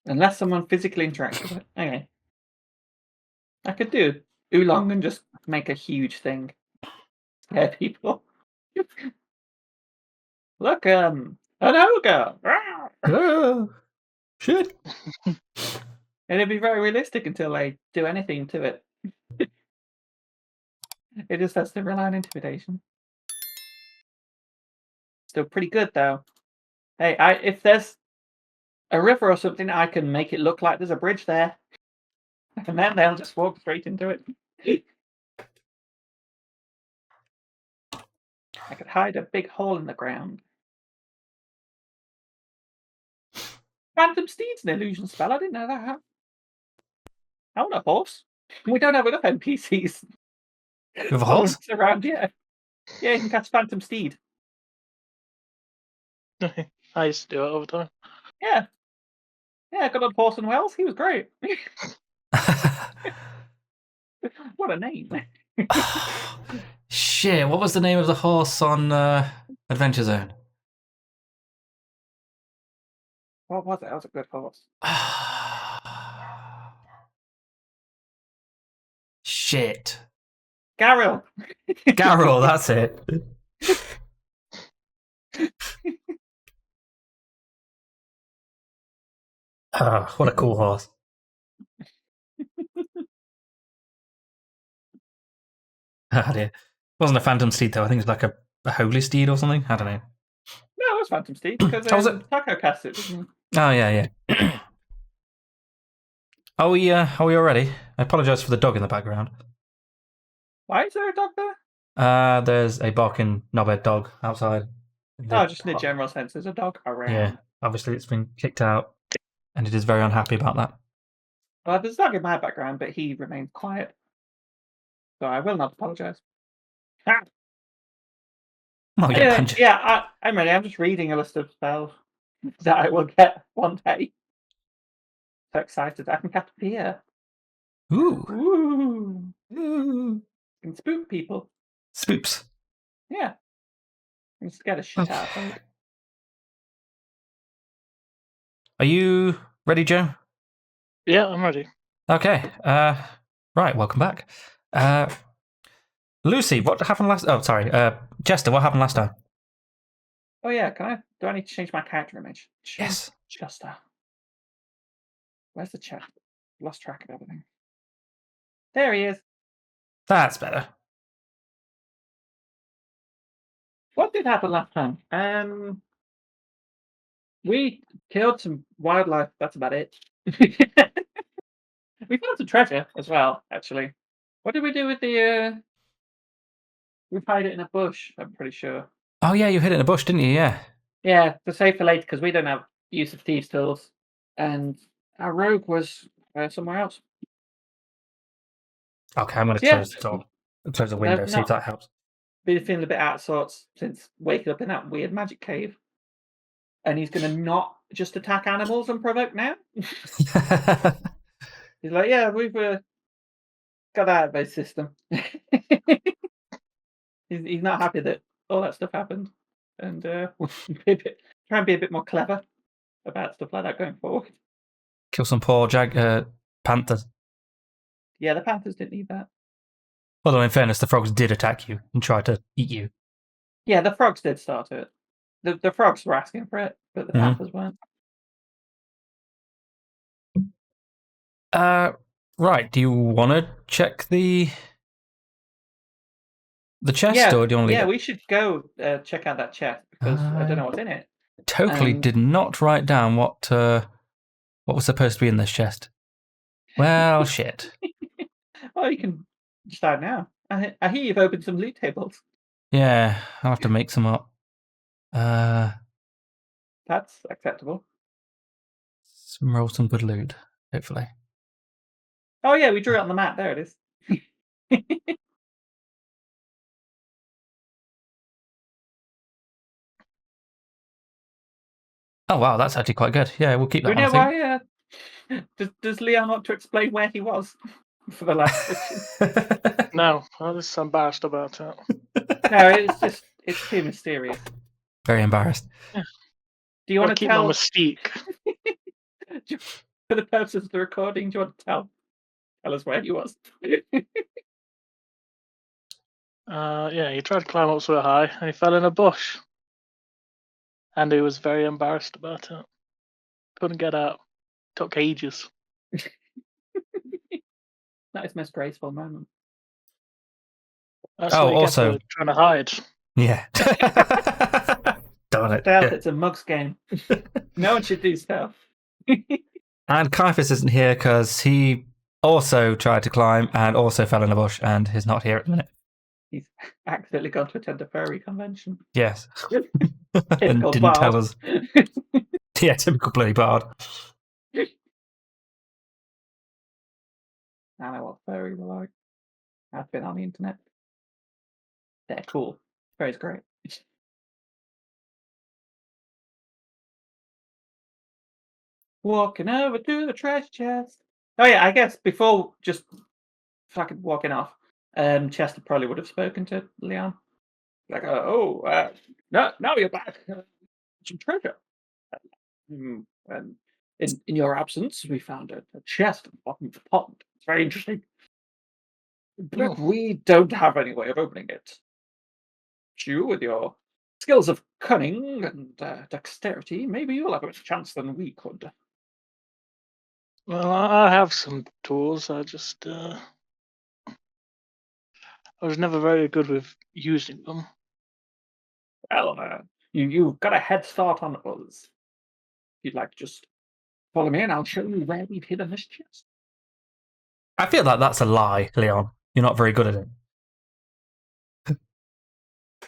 Unless someone physically interacts with it. Okay. I could do oolong and just make a huge thing. Scare people. Look, an ogre! Shit. And it'd be very realistic until they do anything to it. It just has to rely on intimidation. Still pretty good though. Hey, if there's a river or something, I can make it look like there's a bridge there. And then they'll just walk straight into it. I could hide a big hole in the ground. Phantom Steed's an illusion spell. I didn't know that. I want a horse. We don't have enough NPCs. You have a horse? Around, yeah. Yeah, you can catch Phantom Steed. I used to do it all the time. Yeah. Yeah, I got on Horse and Wells. He was great. What a name. Shit, what was the name of the horse on Adventure Zone? What was it? That was a good horse. Shit. Garrel. Garrel, that's it. What a cool horse. Oh dear. It wasn't a Phantom Steed though, I think it's like a Holy Steed or something. I don't know. No, it was Phantom Steed because Taco cast it, didn't he? Oh yeah. Are we all ready? I apologise for the dog in the background. Why is there a dog there? There's a barking knobhead dog outside. Oh, just in a general sense, there's a dog around. Yeah, obviously it's been kicked out, and it is very unhappy about that. Well, there's a dog in my background, but he remains quiet. So I will not apologise. Oh, yeah, I'm ready. I'm just reading a list of spells that I will get one day. So excited. I can cast fear. Ooh. And spook people. Spoops. Yeah. And scare the shit out of them. Are you ready, Joe? Yeah, I'm ready. Okay. Right, welcome back. Lucy, what happened last... Oh, sorry. Jester, what happened last time? Oh, yeah. Do I need to change my character image? Yes. Jester. Where's the chat? Lost track of everything. There he is. That's better. What did happen last time? We killed some wildlife. That's about it. We found some treasure as well, actually. What did we do with the... We hid it in a bush, I'm pretty sure. Oh, yeah, you hid it in a bush, didn't you? Yeah. Yeah, to save for later, because we don't have use of thieves' tools. And our rogue was somewhere else. Okay, I'm going to close the door. Close the window, see if that helps. Been feeling a bit out of sorts since waking up in that weird magic cave. And he's going to not just attack animals and provoke now? He's like, yeah, we've got out of his system. He's not happy that all that stuff happened. And try and be a bit more clever about stuff like that going forward. Kill some poor panthers. Yeah, the panthers didn't need that. Although, in fairness, the frogs did attack you and try to eat you. Yeah, the frogs did start it. The frogs were asking for it, but the panthers weren't. Right. Do you want to check the chest, or do you want to leave it? We should go check out that chest because I don't know what's in it. Totally did not write down what was supposed to be in this chest. Well, shit. Well, you can start now. I hear you've opened some loot tables. Yeah, I'll have to make some up. That's acceptable. Roll some good loot, hopefully. Oh yeah, we drew it on the map. There it is. Oh wow, that's actually quite good. Yeah, we'll keep that. Do you know why? Does Leon want to explain where he was for the last session? No, I was embarrassed about it. No, it's too mysterious. Very embarrassed. Yeah. Do you want to keep my mystique? For the purposes of the recording, do you want to tell us where he was? Yeah, he tried to climb up so high and he fell in a bush. And he was very embarrassed about it. Couldn't get out. Took ages. That is most graceful moment. That's Oh, what you also- get for trying to hide. Yeah. Darn it. Stealth, Yeah. it's a mug's game. No one should do stealth. And Caiaphas isn't here because he also tried to climb and also fell in a bush and is not here at the minute. He's accidentally gone to attend a furry convention. Yes. and Typical didn't tell bard. us. Yeah, typical bloody bard. I know what furry were like. I've been on the internet. They're cool. Furry's great. Walking over to the treasure chest. Oh yeah, I guess before just fucking walking off, Chester probably would have spoken to Leon. Like, no, now you're back. Some treasure. And in your absence, we found a chest at the bottom of the pond. It's very interesting. But we don't have any way of opening it. You, with your skills of cunning and dexterity, maybe you'll have a better chance than we could. Well, I have some tools. I just I was never very good with using them. Well, you've got a head start on us. If you'd like to just follow me and I'll show you where we've hidden this chest. I feel like that's a lie, Leon. You're not very good at it.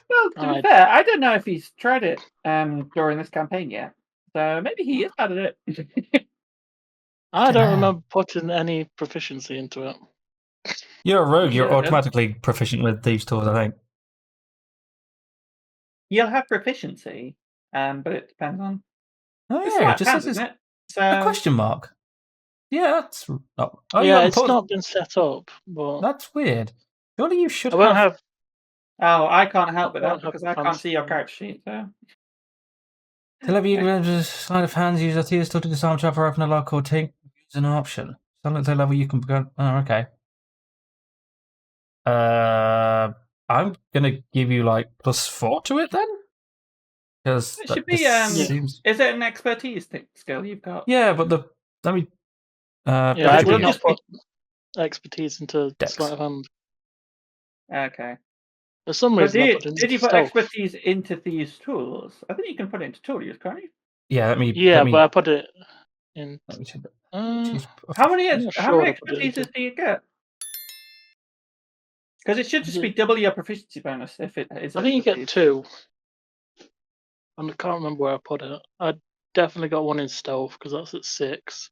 Well, to be fair, I don't know if he's tried it during this campaign yet. So maybe he is bad at it. I don't Dunno. remember putting any proficiency into it. You're a rogue. You're Yeah, automatically proficient with these tools, I think. You'll have proficiency, but it depends on. Oh, It's yeah. sleight It of just hand, says isn't it's it? So a question mark. Yeah, that's. Oh, you Yeah, haven't it's put- not been set up, but That's weird. Surely you should I won't have. have. Oh, I can't help with Won't that have because I can't fancy see your things. character sheet. So. Deliver you a sleight of hands. Use a thieves tool to disarm, trap, or open a lock or take. Use an option. Some at the level you can go. Oh, okay. I'm gonna give you like +4 to it then, because It should be, seems. Is it an expertise skill you've got? Yeah, but let me. Yeah, I proficiency- did not just be- put expertise into Dex. sleight of hand. Okay. For some But reason, I put it did you into put stealth. expertise into these tools? I think you can put it into tool use, can't you? Yeah, let me. Yeah, let me, but I put it in. let me check that. Uh, How many I'm not sure what I put it expertises into. do you get? Because it should Is just be double your proficiency bonus if it is. I think you get expertise. 2. And I can't remember where I put it. I definitely got 1 in stealth because that's at 6.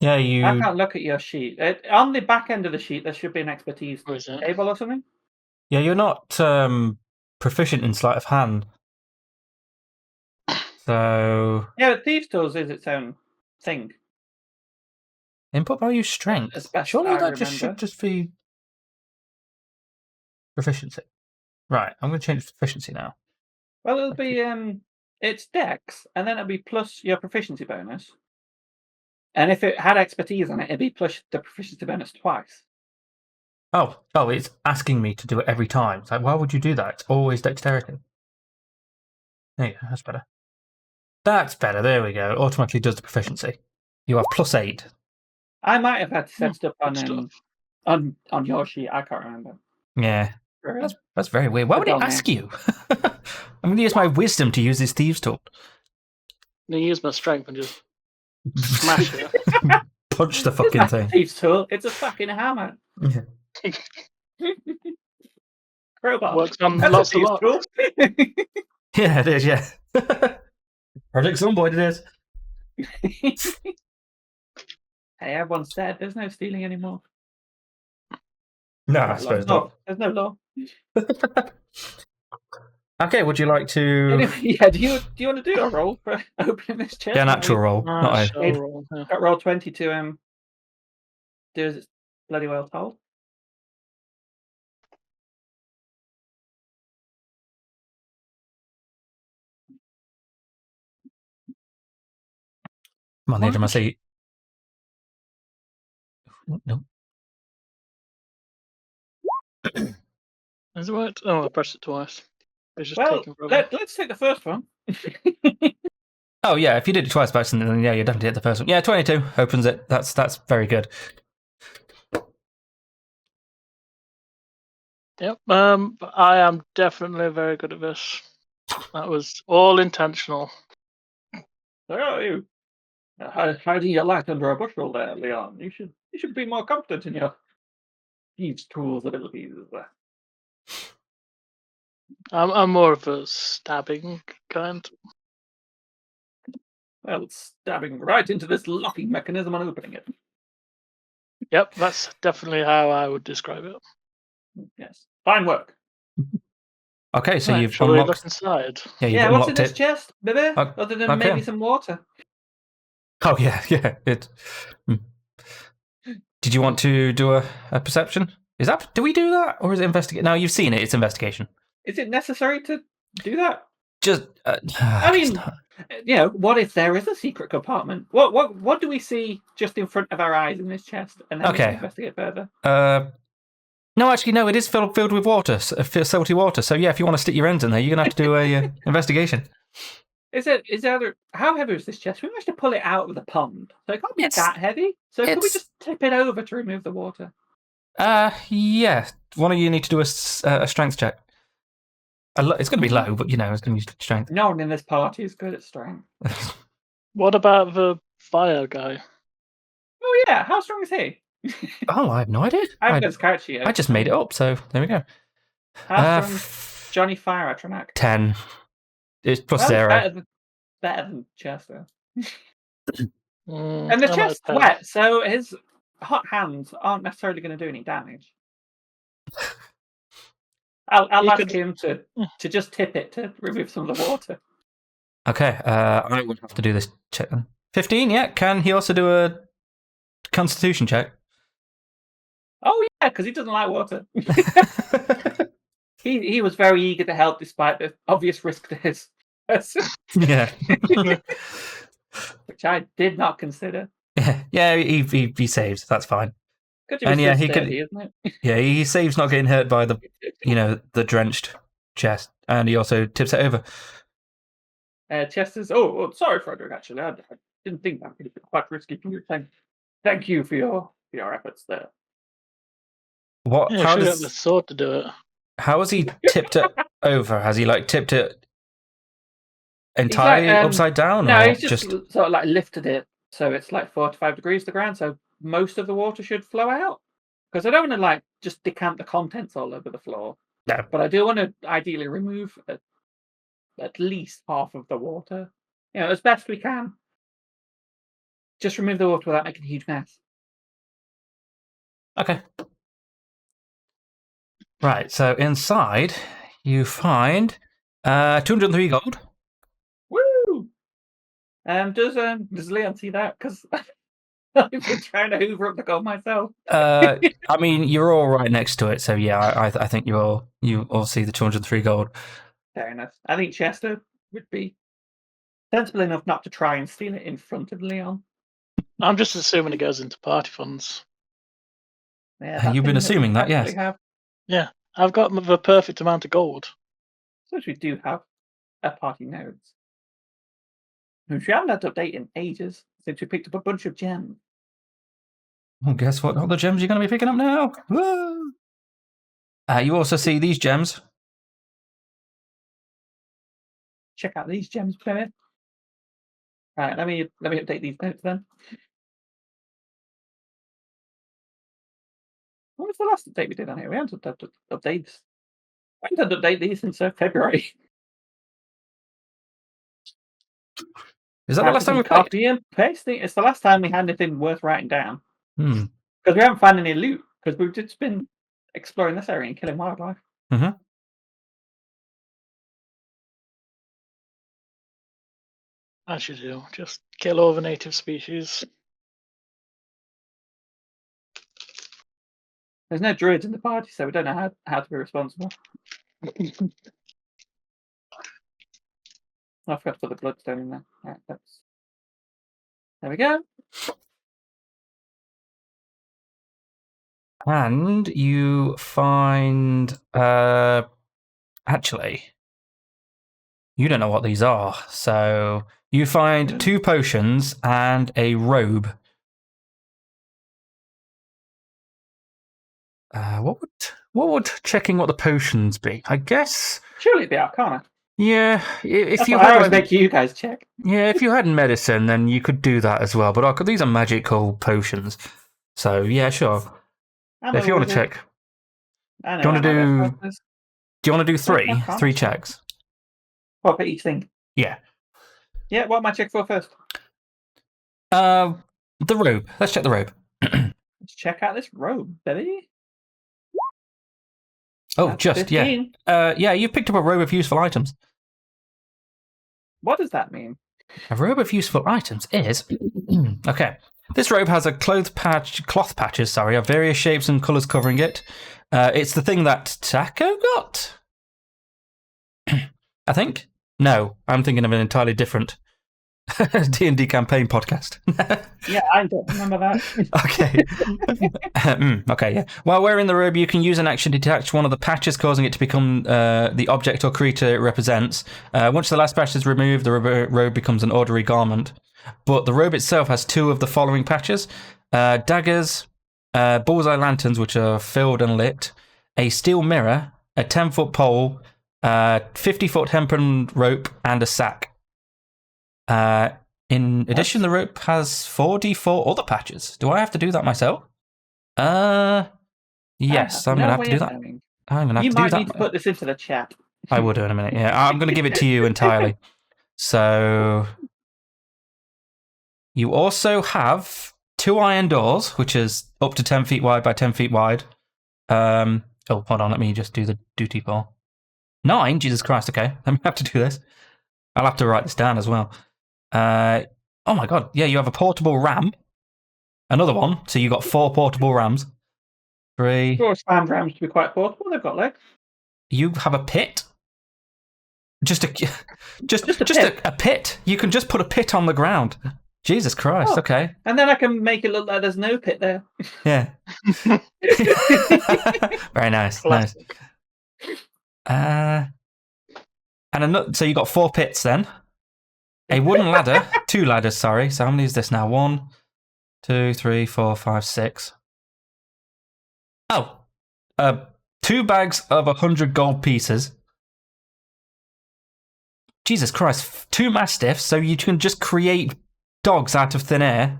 Yeah, I you. can't look at your sheet. On the back end of the sheet, there should be an expertise Where is it? table or something. Yeah, you're not proficient in sleight of hand. So Yeah, but thieves tools is its own thing. input value strength. As best Surely I that just remember. should just be proficiency. Right, I'm going to change proficiency now. Well, it'll be it's dex, and then it'll be plus your proficiency bonus. And if it had expertise on it, it'd be plus the proficiency bonus twice. Oh, it's asking me to do it every time. It's like, why would you do that? It's always dexterity. There you go, that's better. That's better, there we go. It automatically does the proficiency. You have +8. I might have had to set it up Good stuff. on your sheet. I can't remember. Yeah. Sure. That's very weird. Why would it Good on ask you? I'm going to use my wisdom to use this thieves tool. I'm going to use my strength and just smash it. Punch the It's fucking not a thing. thieves tool. It's a fucking hammer. Yeah. Crowbar. Works on That's lots a of thieves locks. tool. Yeah, it is, yeah. Project Zomboid it is. Hey, everyone's dead. There's no stealing anymore. No, I suppose not. There's no law. Okay, would you like to... Anyway, yeah, do you want to do a roll for opening this chest? Yeah, natural roll. Not a... Shall roll, yeah. Got roll 20 to do as it's bloody well told. I'm on the edge of my seat. No. Has it worked? Oh, I pressed it twice. It's just Well, taking forever. let's take the first one. Oh yeah, if you did it twice by accident, then yeah, you definitely hit the first one. Yeah, 22 opens it. That's very good. Yep. I am definitely very good at this. That was all intentional. Oh, you hiding your light under a bushel there, Leon. You should be more confident in your thieves' tools abilities. I'm more of a stabbing kind. Well, stabbing right into this locking mechanism and opening it. Yep, that's definitely how I would describe it. Yes, fine work. Okay, so Right, you've shall we look unlocked. inside? Yeah, you've Yeah, what's in unlocked this it. chest, baby? Other than okay. maybe some water. Oh yeah, yeah. It. Did you want to do a perception? Is that, do we do that, or is it investigate? No, you've seen it. It's investigation. Is it necessary to do that? Just. I mean, what if there is a secret compartment? What do we see just in front of our eyes in this chest, and then we can Okay. investigate further? No, actually, no. It is filled with water, salty water. So yeah, if you want to stick your ends in there, you're gonna have to do a investigation. How heavy is this chest? We managed to pull it out of the pond, so it can't be that heavy. So can we just tip it over to remove the water? Yeah. One of you need to do a strength check. It's going to be low, but you know, it's going to be strength. No one in this party is good at strength. What about the fire guy? Oh yeah, how strong is he? Oh, I have no idea. I haven't got his character sheet. I just made it up, so there we go. How strong is Johnny Fire Atronac? 10. It's plus Well, 0. better than Chester. And And the chest's wet, so his hot hands aren't necessarily going to do any damage. I'll ask him to just tip it to remove some of the water. Okay, I would have to do this check then. 15, yeah. Can he also do a constitution check? Oh yeah, because he doesn't like water. He was very eager to help despite the obvious risk to his person. Yeah. Which I did not consider. Yeah, he saves. That's fine. And yeah, he could. Isn't it? Yeah, he saves not getting hurt by the the drenched chest, and he also tips it over. Chester's. Oh, sorry, Frederick. Actually, I didn't think that would be quite risky. Thank you for your efforts there. What? Yeah, how does the sword to do it? How has he tipped it over? Has he tipped it entirely upside down? No, or he's just sort of lifted it so it's 45 degrees to the ground, so most of the water should flow out. Because I don't want to just decant the contents all over the floor. No. But I do want to ideally remove at least half of the water, as best we can. Just remove the water without making a huge mess. Okay. Right, so inside you find 203 gold. Woo! Does Leon see that? Because I've been trying to hoover up the gold myself. I mean, you're all right next to it, so yeah, I think you all see the 203 gold. Fair enough. I think Chester would be sensible enough not to try and steal it in front of Leon. I'm just assuming it goes into party funds. Yeah, you've been assuming that, yes. Yeah, I've got the perfect amount of gold. So we do have a party nodes, which we haven't had to update in ages since we picked up a bunch of gems. Well, guess what other gems you're going to be picking up now? You also see these gems. Check out these gems, baby. Right, let me update these notes then. What was the last update we did on here? We haven't updated these since February. Is that the last time we copy and pasting? It's the last time we had anything worth writing down. Because we haven't found any loot. Because we've just been exploring this area and killing wildlife. Mm-hmm. As you do, just kill all the native species. There's no druids in the party, so we don't know how to be responsible. I forgot to put the bloodstone in there. Right, there we go. And you find... actually, you don't know what these are. So you find 2 potions and a robe. What would checking what the potions be? I guess... Surely it'd be Arcana. Yeah, if That's you what I had always make you guys check. yeah, if you had medicine, then you could do that as well. But these are magical potions, so yeah, sure. If you want to check, I know. do you want to do? This. Do you want to do three Arcana. 3 checks? What for each thing? Yeah. Yeah. What am I checking for first? The robe. Let's check the robe. Let's check out this robe, baby. Oh, That's just 15. yeah, you picked up a robe of useful items. What does that mean? A robe of useful items is okay. This robe has a cloth patches, of various shapes and colours covering it. It's the thing that Taco got, I think. No, I'm thinking of an entirely different D&D campaign podcast. Yeah, I don't remember that. Okay. Okay, yeah. While wearing the robe, you can use an action to detach one of the patches, causing it to become the object or creature it represents. Once the last patch is removed, the robe becomes an ordinary garment. But the robe itself has 2 of the following patches. Daggers, bullseye lanterns, which are filled and lit, a steel mirror, a 10-foot pole, 50-foot hempen rope, and a sack. In addition, the rope has 4d4 other patches. Do I have to do that myself? Yes, I'm going to have to do that. I'm going to have to do that. You might need to put this into the chat. I will do in a minute, yeah. I'm going to give it to you entirely. So, you also have 2 iron doors, which is up to 10 feet wide by 10 feet wide. Oh, hold on, let me just do the duty poll. 9? Jesus Christ, okay. Let me have to do this. I'll have to write this down as well. Oh my god, yeah, you have a portable ram. Another one, so you got 4 portable rams. 3. Sure, spam rams to be quite portable. They've got legs. You have a pit. Just a pit. You can just put a pit on the ground. Jesus Christ. Okay. And then I can make it look like there's no pit there. Yeah. Very nice. Nice. So you got 4 pits then. A wooden ladder. 2 ladders. Sorry. So how many is this now? 1, 2, 3, 4, 5, 6. Oh. 2 bags of 100 gold pieces. Jesus Christ. 2 mastiffs, so you can just create dogs out of thin air.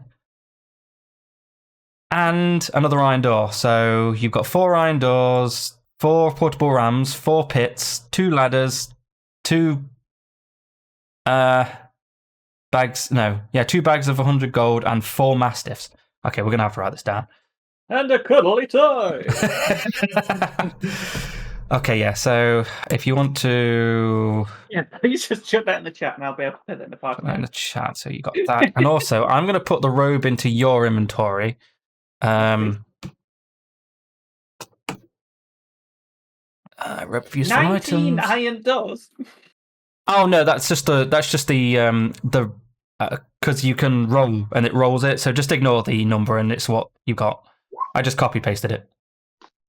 And another iron door. So you've got 4 iron doors, 4 portable rams, 4 pits, 2 ladders, 2 bags. No, yeah, 2 bags of 100 gold and 4 mastiffs. Okay, we're going to have to write this down. And a cuddly toy. Okay, yeah, so if you want to... Yeah, please just chuck that in the chat and I'll be able to put it in the party. Put that in the chat, so you got that. And also, I'm going to put the robe into your inventory. Robe of useful 19 items. iron doors. Oh no, that's just the because you can roll and it rolls it. So just ignore the number and it's what you got. I just copy pasted it.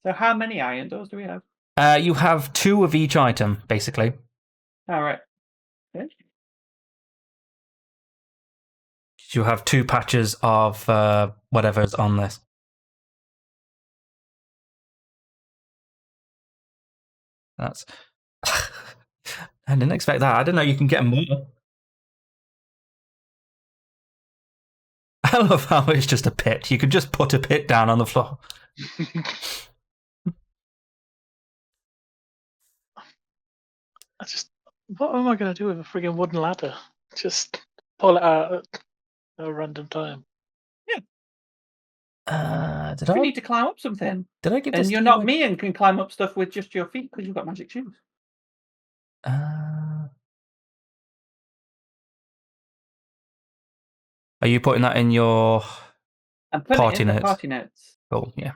So how many iron doors do we have? You have 2 of each item, basically. All right. Okay. You have 2 patches of whatever's on this. That's. I didn't expect that. I didn't know you can get more. I love how it's just a pit. You could just put a pit down on the floor. What am I going to do with a friggin' wooden ladder? Just pull it out at a random time. Yeah. You need to climb up something. Did I give and this you're not me and can climb up stuff with just your feet because you've got magic shoes. Are you putting that in your party notes? Oh, yeah.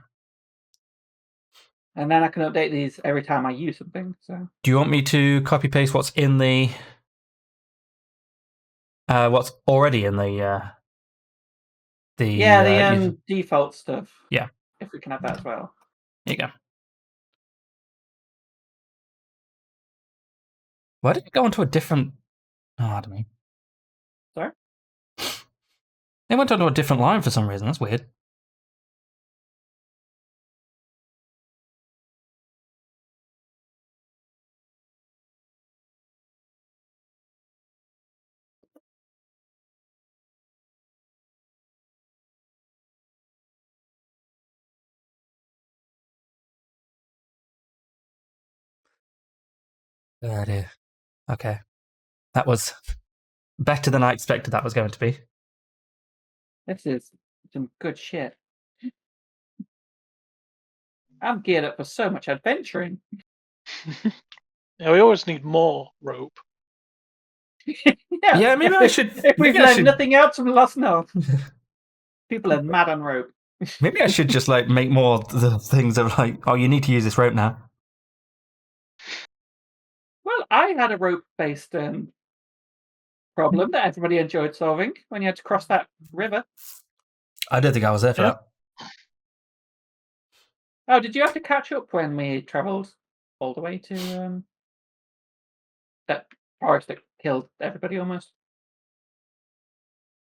And then I can update these every time I use something. So, do you want me to copy paste what's in the what's already in the default stuff? Yeah. if we can have that as well. There you go. Why did it go onto a different... Oh, I don't know. Sorry? It went onto a different line for some reason. That's weird. Oh dear. Okay. That was better than I expected that was going to be. This is some good shit. I'm geared up for so much adventuring. Yeah, we always need more rope. Yeah, maybe I should... If we've maybe I learned should... nothing else from Lost North, people are mad on rope. Maybe I should just like make more the things of like, oh, you need to use this rope now. Well, I had a rope-based problem that everybody enjoyed solving when you had to cross that river. I don't think I was there for Yeah. that. Oh, did you have to catch up when we travelled all the way to that forest that killed everybody almost?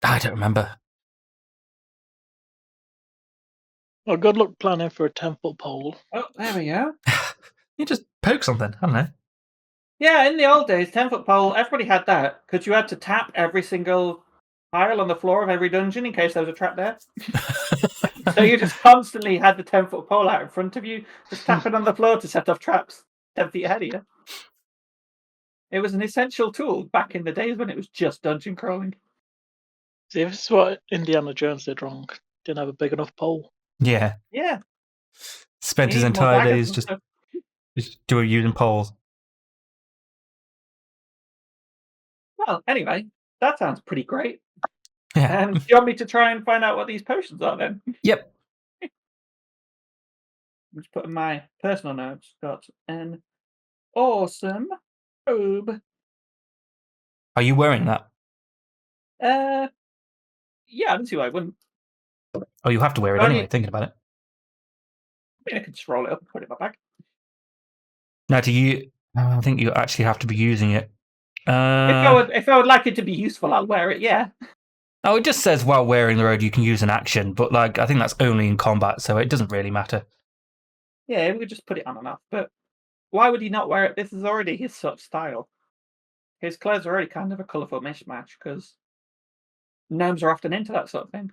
I don't remember. Well, good luck planning for a 10-foot pole. Oh, there we go. You just poke something. I don't know. Yeah, in the old days, 10-foot pole, everybody had that because you had to tap every single tile on the floor of every dungeon in case there was a trap there. So you just constantly had the 10-foot pole out in front of you, just tapping on the floor to set off traps 10 feet ahead of you. It was an essential tool back in the days when it was just dungeon crawling. See, this is what Indiana Jones did wrong. Didn't have a big enough pole. Yeah. Yeah. Spent his Need more entire daggers days and just stuff. using poles. Well, anyway, that sounds pretty great. Yeah. Do you want me to try and find out what these potions are then? Yep. I'm just putting my personal notes. Got an awesome robe. Are you wearing that? Yeah, I don't see why I wouldn't. Oh, you have to wear it Only- anyway, thinking about it. I mean, I could just roll it up and put it in my bag. Now, do you... I think you actually have to be using it. If I would like it to be useful, I'll wear it, yeah. Oh, it just says while wearing the robe you can use an action, but like I think that's only in combat, so it doesn't really matter. Yeah, we could just put it on and off. But why would he not wear it? This is already his sort of style. His clothes are already kind of a colourful mishmash because gnomes are often into that sort of thing.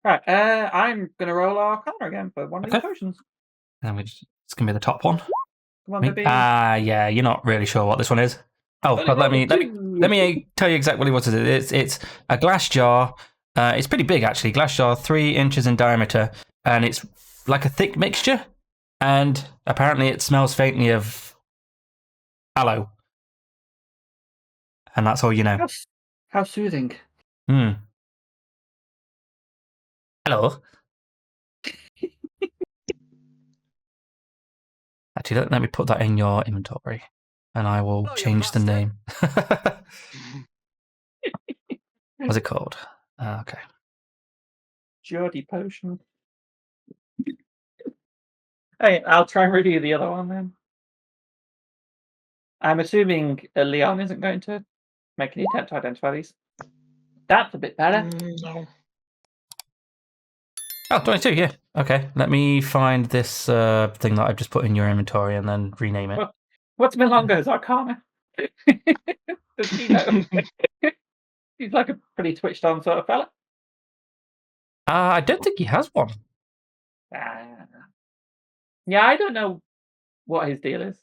Right, I'm going to roll our corner again for one of these potions. And it's going to be the top one. Come on, baby. Yeah, you're not really sure what this one is. Oh, but let me tell you exactly what it is. It's a glass jar. It's pretty big actually. Glass jar, 3 inches in diameter, and it's like a thick mixture. And apparently, it smells faintly of aloe. And that's all you know. How soothing. Hello. Actually, let me put that in your inventory, and I will change the name. What's it called? Okay. Geordie potion. Hey, I'll try and review the other one then. I'm assuming Leon isn't going to make any attempt to identify these. That's a bit better. No. Oh, 22, yeah. Okay, let me find this thing that I've just put in your inventory and then rename it. What's Milongo's arcana? Does he know? He's like a pretty switched on sort of fella. I don't think he has one. Yeah, I don't know what his deal is.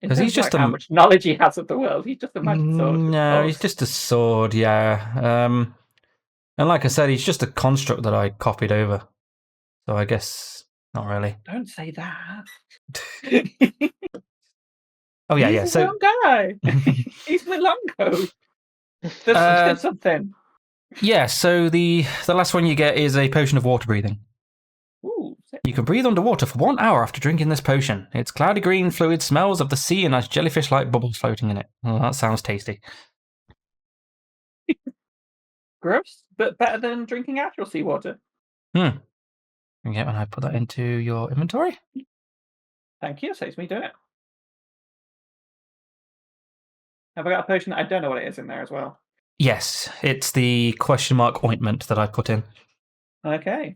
Because he's just how much knowledge he has of the world. He's just a magic sword. No, he's just a sword, yeah. And like I said, he's just a construct that I copied over. So I guess not really. Don't say that. Oh yeah, He's the wrong guy. He's Milongo. There's something. Yeah, so the last one you get is a potion of water breathing. Ooh, you can breathe underwater for 1 hour after drinking this potion. Its cloudy green fluid smells of the sea and has jellyfish-like bubbles floating in it. Oh, that sounds tasty. Gross, but better than drinking actual seawater. Yeah, when I put that into your inventory. Thank you. Saves me doing it. Have I got a potion that I don't know what it is in there as well? Yes, it's the question mark ointment that I put in. Okay.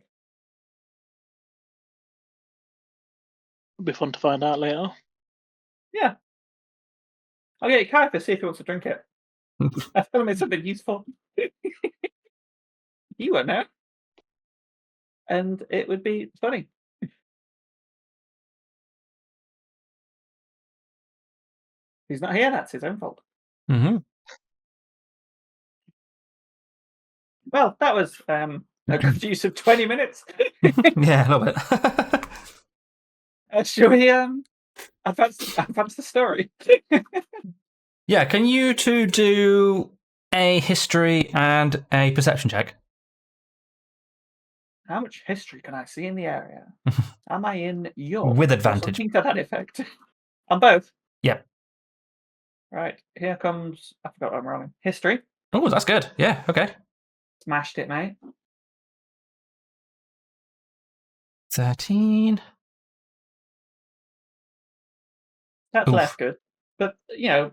It'll be fun to find out later. Yeah. I'll get Caiaphas, see if he wants to drink it. I tell him it's something useful. You won't know. And it would be funny. He's not here, that's his own fault. Mm-hmm. Well, that was a good use of 20 minutes. Yeah, a little bit. Shall we advance the story? Yeah, can you two do a history and a perception check? How much history can I see in the area? Am I in York? With Or advantage. something to that effect. On both? Yeah. Right, here comes... I forgot what I'm rolling. History. Oh, that's good. Yeah, okay. Smashed it, mate. 13. That's Oof. less good. But, you know,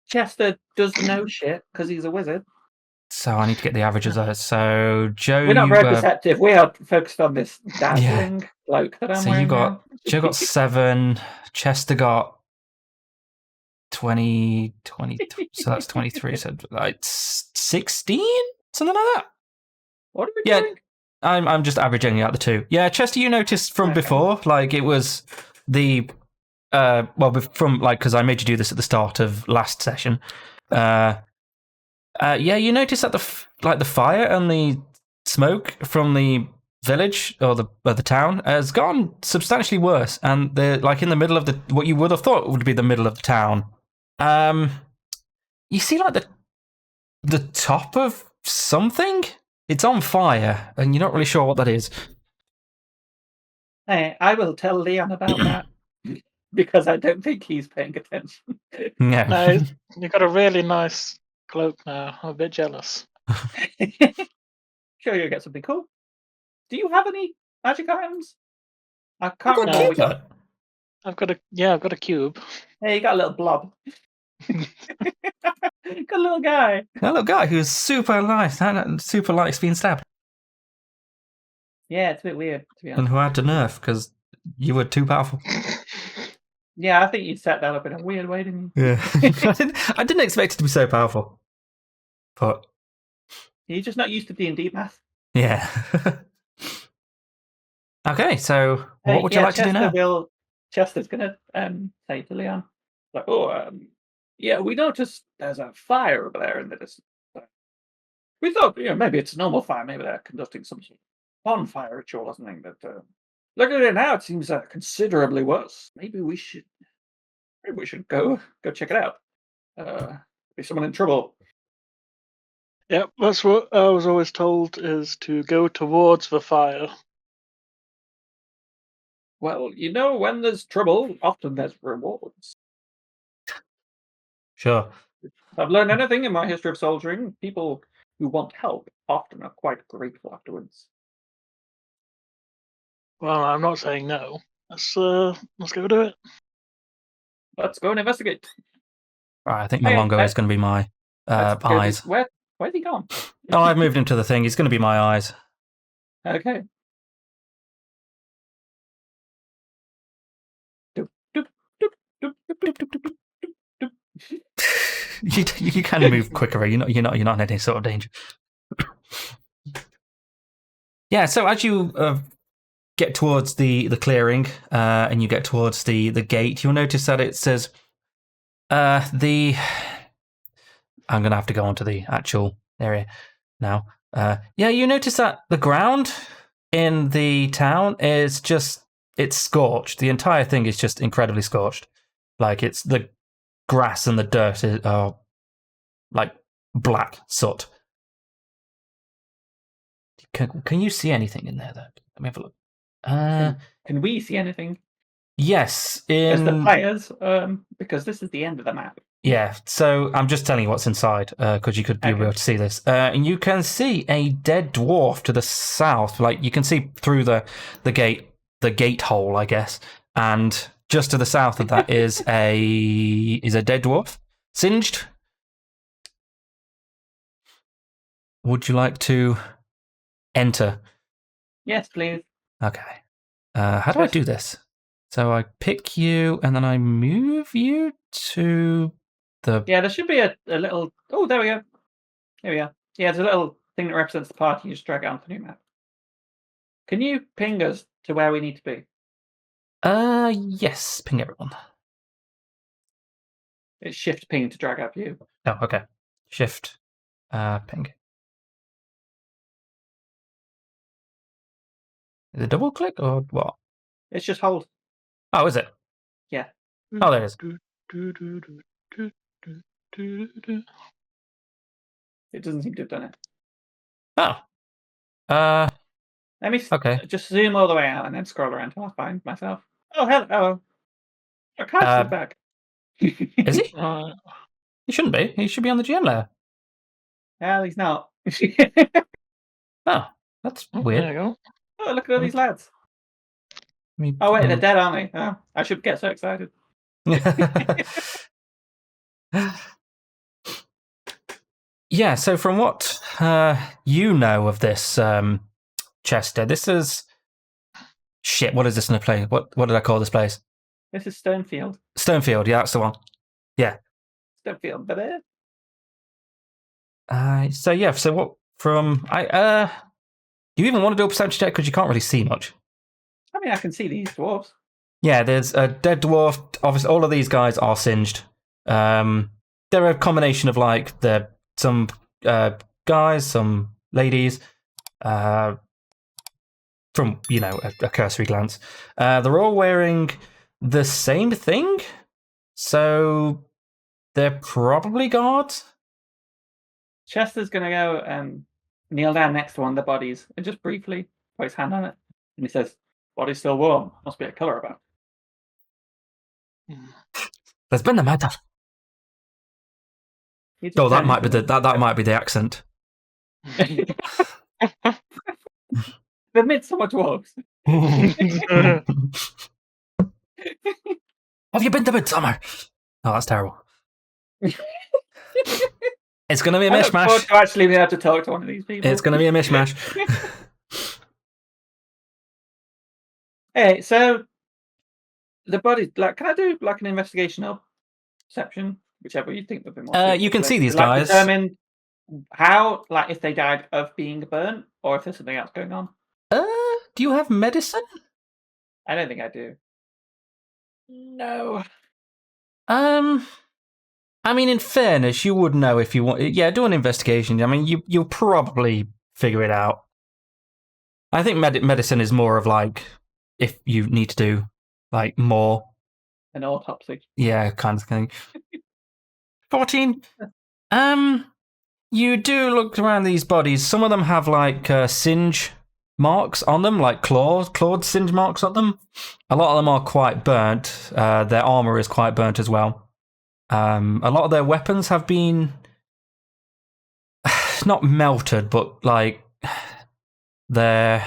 Chester does know shit because he's a wizard. So I need to get the averages there. So Joe, We're not you very perceptive. We are focused on this dazzling Yeah. cloak that I'm So wearing you got now. Joe got 7, Chester got 20, so that's 23. So like 16, something like that. What are we Yeah. doing? I'm just averaging out the two. Yeah, Chester, you noticed from Okay. before, like it was the from like because I made you do this at the start of last session. Yeah, you noticed that the fire and the smoke from the village or the town has gone substantially worse, and they're like in the middle of what you would have thought would be the middle of the town. You see like the top of something. It's on fire, and you're not really sure what that is. Hey, I will tell Leon about that because I don't think he's paying attention. Yeah. No, you've got a really nice cloak now. I'm a bit jealous. Sure, you'll get something cool. Do you have any magic items? I I've can't got a remember. cube though. I've got a cube. Hey, you got a little blob. Got a little guy. That little guy who's super nice and super likes being stabbed, Yeah, it's a bit weird to be honest. and who had to nerf because you were too powerful. Yeah, I think you set that up in a weird way, didn't you? Yeah, I didn't expect it to be so powerful, but You're just not used to D&D math. yeah. Okay, so what would you like to do now? Chester's gonna say to Leon, like, yeah, we noticed there's a fire over there in the distance. We thought, maybe it's a normal fire, maybe they're conducting some sort of bonfire ritual or something. But looking at it now, it seems considerably worse. Maybe we should go check it out. Be someone in trouble. Yep, that's what I was always told, is to go towards the fire. Well, when there's trouble, often there's rewards. Sure. If I've learned anything in my history of soldiering, people who want help often are quite grateful afterwards. Well, I'm not saying no. Let's go do it. Let's go and investigate. Right, I think Okay, Malongo is going to be my Let's go eyes. Where's he gone? Oh, I've moved him to the thing. He's going to be my eyes. Okay. Doop, doop, doop, doop, doop, doop, doop, doop, doop. You can move quicker. You're not in any sort of danger. Yeah. So as you get towards the clearing and you get towards the gate, you'll notice that it says I'm going to have to go onto the actual area now. Yeah, you notice that the ground in the town is it's scorched. The entire thing is just incredibly scorched. Like it's the grass and the dirt are like black soot. Can you see anything in there? Let me have a look. Can we see anything? Yes, As the in players, because this is the end of the map. Yeah, so I'm just telling you what's inside because you could be Okay. able to see this. And you can see a dead dwarf to the south. Like you can see through the gate hole, I guess. And just to the south of that is a dead dwarf, singed. Would you like to enter? Yes, please. Okay. How do I do this? So I pick you and then I move you to the. Yeah, there should be a little. Oh, there we go. Here we are. Yeah, there's a little thing that represents the party. You just drag it onto the new map. Can you ping us to where we need to be? Yes, ping everyone. It's shift ping to drag up you. Oh, okay. Shift, ping. Is it double click or what? It's just hold. Oh, is it? Yeah. Oh, there it is. It doesn't seem to have done it. Oh. Let me Okay. just zoom all the way out and then scroll around until I find myself. Oh, hello. Oh, Carter's back. Is he? Right. He shouldn't be. He should be on the GM layer. Well, he's not. Oh, that's Oh, weird. there you go. Oh, look at all these lads. Oh, wait, they're dead, aren't they? Oh, I should get so excited. Yeah, so from what you know of this, Chester, this is... Shit, what is this in a place? What did I call this place? This is Stonefield. Stonefield, yeah, that's the one. Yeah. Stonefield, baby. So what from... do you even want to do a perception check? Because you can't really see much. I mean, I can see these dwarves. Yeah, there's a dead dwarf. Obviously, all of these guys are singed. They're a combination of like some guys, some ladies. From a cursory glance, they're all wearing the same thing, so they're probably guards. Chester's gonna go and kneel down next to one of the bodies and just briefly put his hand on it, and he says, "Body's still warm. Must be a killer about." There's been a matter. Oh, that might be that might be the accent. The Midsummer Dwarves. Have you been to Midsummer? Oh, that's terrible. It's going to be a I look forward mishmash. to actually being able to talk to one of these people. It's going to be a mishmash. Hey, so the body, like, can I do like an investigation or perception, whichever you think would be more? You can suitable, see these to, like, guys. determine how, like, if they died of being burnt or if there's something else going on. Do you have medicine? I don't think I do. No. I mean, in fairness, you would know if you want. Yeah, do an investigation. I mean, you'll probably figure it out. I think medicine is more of like if you need to do like more. An autopsy. Yeah, kind of thing. 14. You do look around these bodies. Some of them have like singe marks on them, like clawed singe marks on them. A lot of them are quite burnt. Their armor is quite burnt as well. A lot of their weapons have been not melted, but like their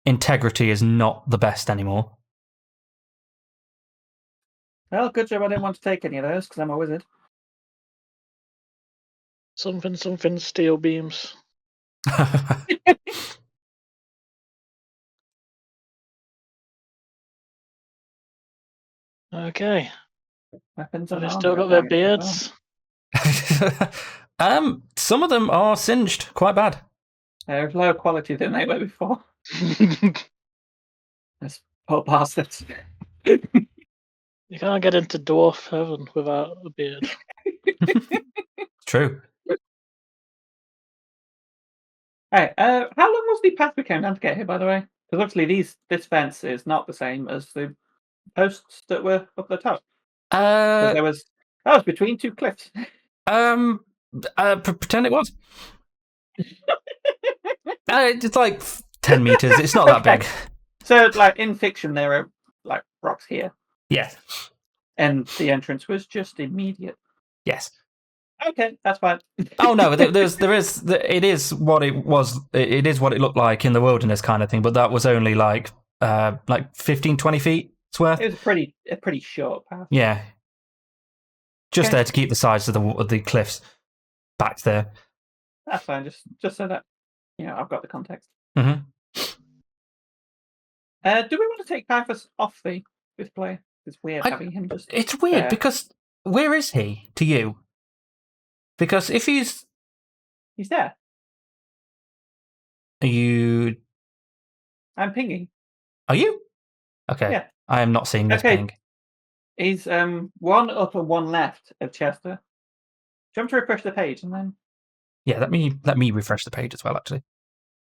integrity is not the best anymore. Well, good job I didn't want to take any of those because I'm a wizard. Something steel beams. Okay. Weapons Have and they armor still got are their damaged as well. beards? Some of them are singed quite bad. They're of lower quality than they were before. That's poor bastards. You can't get into dwarf heaven without a beard. True. Hey, how long was the path we came down to get here, by the way? Because obviously this fence is not the same as the posts that were up the top. 'Cause that was between two cliffs. Pretend it was. It's like 10 meters. It's not that Okay. big. So, like in fiction, there are like rocks here. Yeah. And the entrance was just immediate. Yes. Okay, that's fine. Oh no, it is what it was. It is what it looked like in the wilderness kind of thing. But that was only like 15, 20 feet worth. It was a pretty short path. Yeah. Just Okay. there to keep the sides of the cliffs back there. That's fine. Just so that I've got the context. Mm-hmm. Do we want to take Typhus off the display? It's weird having him just. It's weird there. because where is he to you? Because if he's there. Are you? I'm pinging. Are you? Okay. Yeah. I am not seeing this ping. He's one up and one left of Chester. Do you want to refresh the page and then? Yeah, let me refresh the page as well. Actually,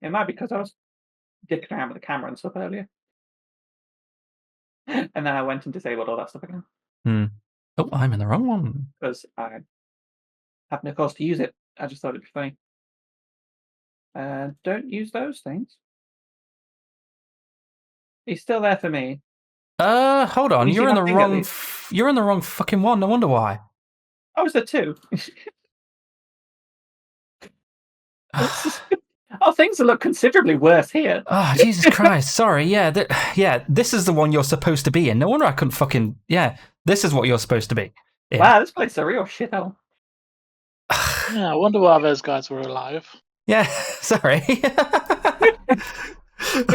it might be because I was dicking around with the camera and stuff earlier, and then I went and disabled all that stuff again. Oh, I'm in the wrong one because I have no cause to use it. I just thought it'd be funny. Don't use those things. He's still there for me. Hold on. You You're see in the my finger at wrong. least? You're in the wrong fucking one. No wonder why. Oh, is there two? Oh, things look considerably worse here. Oh, Jesus Christ. Sorry. Yeah. This is the one you're supposed to be in. No wonder I couldn't fucking. Yeah. This is what you're supposed to be. Yeah. Wow, this place is a real shithole. Yeah, I wonder why those guys were alive. Yeah. Sorry. We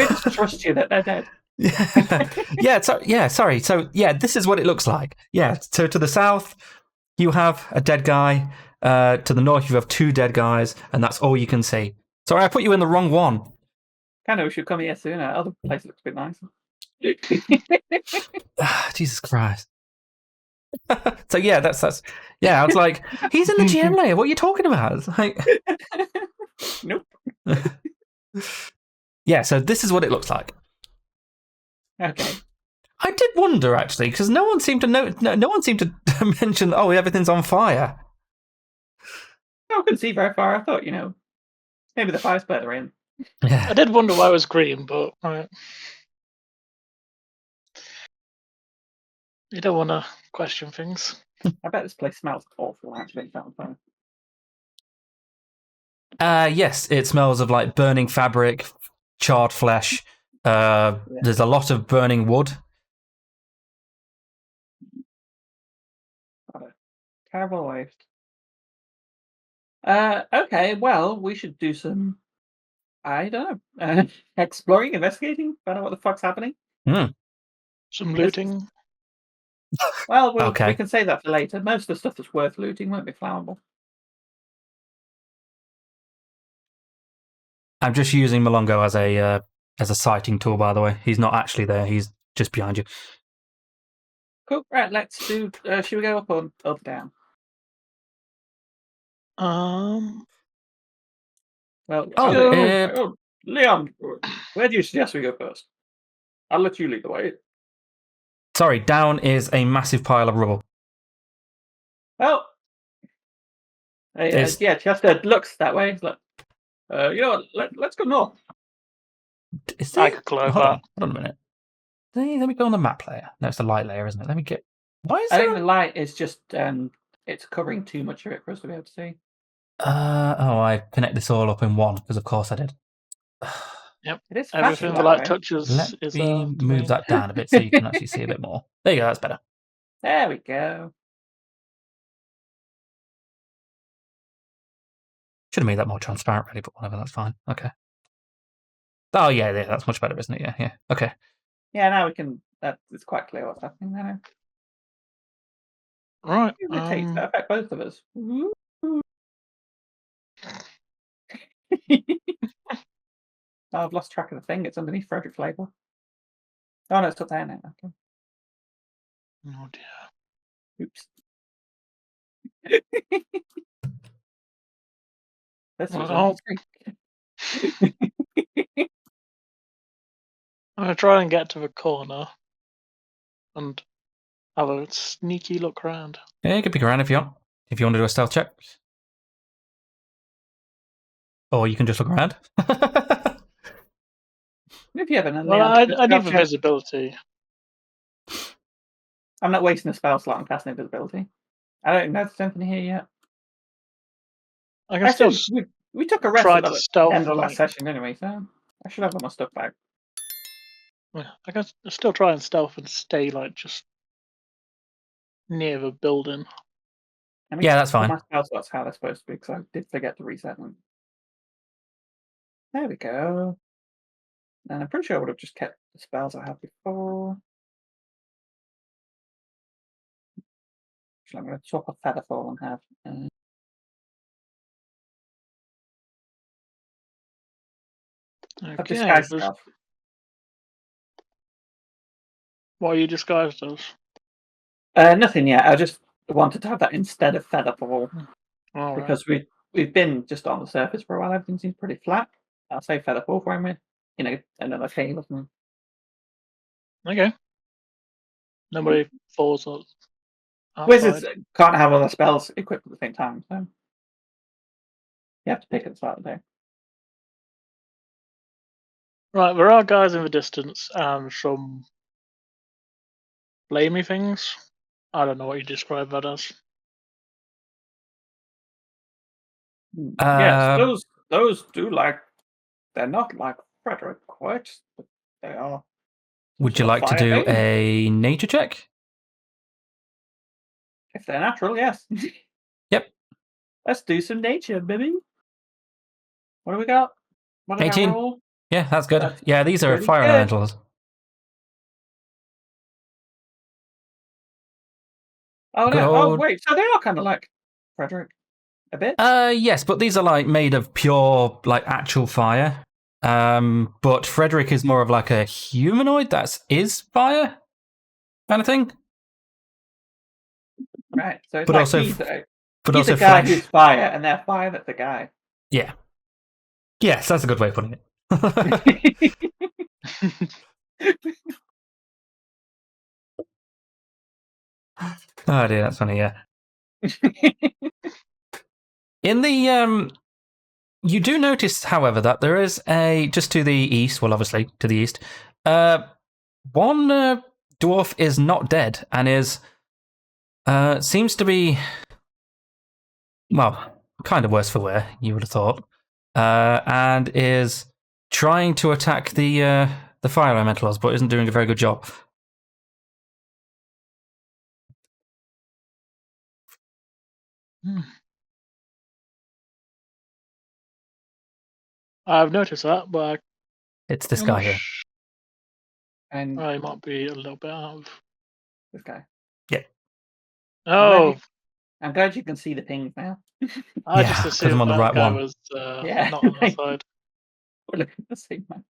just trust you that they're dead. Sorry. So this is what it looks like. Yeah. So to the south, you have a dead guy. To the north, you have two dead guys, and that's all you can see. Sorry, I put you in the wrong one. Kind of wish you'd come here sooner. Other place looks a bit nicer. Jesus Christ. So that's yeah. I was like, he's in the GM layer. What are you talking about? It's like, nope. Yeah. So this is what it looks like. Okay. I did wonder actually because no one seemed to no one seemed to mention. Oh, everything's on fire. I couldn't see very far. I thought, maybe the fire's better in. Yeah. I did wonder why it was green, but right. You don't want to question things. I bet this place smells awful, actually. Yes, it smells of like burning fabric, charred flesh. There's a lot of burning wood. Terrible waste. Okay, well, we should do some, I don't know, exploring, investigating, find out what the fuck's happening. Some looting. Well, Okay. We can save that for later. Most of the stuff that's worth looting won't be flammable. I'm just using Malongo as a sighting tool, by the way. He's not actually there. He's just behind you. Cool. Right, let's do. Should we go up or up down? Well, Leon, where do you suggest we go first? I'll let you lead the way. Sorry, down is a massive pile of rubble. Oh, yeah, Chester looks that way. It's like, let's go north. I could close hold that. on a minute. Let me go on the map layer. No, it's the light layer, isn't it? Let me get. Why is I think the light is just it's covering too much of it for us to be able to see. I connect this all up in one because of course I did. Yep. It is everything the light touches. Let me move that down a bit so you can actually see a bit more. There you go. That's better. There we go. Should have made that more transparent, really, but whatever. That's fine. Okay. Oh yeah, that's much better, isn't it? Yeah. Okay. Yeah, now we can. It's quite clear what's happening there. Right. That affect both of us. I've lost track of the thing. It's underneath Frederick's label. Oh no, it's up there now. Okay. Oh dear. Oops. This was I'm gonna try and get to the corner and have a sneaky look around. Yeah, you can pick around if you want. If you want to do a stealth check. Or you can just look around. If you have an Well, I need the visibility. I'm not wasting a spell slot on casting invisibility. I don't know if there's anything here yet. I can still We took a rest try at to the stealth. end of last Like, session anyway, so I should have all my stuff back. I can still try and stealth and stay like just near the building. I mean, Yeah, that's fine. My spell slots how they're supposed to be, because I did forget to reset them. There we go. And I'm pretty sure I would have just kept the spells I had before. Actually, I'm going to swap a Featherfall and have. Okay. Disguise stuff. What are you disguised as? Nothing yet. I just wanted to have that instead of Featherfall because we've been just on the surface for a while. Everything seems pretty flat. I'll say Featherfall for him. Another cave or something. Okay. Nobody falls outside. Wizards can't have all their spells equipped at the same time, so you have to pick at the start of the day. Right, there are guys in the distance and some flamey things. I don't know what you describe that as. Yes, those do they're not like Frederick quite, but they are. Would you like to do a nature check? If they're natural, yes. Yep. Let's do some nature, baby. What do we got? What did 18. I roll? Yeah, that's good. These are pretty fire good. elementals. Oh Good no! old- Oh wait, so they are kind of like Frederick, a bit. Yes, but these are like made of pure, like actual fire. But Frederick is more of like a humanoid that is fire, kind of thing. Right. So it's But like also, he's also a guy flesh. who's fire, and they're fire that's the guy. Yeah. Yes, that's a good way of putting it. Oh dear, that's funny. Yeah. In the you do notice, however, that there is just to the east. Well, obviously to the east. One dwarf is not dead and is seems to be, well, kind of worse for wear. You would have thought, and is trying to attack the fire elementals, but isn't doing a very good job. I've noticed that, but It's this guy here. And I might be a little bit out of. this guy. Yeah. Oh, I'm glad you can see the pings now. I just 'cause assumed I'm on the that right guy one. was Yeah. not on our side. We're looking at the same man.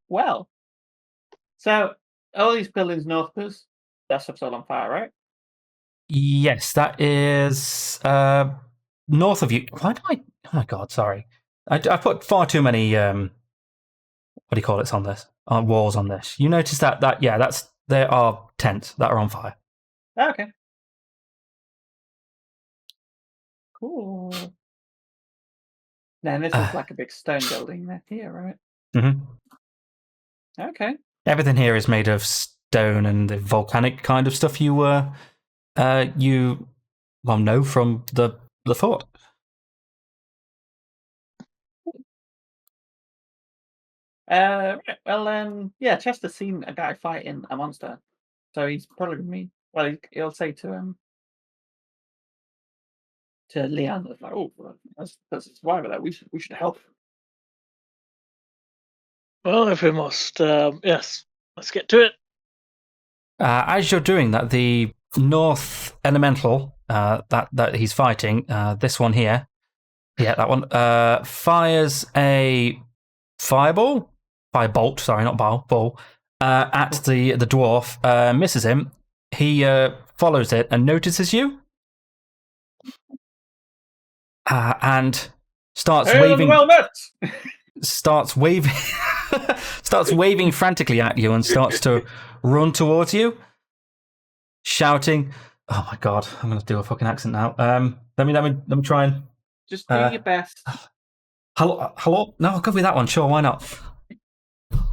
Well, so all these buildings north of us, that stuff's all on fire, right? Yes, that is north of you. Why did I? Oh my god, sorry. I put far too many what do you call it on this? Walls on this. You notice that there are tents that are on fire. Okay. Cool. Then this is like a big stone building there here, right? Mm-hmm. Okay. Everything here is made of stone and the volcanic kind of stuff you know from the fort. Right. Well, yeah, Chester's seen a guy fighting a monster, so he's probably gonna mean. Well, he'll say to Leon, like, "Oh, that's a survivor there. We should help." Well, if we must, yes, let's get to it. As you're doing that, the north elemental that he's fighting, this one here, yeah, that one, fires a firebolt, sorry, not ball, at the dwarf, misses him. He follows it and notices you, and starts waving. Well met. Starts waving, starts waving frantically at you, and starts to run towards you, shouting, "Oh my god, I'm going to do a fucking accent now." Let me try and just do your best. Hello. No, I'll go with that one. Sure, why not?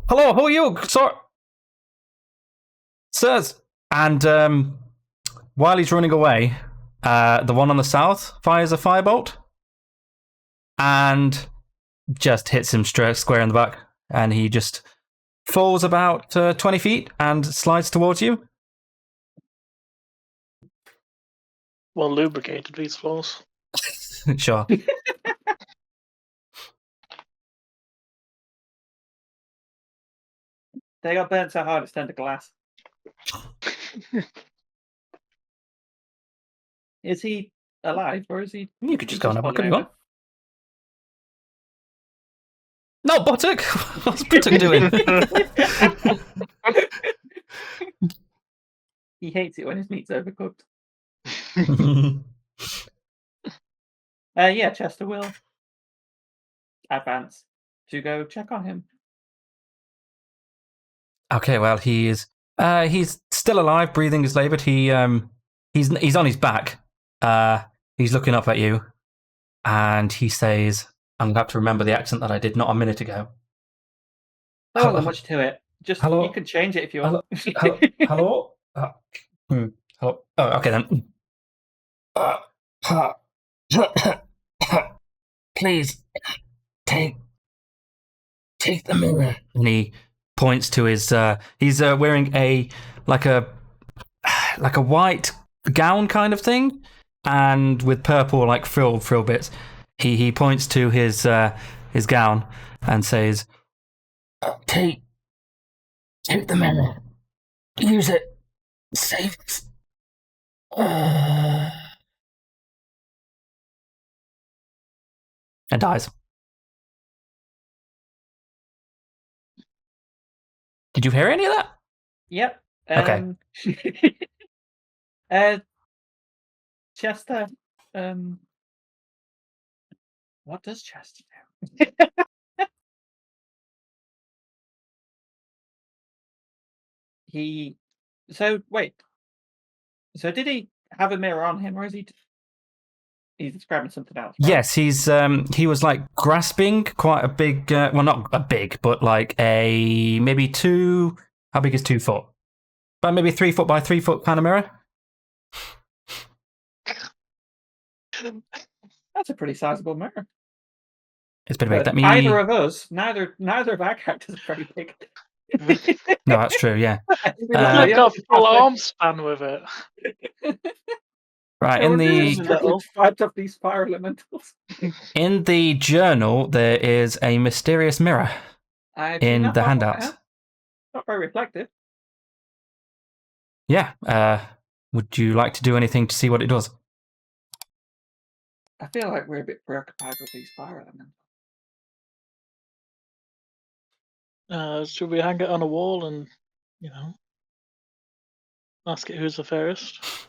hello, who are you? Sirs. And while he's running away, the one on the south fires a firebolt and just hits him square in the back. And he just falls about 20 feet and slides towards you. Well lubricated, these floors. Sure. They got burnt so hard it's turned to glass. Is he alive or is he? You could just go and have a look if fallen you want. No, Buttock! What's Buttock doing? He hates it when his meat's overcooked. Yeah, Chester will advance to go check on him. Okay, well, he's still alive, breathing is laboured. He's on his back. He's looking up at you, and he says, "I'm gonna have to remember the accent that I did not a minute ago." There wasn't much to it. Just Hello? you can change it if you want. Hello? Hello? Oh, okay then. Please take the mirror. And he points to his. He's wearing a white gown kind of thing, and with purple like frill bits. He points to his gown and says, "Take the mirror. Use it. Save us." And dies. Did you hear any of that? Yep. Okay. Chester. What does Chester do? Wait. So did he have a mirror on him, or is he? He's describing something else. Right? Yes, he was like grasping quite a big, well, not a big, but like a maybe two. How big is 2 foot? About maybe 3 foot by 3 foot kind of mirror. That's a pretty sizable mirror. It's pretty big. But That means either of us, neither of our characters are very big. No, that's true. Yeah. I've got a full arm span with it. Right. Yeah, In we're really the struggling to fight off these fire elementals. in the journal, there is a mysterious mirror I do in not the know what I handouts. am. Not very reflective. Yeah. Would you like to do anything to see what it does? I feel like we're a bit preoccupied with these fire elementals. Should we hang it on a wall and, ask it who's the fairest?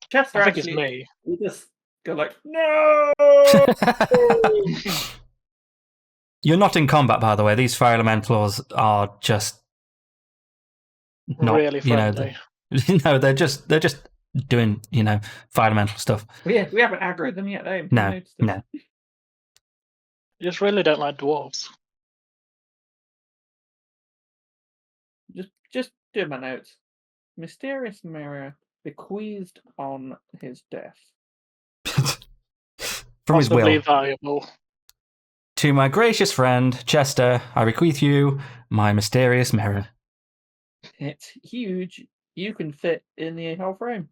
Chester I think actually, it's me. we just go like, no! You're not in combat, by the way. These fire elementals are just not Really friendly. No, they're just doing fire elemental stuff. we haven't aggroed them yet. They haven't noticed them. No. I just really don't like dwarves. Just do my notes. Mysterious mirror bequeathed on his death. From his Possibly will. valuable. To my gracious friend, Chester, I bequeath you my mysterious mirror. It's huge. You can fit in the whole frame.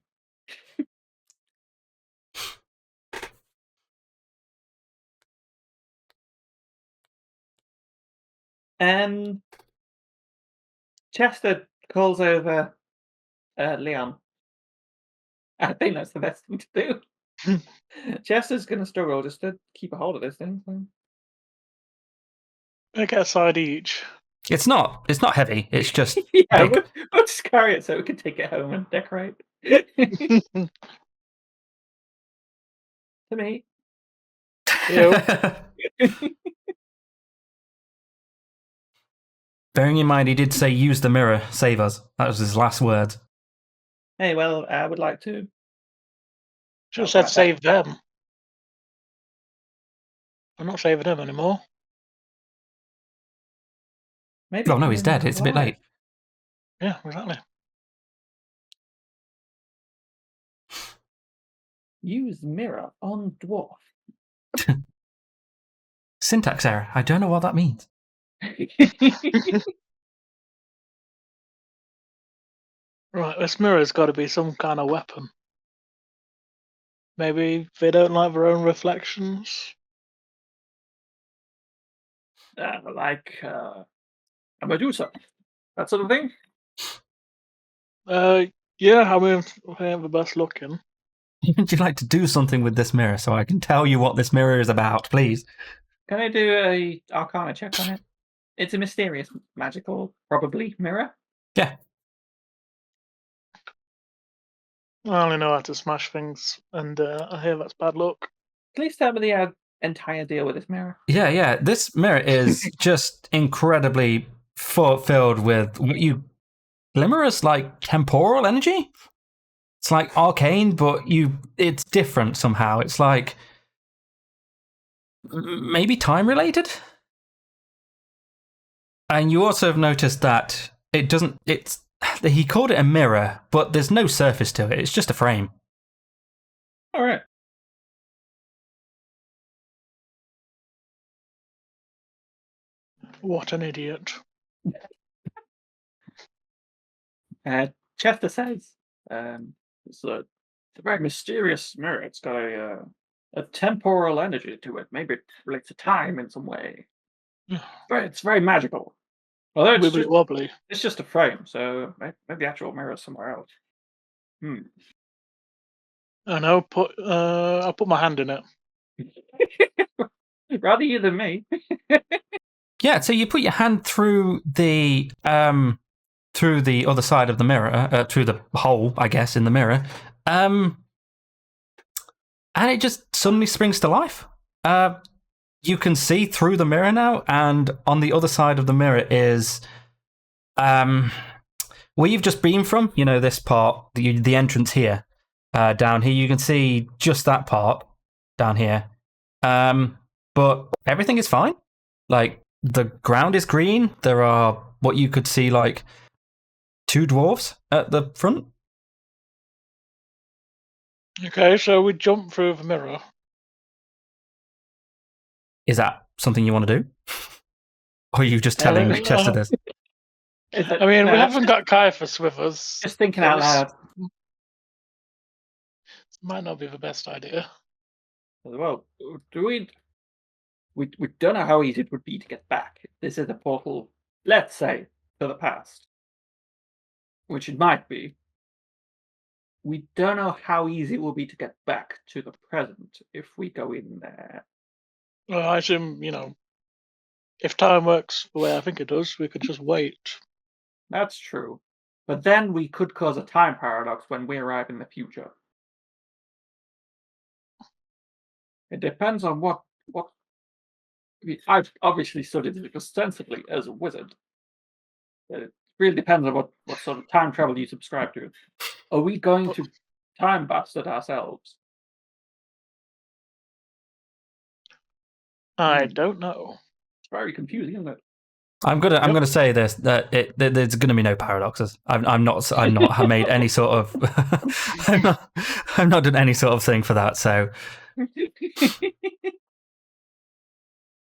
Chester calls over Leon. I think that's the best thing to do. Chester's going to struggle just to keep a hold of this thing. So. I get a side each. It's not heavy. It's just yeah, big. we'll just carry it so we can take it home and decorate. To me. Bearing in mind, he did say, "Use the mirror, save us." That was his last words. Hey, well, I would like to. Should have said save them. I'm not saving them anymore. Maybe. Oh no, he's dead. It's a bit late. Yeah, exactly. Use mirror on dwarf. Syntax error. I don't know what that means. Right, this mirror's got to be some kind of weapon. Maybe they don't like their own reflections. Like a Medusa, that sort of thing. Yeah, I mean, I ain't the best looking. Would you like to do something with this mirror so I can tell you what this mirror is about, please? Can I do a Arcana check on it? It's a mysterious, magical, probably mirror. Yeah. I only know how to smash things, and I hear that's bad luck. Please tell me the entire deal with this mirror. Yeah. This mirror is just incredibly filled with what you glimmer as like temporal energy. It's like arcane, but it's different somehow. It's like maybe time related. And you also have noticed that he called it a mirror, but there's no surface to it. It's just a frame. All right. What an idiot. Chester says it's a very mysterious mirror. It's got a temporal energy to it. Maybe it relates to time in some way. But it's very magical. Although Wibbly wobbly. it's just a frame, so maybe the actual mirror is somewhere else. And I'll put my hand in it. Rather you than me. Yeah, so you put your hand through the other side of the mirror, through the hole, I guess, in the mirror, and it just suddenly springs to life. You can see through the mirror now, and on the other side of the mirror is where you've just been from. You know, this part, the entrance here, down here. You can see just that part down here, but everything is fine. Like, the ground is green. There are what you could see like 2 dwarves at the front. Okay, so we jump through the mirror. Is that something you want to do? Or are you just telling Chester this? I mean, we haven't got Caiaphas with us. Just thinking out loud. Might not be the best idea. Well, we don't know how easy it would be to get back. This is a portal, let's say, to the past, which it might be. We don't know how easy it will be to get back to the present if we go in there. Well, I assume, if time works the way I think it does, we could just wait. That's true. But then we could cause a time paradox when we arrive in the future. It depends on what I've obviously studied it extensively as a wizard. It really depends on what sort of time travel you subscribe to. Are we going to time bastard ourselves? I don't know. It's very confusing, isn't it? I'm gonna say this, that there's gonna be no paradoxes. I'm not made any sort of I'm not done any sort of thing for that. So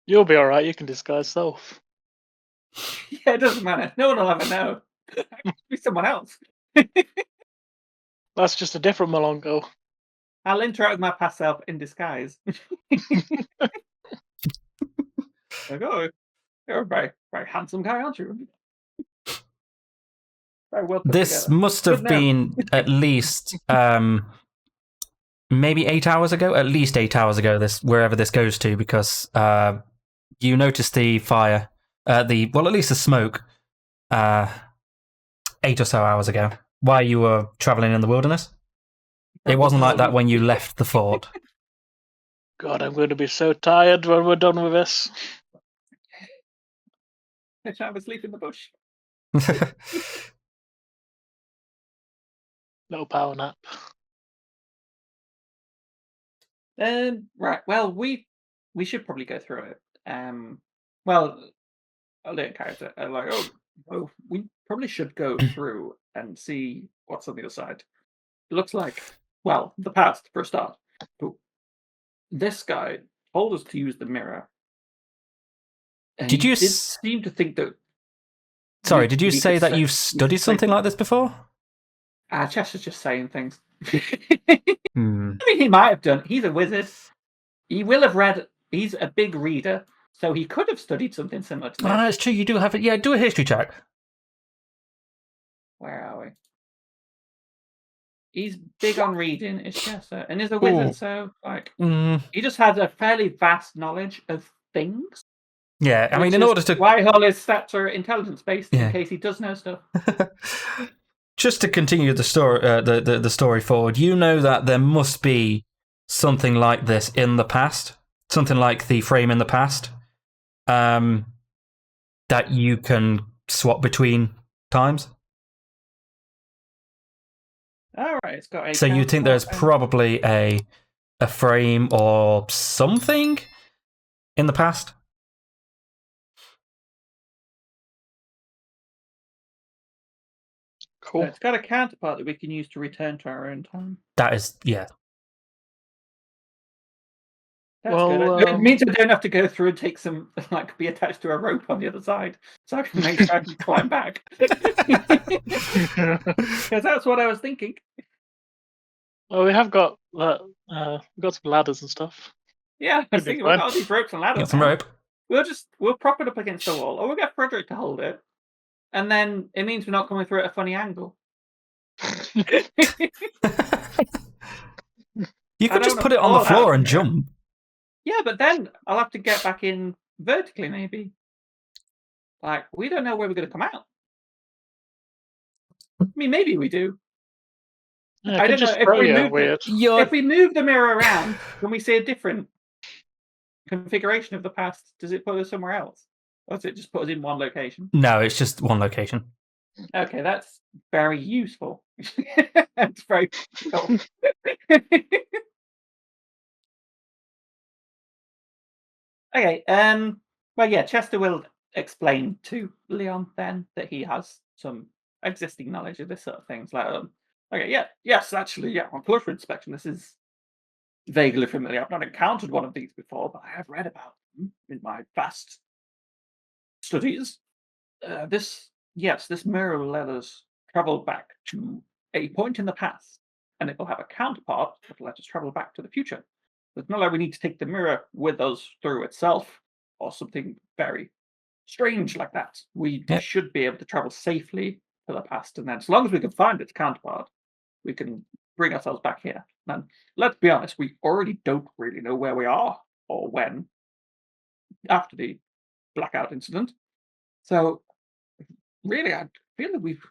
You'll be all right. You can disguise self. Yeah, it doesn't matter. No one will ever know. It'll be someone else. That's just a different Malongo. I'll interact with my past self in disguise. Like, oh, you're a very, very handsome guy, aren't you? Very well put this together. must have been at least maybe 8 hours ago. At least 8 hours ago. Wherever this goes to, because you noticed the fire, at least the smoke, 8 or so hours ago, while you were traveling in the wilderness. It wasn't like that when you left the fort. God, I'm going to be so tired when we're done with this. I should have a sleep in the bush. Little power nap. Right. Well, we should probably go through it. Well, a little character, and like, oh, we probably should go through and see what's on the other side. It looks like, well, the past for a start. But this guy told us to use the mirror. And Did he you did seem to think that? Sorry, did you we say could that say- you've we studied could say- something like this before? Chester's just saying things. Hmm. I mean, he might have done. He's a wizard. He will have read. He's a big reader, so he could have studied something similar to this. Oh, it's true. You do have it. Yeah, do a history check. Where are we? He's big on reading, is Chester, and he's a wizard, Ooh. so like Mm, he just has a fairly vast knowledge of things. yeah, I mean, which in is order to why all his stats are intelligence based, Yeah. in case he does know stuff. just to continue the story, the story forward, you know that there must be something like this in the past, something like the frame in the past, that you can swap between times. All right, it's got a. So you think there's counterpart probably a frame or something in the past? and- Cool. It's got a counterpart that we can use to return to our own time. That is, yeah. That's Well, good. It means I don't have to go through and take some, like, be attached to a rope on the other side, so I can make sure I can climb back. Because that's what I was thinking. Well, we have got we've got some ladders and stuff. Yeah, I was Could be thinking we've fun. got all these ropes and ladders. Got some now. rope. We'll prop it up against the wall, or we'll get Frederick to hold it, and then it means we're not coming through at a funny angle. You I could just don't put it on the fall floor out and there. jump. Yeah, but then I'll have to get back in vertically, maybe. Like, we don't know where we're going to come out. I mean, maybe we do. Yeah, I I could don't know, just if throw we you moved it- weird. You're If we move the mirror around, can we see a different configuration of the past? Does it put us somewhere else? Or does it just put us in one location? No, it's just one location. Okay, that's very useful. That's very cool. Okay, well, yeah, Chester will explain to Leon then that he has some existing knowledge of this sort of things. Like, okay, yes, actually, yeah, on closer inspection, this is vaguely familiar. I've not encountered one of these before, but I have read about them in my vast studies. This mirror will let us travel back to a point in the past, and it will have a counterpart that will let us travel back to the future. It's not like we need to take the mirror with us through itself or something very strange like that. We Yep. should be able to travel safely to the past, and then as long as we can find its counterpart, we can bring ourselves back here. And let's be honest, we already don't really know where we are or when after the blackout incident. So really, I feel that we've,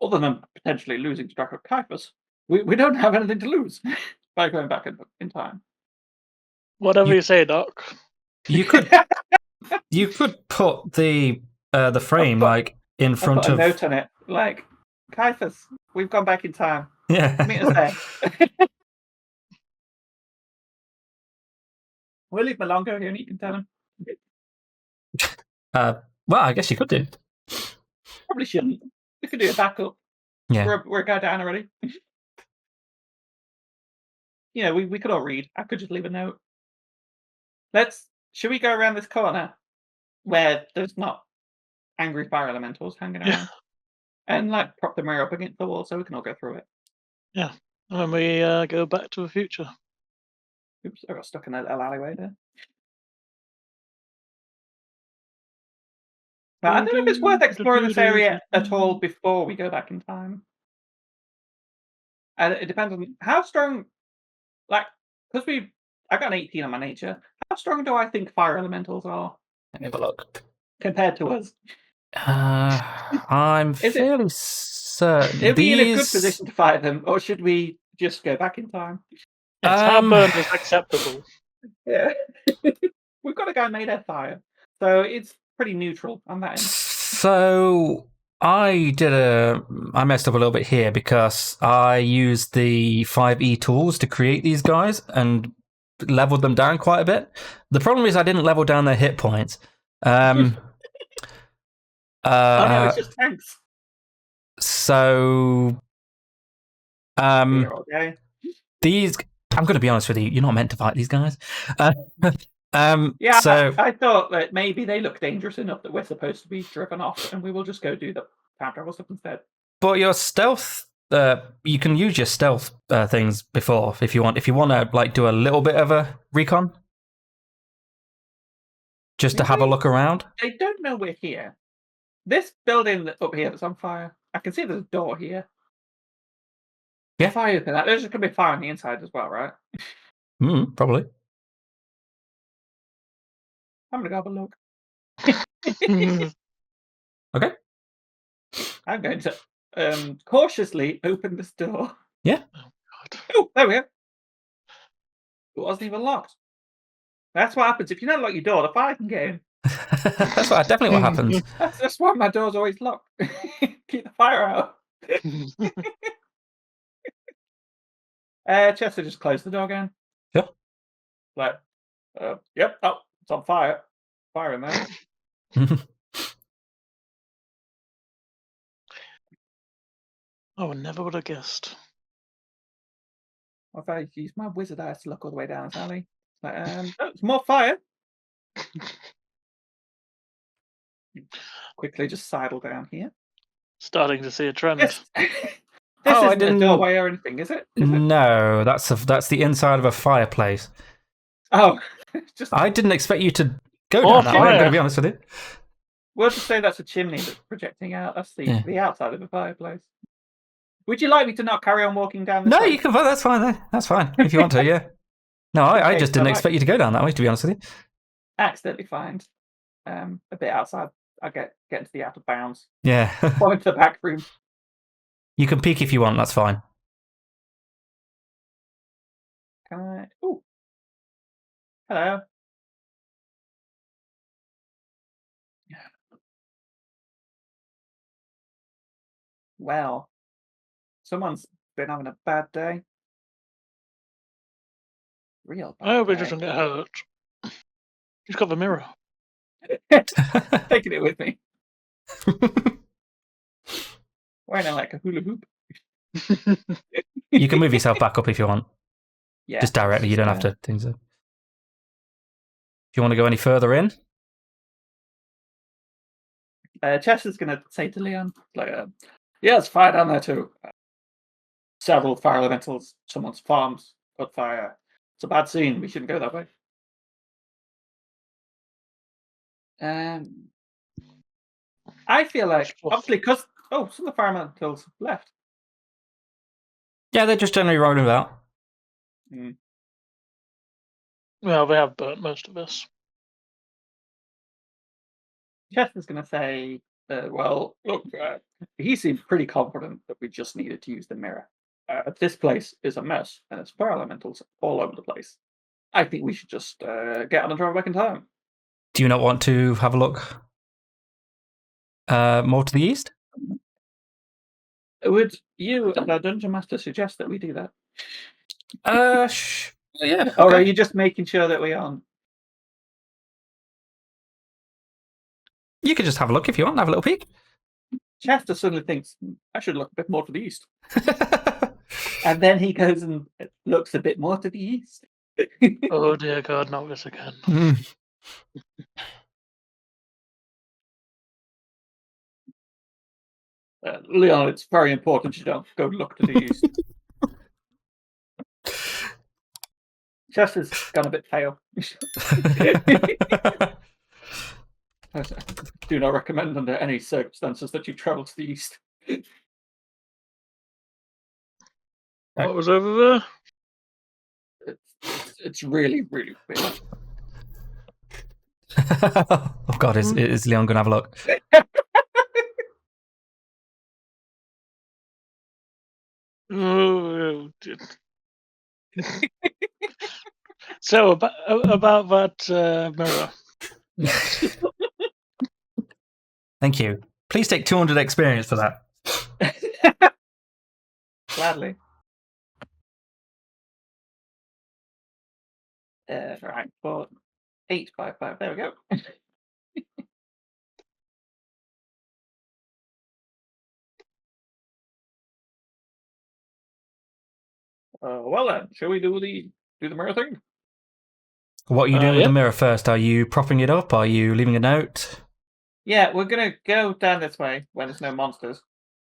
other than potentially losing track of Caiaphas, we don't have anything to lose by going back in time. Whatever You- you say, Doc. You could put the frame put- like in I front put a of note on it, like, Caiaphas, we've gone back in time. yeah. Meet us there. We'll leave Malongo here and you can tell him. Well, I guess you could do. Probably shouldn't. We could do a backup. Yeah. We're a guy down already. You know, we could all read. I could just leave a note. Should we go around this corner where there's not angry fire elementals hanging around? Yeah. And like prop the mirror up against the wall so we can all go through it. When we go back to the future. Oops, I got stuck in a little alleyway there. But I don't know if it's worth exploring this area at all before we go back in time. And it depends on how strong, like, because I got an 18 on my nature. How strong do I think fire elementals are Let me have a look. compared to us? I'm it- fairly certain Are we in a good these. position to fight them, or should we just go back in time? Yes, Um, how burn is acceptable. Yeah. We've got a guy made of fire, so it's pretty neutral on that end. So I messed up a little bit here because I used the 5e tools to create these guys and leveled them down quite a bit. The problem is I didn't level down their hit points. Oh no, it's just tanks. So, Here, okay. these. I'm going to be honest with you. You're not meant to fight these guys. Yeah, So I thought that maybe they look dangerous enough that we're supposed to be driven off, and we will just go do the time travel stuff instead. but your stealth. You can use your stealth things before if you want. If you want to like do a little bit of a recon, just to have a look around. They don't know we're here. This building up here that's on fire. I can see there's a door here. Yeah. Fire open that. There's going to be fire on the inside as well, right? Probably. I'm going to go have a look. Okay. I'm going to cautiously open this door. Yeah. Oh, God. Oh, there we go. It wasn't even locked. That's what happens. If you don't lock your door, the fire can get in. That's definitely what happens. That's why my door's always locked. Keep the fire out. Chester just closed the door again. Sure. Like, yep. Oh, it's on fire. Fire in there. Oh, I never would have guessed. If I use my wizard eyes to look all the way down this alley. Like, oh, it's more fire. Quickly just sidle down here. Starting to see a trend. This Oh, I isn't a didn't- doorway or anything, is it? Is it? No, that's the inside of a fireplace. Oh, just I didn't expect you to go Or down that way. I'm fire. going to be honest with you. we'll just say that's a chimney that's projecting out. That's Yeah. the outside of the fireplace. Would you like me to not carry on walking down this No, way? you can. That's fine. That's fine if you want to. Yeah. No, I Okay, just so didn't I- expect you to go down that way. To be honest with you. Accidentally find a bit outside. I get into the out of bounds. Yeah. Fall into the back room. You can peek if you want. That's fine. Can I? Ooh. Hello. Well, someone's been having a bad day. Real bad I hope he day. doesn't get hurt. He's got the mirror. Taking it with me. Wearing it like a hula hoop. You can move yourself back up if you want. Yeah. Just directly. You don't have to. Things. Do you want to go any further in? Chester's going to say to Leon, like, yeah, it's fire down there too. Several fire elementals, someone's farms caught fire. It's a bad scene. We shouldn't go that way. I feel like, obviously, because some of the fire elementals left. Yeah, they're just generally rolling about. Well, they have burnt most of us. Chester's going to say, well, look, he seemed pretty confident that we just needed to use the mirror. This place is a mess, and there's fire elementals all over the place. I think we should just get on and drive back in time. Do you not want to have a look more to the east? Would you, the Dungeon Master, suggest that we do that? Yeah. Or are Okay. you just making sure that we aren't? You could just have a look if you want. Have a little peek. Chester suddenly thinks, I should look a bit more to the east. And then he goes and looks a bit more to the east. Oh dear God, not this again. Leon, it's very important you don't go look to the east. Chester's gone a bit pale. I do not recommend under any circumstances that you travel to the east. What was over there? It's really, really big. Oh God, is Leon gonna have a look? Oh, dear. So about that mirror. Thank you. Please take 200 experience for that. Gladly. Right, 4, 8, 5, 5. There we go. Well then, shall we do the mirror thing? What are you doing with yeah. the mirror first? Are you propping it up? Are you leaving a note? Yeah, we're gonna go down this way when there's no monsters,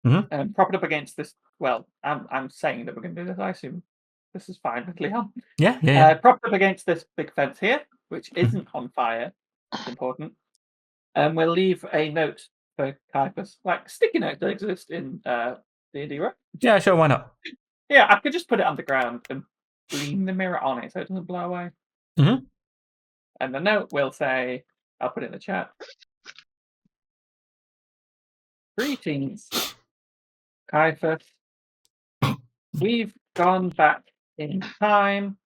Mhm. and prop it up against this. Well, I'm saying that we're gonna do this. I assume this is fine with Leon. Yeah. Prop it up against this big fence here, which isn't on fire. It's important. And we'll leave a note for Caiaphas, like sticky notes that exist in D&D, right? Yeah, sure, why not? Yeah, I could just put it on the ground and lean the mirror on it so it doesn't blow away. Mhm. And the note will say, I'll put it in the chat. Greetings, Caiaphas. We've gone back in time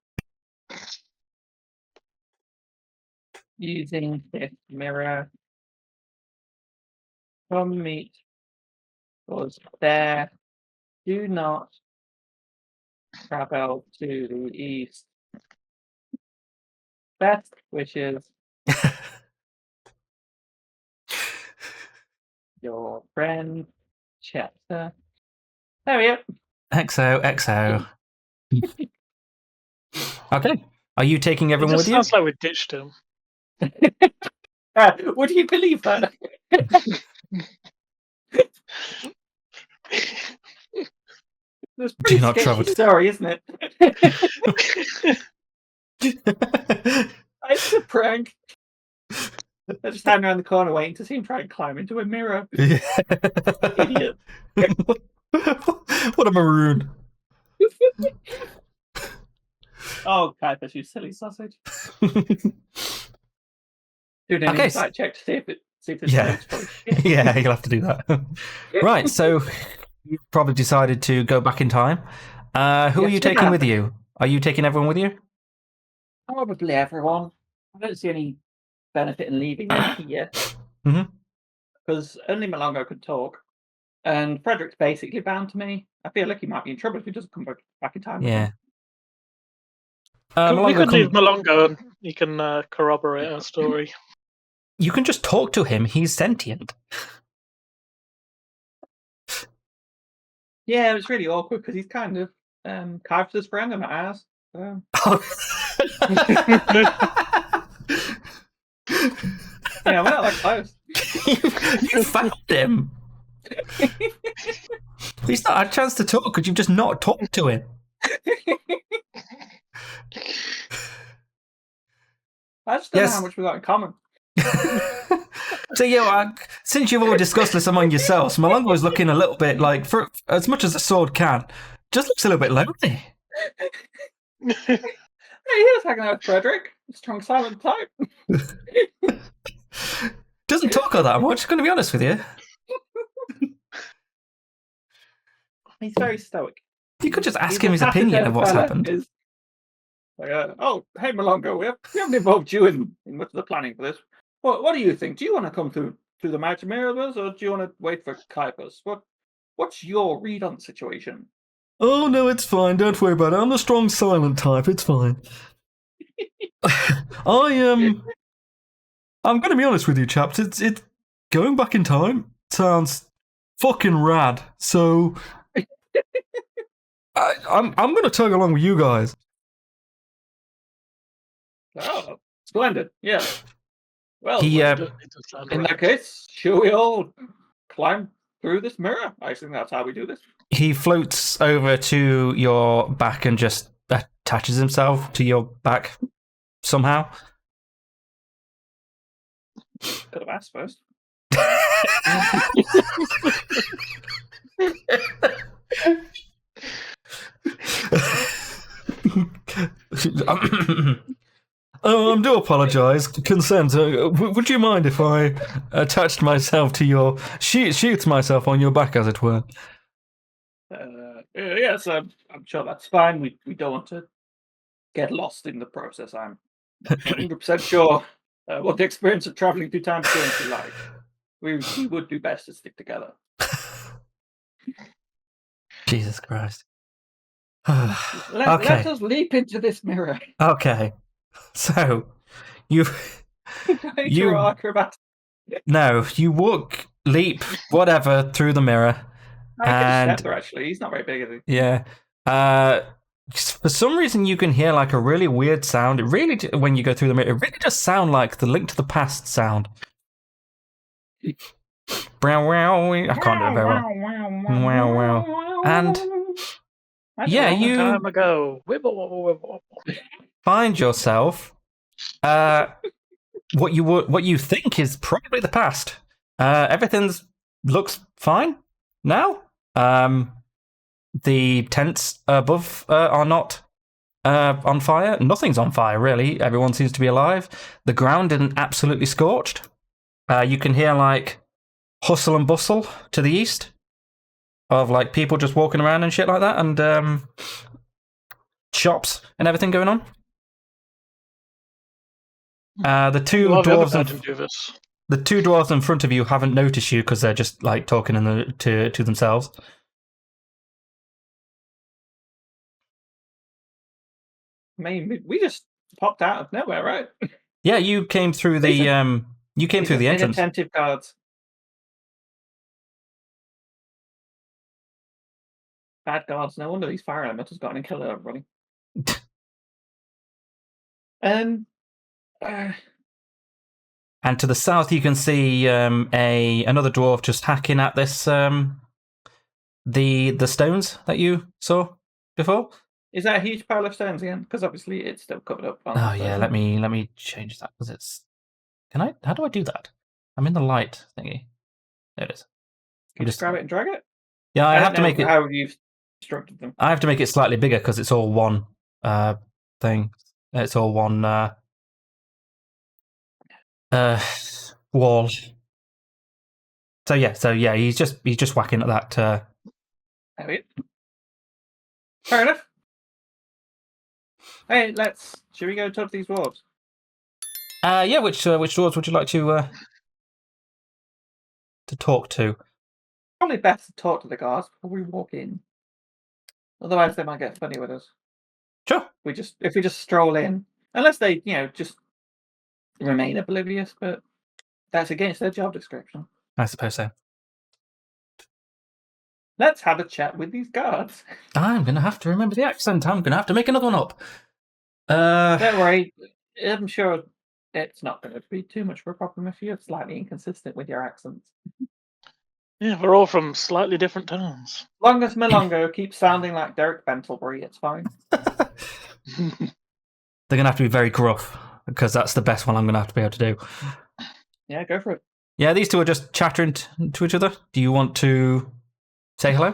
using this mirror. Come meet us there. Do not travel to the east. Best wishes. Your friend, Chester. There we go. XO. Okay. Are you taking It everyone just with you? sounds like we ditched him. Would you believe that? It's a pretty not sketchy travel to- story, isn't it? It's a prank. They're just standing around the corner waiting to see him try and climb into a mirror. Yeah. Idiot. What a maroon. Oh, Caiaphas, you silly sausage. Doing an Okay, insight check to see if this Yeah. note's full of shit. Yeah, you'll have to do that. Right, so you've probably decided to go back in time. Who are Yes, you we taking have. with you? Are you taking everyone with you? Probably everyone. I don't see any benefit in leaving them here. Mhm. Because only Malongo could talk. And Frederick's basically bound to me. I feel like he might be in trouble if he doesn't come back in time. Yeah. we Malongo, could leave Malongo and he can corroborate our story. You can just talk to him. He's sentient. Yeah, it's really awkward because he's kind of Caiaphas' friend and not ours. So. Yeah, we're not that close. You found him. He's not had a chance to talk because you've just not talked to him. I just don't know Yes. how much we got in common. So yeah, since you've all discussed this among yourselves, Malongo's looking a little bit like, for as much as a sword can, just looks a little bit lonely. Hey, he was hanging out with Frederick, a strong silent type. Doesn't talk all that much, going to be honest with you. He's very stoic. You could just ask He's him a his opinion taciturn of what's fella. happened. Is like, oh, hey Malongo, we haven't involved you in much of the planning for this. What do you think? Do you want to come through the Magic Mirror with us, or do you want to wait for Caiaphas? What's your read on the situation? Oh no, it's fine. Don't worry about it. I'm the strong silent type. It's fine. I'm going to be honest with you, chaps. It's going back in time sounds fucking rad. So I'm going to tag along with you guys. Oh, splendid. Yeah. Well, He It does sound in right. that case, shall we all climb through this mirror? I think that's how we do this. he floats over to your back and just attaches himself to your back somehow. Could have asked first. I do apologise. Consent. Would you mind if I attached myself to your sheathed myself on your back, as it were? Yes, I'm sure that's fine. We don't want to get lost in the process. I'm 100% sure what the experience of traveling through time is going to be like. We would do best to stick together. Jesus Christ. Let Okay. us leap into this mirror. Okay. So, you You acrobat. no, you walk, leap, whatever, through the mirror. I can And- step there, actually. He's not very big, is he? Yeah. For some reason, you can hear like a really weird sound. It really, when you go through them, it really does sound like the Link to the Past sound. I can't do it very well. Wow, wow. And yeah, Long you time ago. Wibble, wobble, wibble. find yourself what you think is probably the past. Everything looks fine now. The tents above are not on fire. Nothing's on fire, really. Everyone seems to be alive. The ground isn't absolutely scorched. You can hear like hustle and bustle to the east of like people just walking around and shit like that, and shops and everything going on. The two dwarves in front of you haven't noticed you because they're just like talking to themselves. I mean, we just popped out of nowhere, right? Yeah, you came through the entrance. Inattentive guards. Bad guards. No wonder these fire elementals got in and killed everybody. And to the south, you can see another dwarf just hacking at this the stones that you saw before. Is that a huge pile of stones again? Because obviously it's still covered up. Oh yeah, let me change that because it's. Can I? How do I do that? I'm in the light thingy. There it is. Can you just grab it and drag it? Yeah, I have to make it. How you've constructed them? I have to make it slightly bigger because it's all one thing. It's all one wall. So yeah, he's just whacking at that. Fair enough. Hey, should we go talk to these dwarves? Yeah, which dwarves would you like to talk to? Probably best to talk to the guards before we walk in. Otherwise, they might get funny with us. Sure. If we just stroll in, unless they, just remain oblivious, but that's against their job description. I suppose so. Let's have a chat with these guards. I'm gonna have to remember the accent. I'm gonna have to make another one up. Don't worry. I'm sure it's not going to be too much of a problem if you're slightly inconsistent with your accents. Yeah, we're all from slightly different towns. Long as Milongo keeps sounding like Derek Bentlebury, it's fine. They're gonna have to be very gruff because that's the best one I'm gonna have to be able to do. Yeah, go for it. Yeah, these two are just chattering to each other. Do you want to say hello?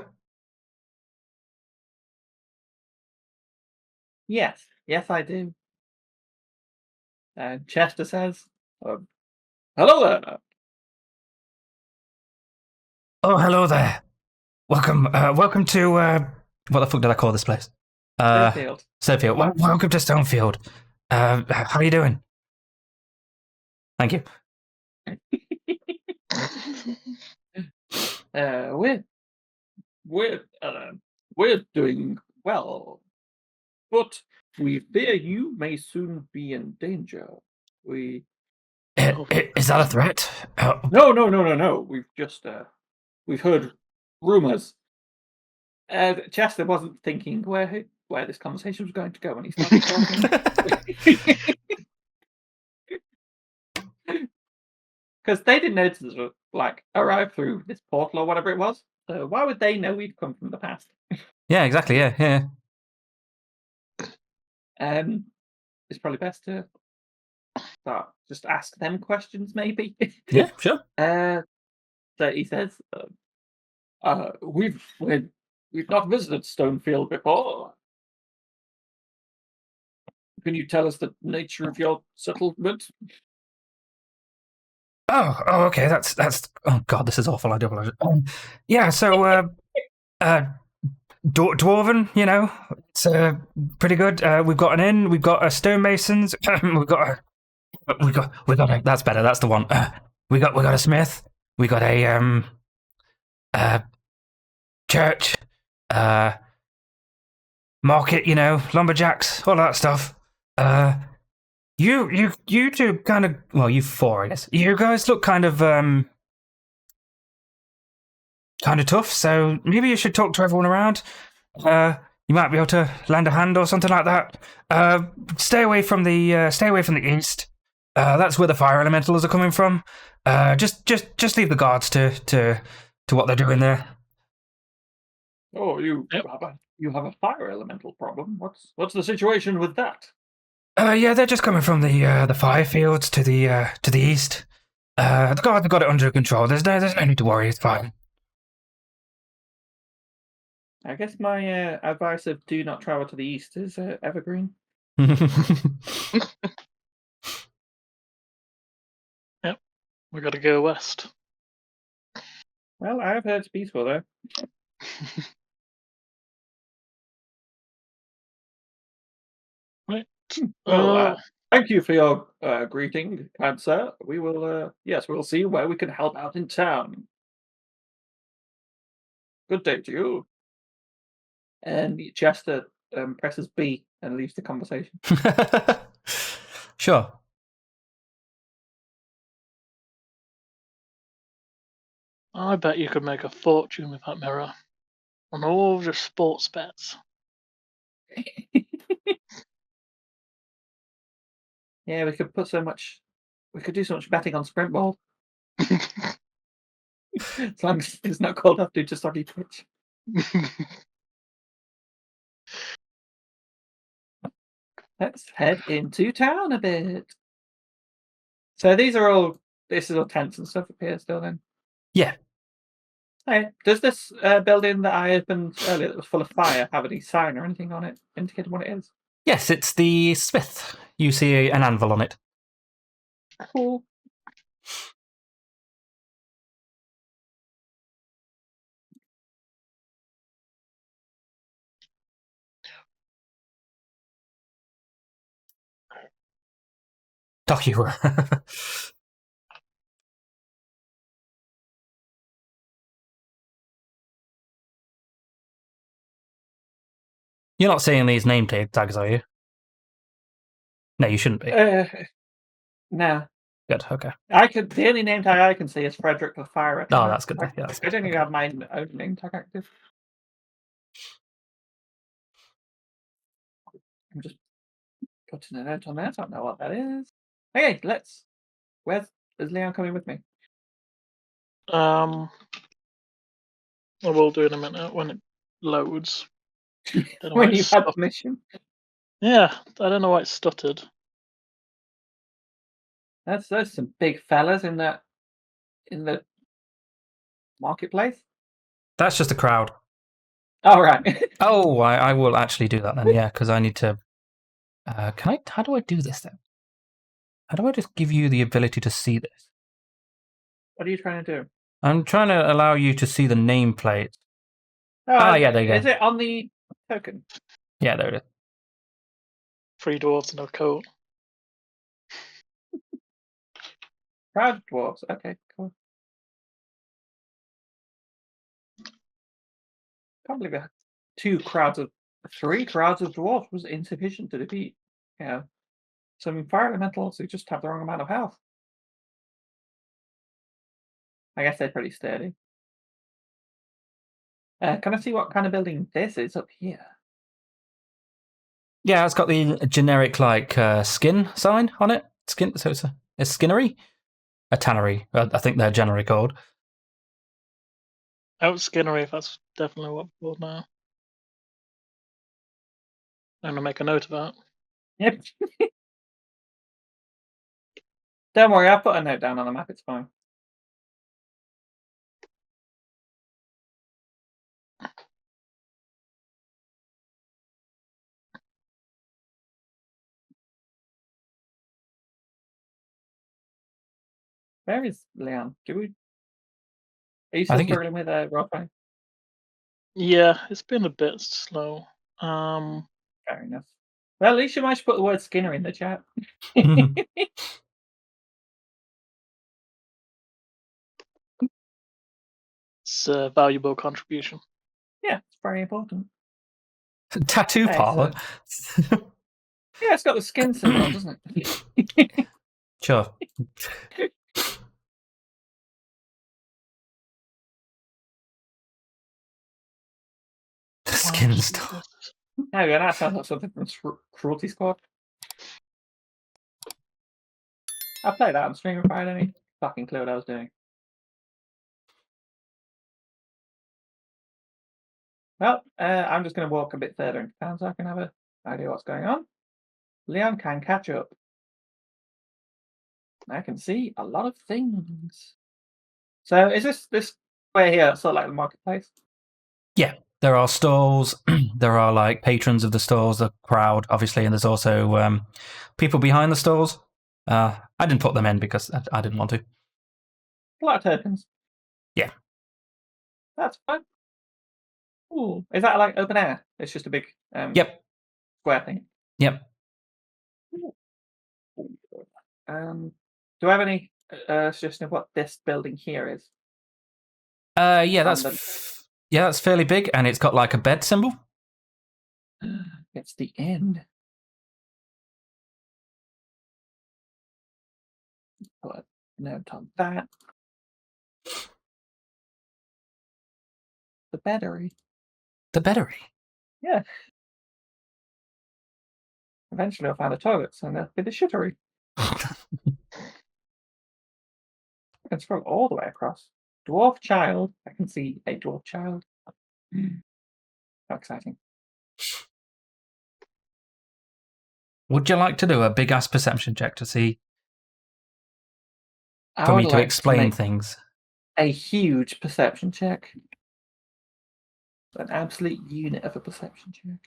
Yes, I do. Chester says, "Hello there." Oh, hello there. Welcome to what the fuck did I call this place? Stonefield. Welcome to Stonefield. How are you doing? Thank you. We're doing well, but we fear you may soon be in danger. Is that a threat? No. We've heard rumors. Chester wasn't thinking where this conversation was going to go when he started talking. Because they didn't know to arrive through this portal or whatever it was. So why would they know we'd come from the past? Yeah, exactly. Yeah. It's probably best to just ask them questions, maybe. Yeah, sure. So he says, "We've not visited Stonefield before. Can you tell us the nature of your settlement?" Oh, okay. That's. Oh God, this is awful. I do apologize. Yeah. So, dwarven. It's pretty good. We've got an inn. We've got stonemasons. We've got. That's better. That's the one. We got a smith. We got a church. Market. Lumberjacks. All that stuff. You two kind of, well, you four, I guess. You guys look kind of tough, so maybe you should talk to everyone around. You might be able to lend a hand or something like that. Stay away from the east. That's where the fire elementals are coming from. Just leave the guards to what they're doing there. Oh, you have a fire elemental problem. What's the situation with that? Yeah, they're just coming from the fire fields to the east. The guards have got it under control. There's no need to worry. It's fine. I guess my advice of do not travel to the east is evergreen. Yep, we got to go west. Well, I have heard it's peaceful though. Right. Well, thank you for your greeting, kind sir. We will, yes, we'll see where we can help out in town. Good day to you. And Chester presses B and leaves the conversation. Sure. I bet you could make a fortune with that mirror on all of your sports bets. Yeah, we could do so much betting on Sprint Ball. As long as it's not called up to just on Twitch. Let's head into town a bit. So this is all tents and stuff up here still then? Yeah. Hey, does this building that I opened earlier that was full of fire have any sign or anything on it indicating what it is? Yes, it's the smith. You see an anvil on it. Cool. Doc, you were. You're not seeing these name tags, are you? No, you shouldn't be. No. Good, okay. The only name tag I can see is Frederick the Fire Reckoner. Oh, that's good. Yeah, I don't even have my own name tag active. I'm just putting a note on there. I don't know what that is. Okay, is Leon coming with me? I will do in a minute when it loads. When you've had permission. Yeah, I don't know why it stuttered. There's some big fellas in the marketplace. That's just a crowd. All right. Oh, I will actually do that then, yeah, because I need to... how do I do this then? How do I just give you the ability to see this? What are you trying to do? I'm trying to allow you to see the nameplate. Oh, yeah, there you go. Is it on the token? Yeah, there it is. 3 dwarves and a coat. Proud dwarves. Okay, cool. Can't believe it. 3 crowds of dwarves was insufficient to defeat. Yeah. Some fire elementals who just have the wrong amount of health. I guess they're pretty sturdy. Can I see what kind of building this is up here? Yeah, it's got the generic skin sign on it. Skin, so it's a skinnery, a tannery. I think they're generally called. Out Skinnery, that's definitely what we're called now. I'm gonna make a note of that. Yep. Don't worry, I've put a note down on the map. It's fine. Where is Leon? Are you still struggling with roleplaying? Yeah, it's been a bit slow. Fair enough. Well, at least you might put the word Skinner in the chat. It's a valuable contribution. Yeah, it's very important. Tattoo parlor. Yeah, it's got the skin symbol, doesn't it? Sure. skin store. There we go. That sounds like something from Cruelty Squad. I played that on stream if I had any fucking clue what I was doing. Well, I'm just going to walk a bit further into town so I can have an idea what's going on. Leon can catch up. I can see a lot of things. So is this way here sort of like the marketplace? Yeah, there are stalls. There are like patrons of the stalls, the crowd, obviously, and there's also people behind the stalls. I didn't put them in because I didn't want to. A lot of tokens. Yeah. That's fun. Ooh, is that like open air? It's just a big Yep. square thing. Yep. Do I have any suggestion of what this building here is? Yeah, that's fairly big, and it's got like a bed symbol. It's the end. Put a note on that. The battery. The battery. Yeah. Eventually I'll find a toilet, so there'll be the shittery. I can scroll all the way across. Dwarf child. I can see a dwarf child. How exciting. Would you like to do a big ass perception check to see I for me would to like explain make things? a huge perception check. An absolute unit of a perception check.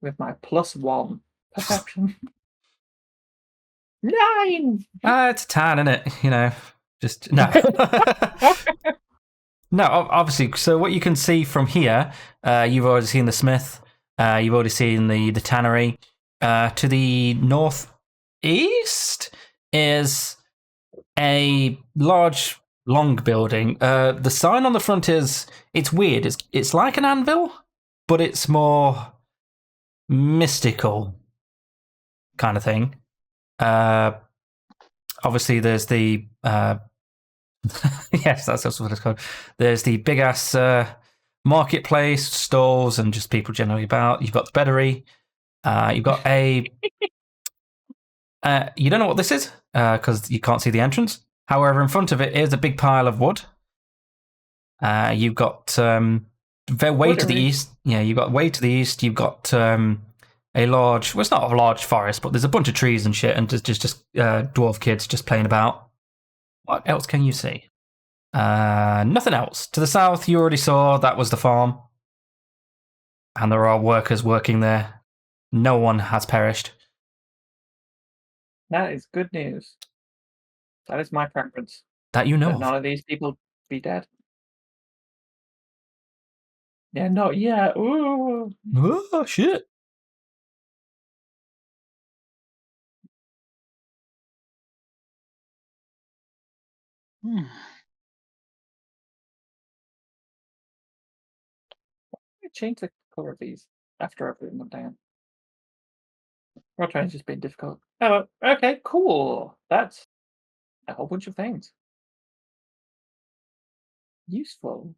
With my +1 perception. 9! It's a 10, isn't it? You know, just no. No, obviously. So what you can see from here, you've already seen the smith. You've already seen the tannery. To the northeast is a large, long building. The sign on the front it's weird. It's like an anvil, but it's more mystical kind of thing. Obviously, there's the yes, that's what it's called. There's the big ass marketplace, stalls, and just people generally about. You've got the beddery. You've got a. You don't know what this is because you can't see the entrance. However, in front of it is a big pile of wood. You've got way to the east. Yeah, you've got way to the east. You've got a large. Well, it's not a large forest, but there's a bunch of trees and shit, and just dwarf kids just playing about. What else can you see? Nothing else. To the south, you already saw that was the farm, and there are workers working there. No one has perished. That is good news. That is my preference. That you know That of. none of these people be dead. Yeah, not yet. Ooh. Oh, shit. I change the color of these after I've written them down. Well, trying just being difficult. Oh, okay, cool. That's a whole bunch of things. Useful.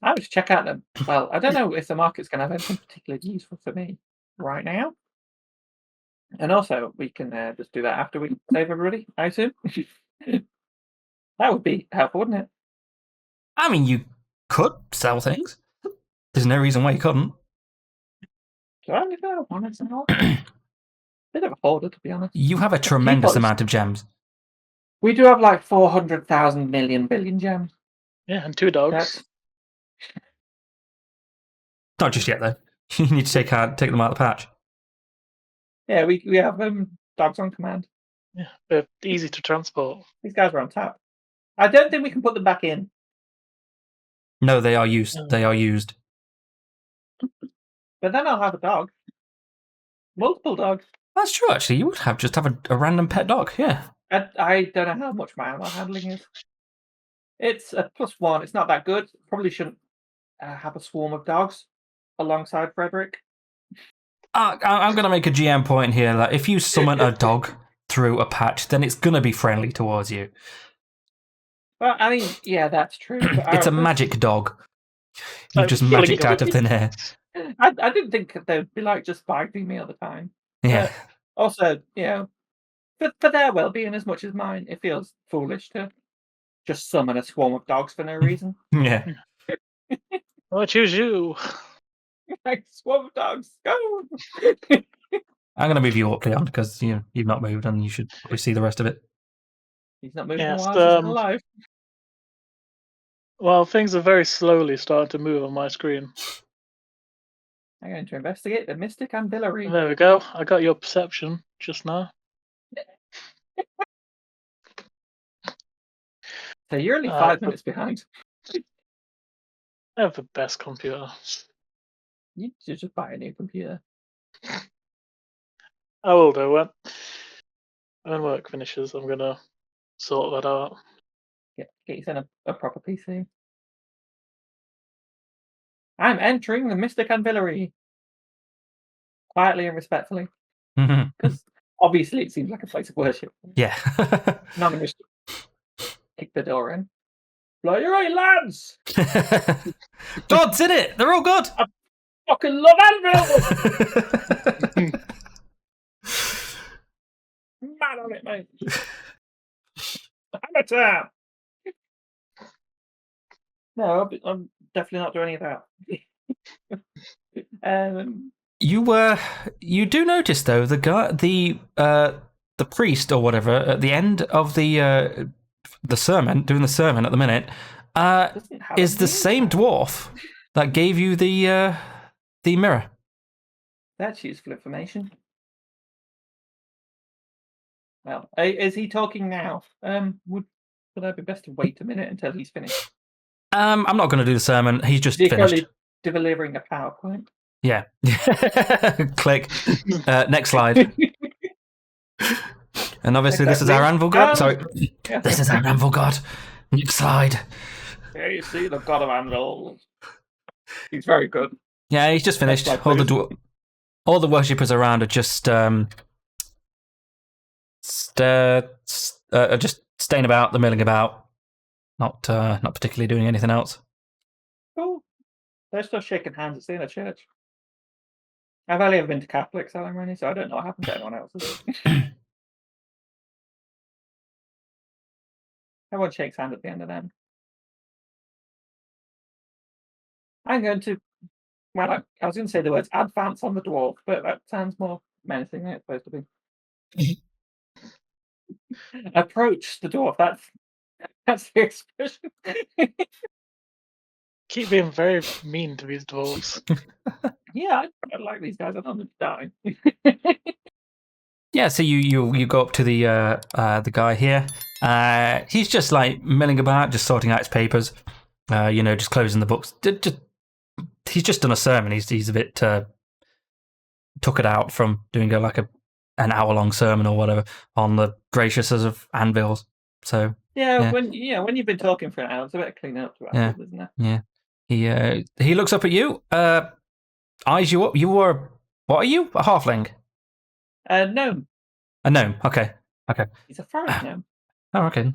I would check out them. Well, I don't know if the market's going to have anything particularly useful for me right now. And also, we can just do that after we save everybody, I assume. That would be helpful, wouldn't it? I mean, you could sell things. There's no reason why you couldn't. Do I really want to sell? Bit of a hoarder, to be honest. You have a tremendous amount of gems. We do have like 400,000 million billion gems. Yeah, and 2 dogs. That's... Not just yet, though. You need to take them out of the patch. Yeah, we have dogs on command. Yeah, they're easy to transport. These guys are on tap. I don't think we can put them back in. No, they are used. They are used. But then I'll have a dog. Multiple dogs. That's true, actually. You would just have a random pet dog, yeah. I don't know how much my animal handling is. It's a +1. It's not that good. Probably shouldn't have a swarm of dogs alongside Frederick. I'm going to make a GM point here that if you summon a dog through a patch, then it's going to be friendly towards you. Well, I mean, yeah, that's true. But It's a magic dog. You just magicked out of thin air. I didn't think they'd be like just biting me all the time. Yeah. But also, for their well-being as much as mine, it feels foolish to just summon a swarm of dogs for no reason. Yeah. I choose you. Like, swarm of dogs, go! I'm going to move you up, Leon, because you've not moved and you should probably see the rest of it. He's not moving Yes, while he's still alive. Well, things are very slowly starting to move on my screen. I'm going to investigate the mystic and biliary. There we go. I got your perception just now. So you're only 5 minutes behind. I have the best computer. You should just buy a new computer. I will do it. When work finishes, I'm gonna sort that out. Get yourself a proper PC. I'm entering the mystic and biliary. Quietly and respectfully. Because obviously it seems like a place of worship. Yeah. Not going to kick the door in. Blow your right, lads! God's in it! They're all good! I fucking love anvils! Mad on it, mate. Amateur! No, I'm definitely not doing any of that. You do notice though the priest or whatever at the end of the sermon, doing the sermon at the minute, is the same dwarf that gave you the mirror. That's useful information. Well, is he talking now? Would I be best to wait a minute until he's finished? I'm not going to do the sermon. He's just finished. Delivering a PowerPoint. Yeah. Click. Next slide. And obviously, this is our anvil god. Sorry. Yeah. This is our anvil god. Next slide. There you see the god of anvils. He's very good. Yeah, he's just finished. All the worshippers around are just just staying about, the milling about, not particularly doing anything else. Cool. They're still shaking hands. It's in a church. I've only ever been to Catholic ceremony, so I don't know what happened to anyone else's. Everyone shakes hands at the end of them. I'm going to. Well, I was going to say the words advance on the dwarf, but that sounds more menacing than it's supposed to be. Approach the dwarf. That's the expression. Keep being very mean to these dwarves. Yeah, I like these guys. I don't want them to die. Yeah, so you go up to the guy here. He's just like milling about, just sorting out his papers. Just closing the books. He's just done a sermon. He's a bit took it out from doing an hour-long sermon or whatever on the graciousness of anvils. So yeah. When you've been talking for an hour, it's a bit of cleaning up to that, isn't it? Yeah. He looks up at you, eyes you up. You are, what are you? A halfling? Gnome. A gnome. Okay. He's a forest gnome. Oh, okay.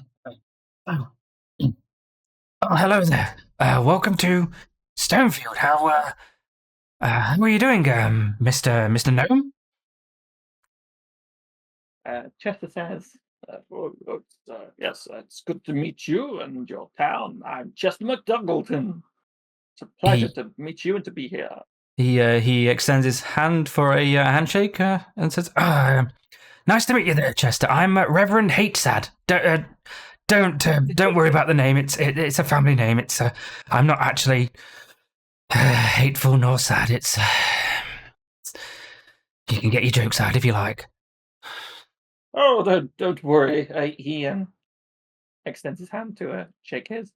Oh, hello there. Welcome to Stonefield. How are you doing, Mr. Gnome? Chester says, yes, it's good to meet you and your town. I'm Chester McDougleton. It's a pleasure to meet you and to be here. He extends his hand for a handshake and says, nice to meet you there, Chester. I'm Reverend Hatesad. Don't worry about the name. It's a family name. I'm not actually hateful nor sad. You can get your jokes out if you like. Oh, don't worry. He extends his hand to shake his.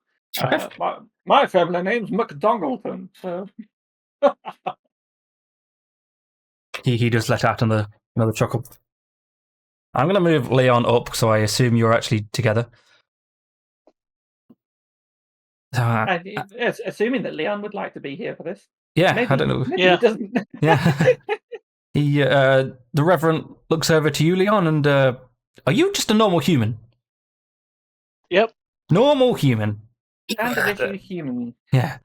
My family name's McDongleton. So he does let out another chuckle. I'm going to move Leon up, so I assume you're actually together. Assuming that Leon would like to be here for this. Yeah, maybe, I don't know. Maybe he doesn't. Yeah. The Reverend looks over to you, Leon, and are you just a normal human? Yep. Normal human. Standard issue human. Yeah.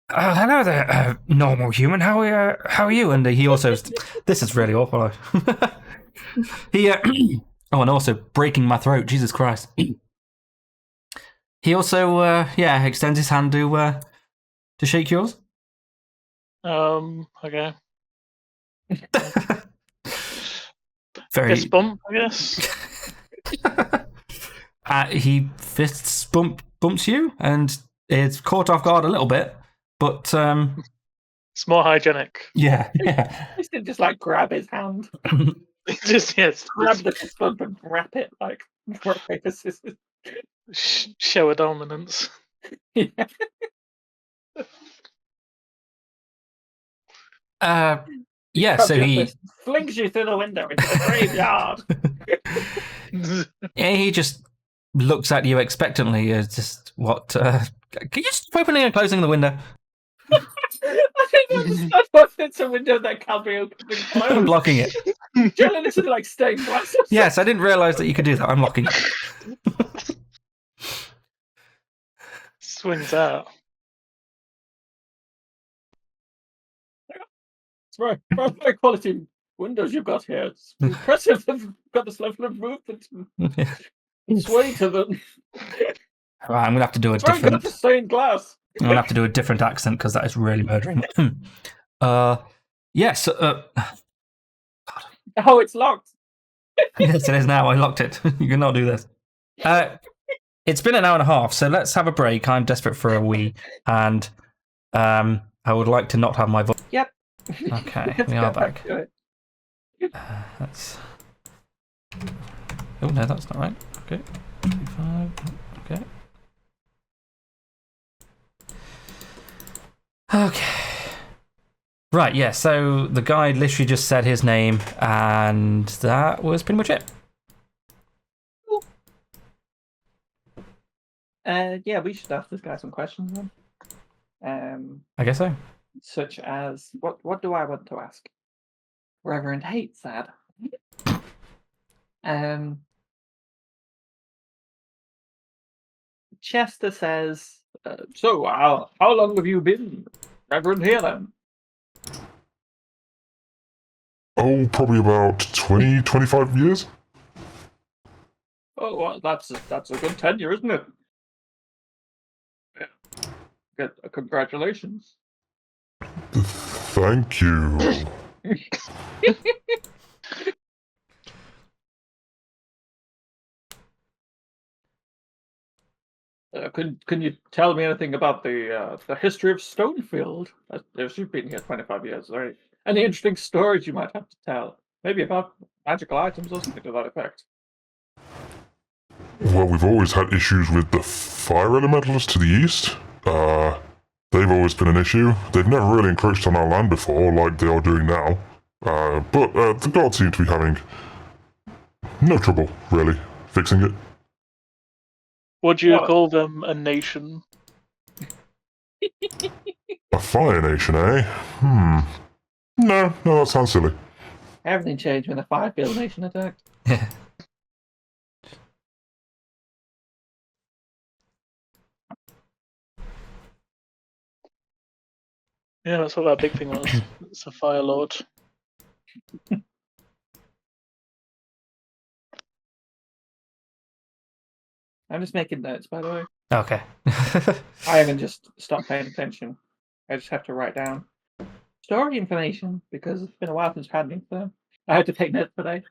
Hello there, normal human. How are you? And he also, this is really awful. He, oh, and also breaking my throat. Jesus Christ. He also, extends his hand to shake yours. Okay. Very. Fist bump, I guess. He fists bumps you, and it's caught off guard a little bit, but It's more hygienic. yeah. I should just like grab his hand, Just yes, grab the fist bump and wrap it like rock paper scissors. show a dominance. Yeah. Yeah. Grabs So your he fist, flings you through the window into the graveyard. he just looks at you expectantly. Just what? Can you stop opening and closing the window? I don't understand what's it's a window that can't be opened and I'm closed. blocking it. Generally, this is like stained glass. Yes, I didn't realise that you could do that. I'm locking it. Swings out. It's very quality windows you've got here. It's impressive. They've got this level of movement and sway to them. Right, I'm gonna have to do a It's very good different. for stained glass. I'm gonna have to do a different accent because that is really murdering. Yes. Oh, it's locked. Yes, it is now. I locked it. You cannot do this. It's been an hour and a half, so let's have a break. I'm desperate for a wee, and I would like to not have my voice. Yep. Okay, Let's we are get back back. to it. That's. Oh no, that's not right. Okay, 5. Okay. Okay. Right, yeah, so the guy literally just said his name, and that was pretty much it. Yeah, we should ask this guy some questions then. I guess so. Such as, what do I want to ask? Reverend Hate said. Chester says, so how long have you been Reverend here then? Oh, probably about 20, 25 years. Oh, well, that's a good tenure, isn't it? Yeah. Good. Congratulations. Thank you. Can you tell me anything about the history of Stonefield? As you've been here 25 years, right? Any interesting stories you might have to tell? Maybe about magical items or something to that effect. Well, we've always had issues with the fire elementals to the east. They've always been an issue. They've never really encroached on our land before, like they are doing now. But the gods seem to be having no trouble, really, fixing it. Would you What? call them a nation? A fire nation, eh? No, that sounds silly. Everything changed when the Firefield Nation attacked. Yeah. Yeah, that's what that big thing was. It's a fire lord. I'm just making notes, by the way. Okay. I haven't just stopped paying attention. I just have to write down story information because it's been a while since I've had anything. So I had to take notes today.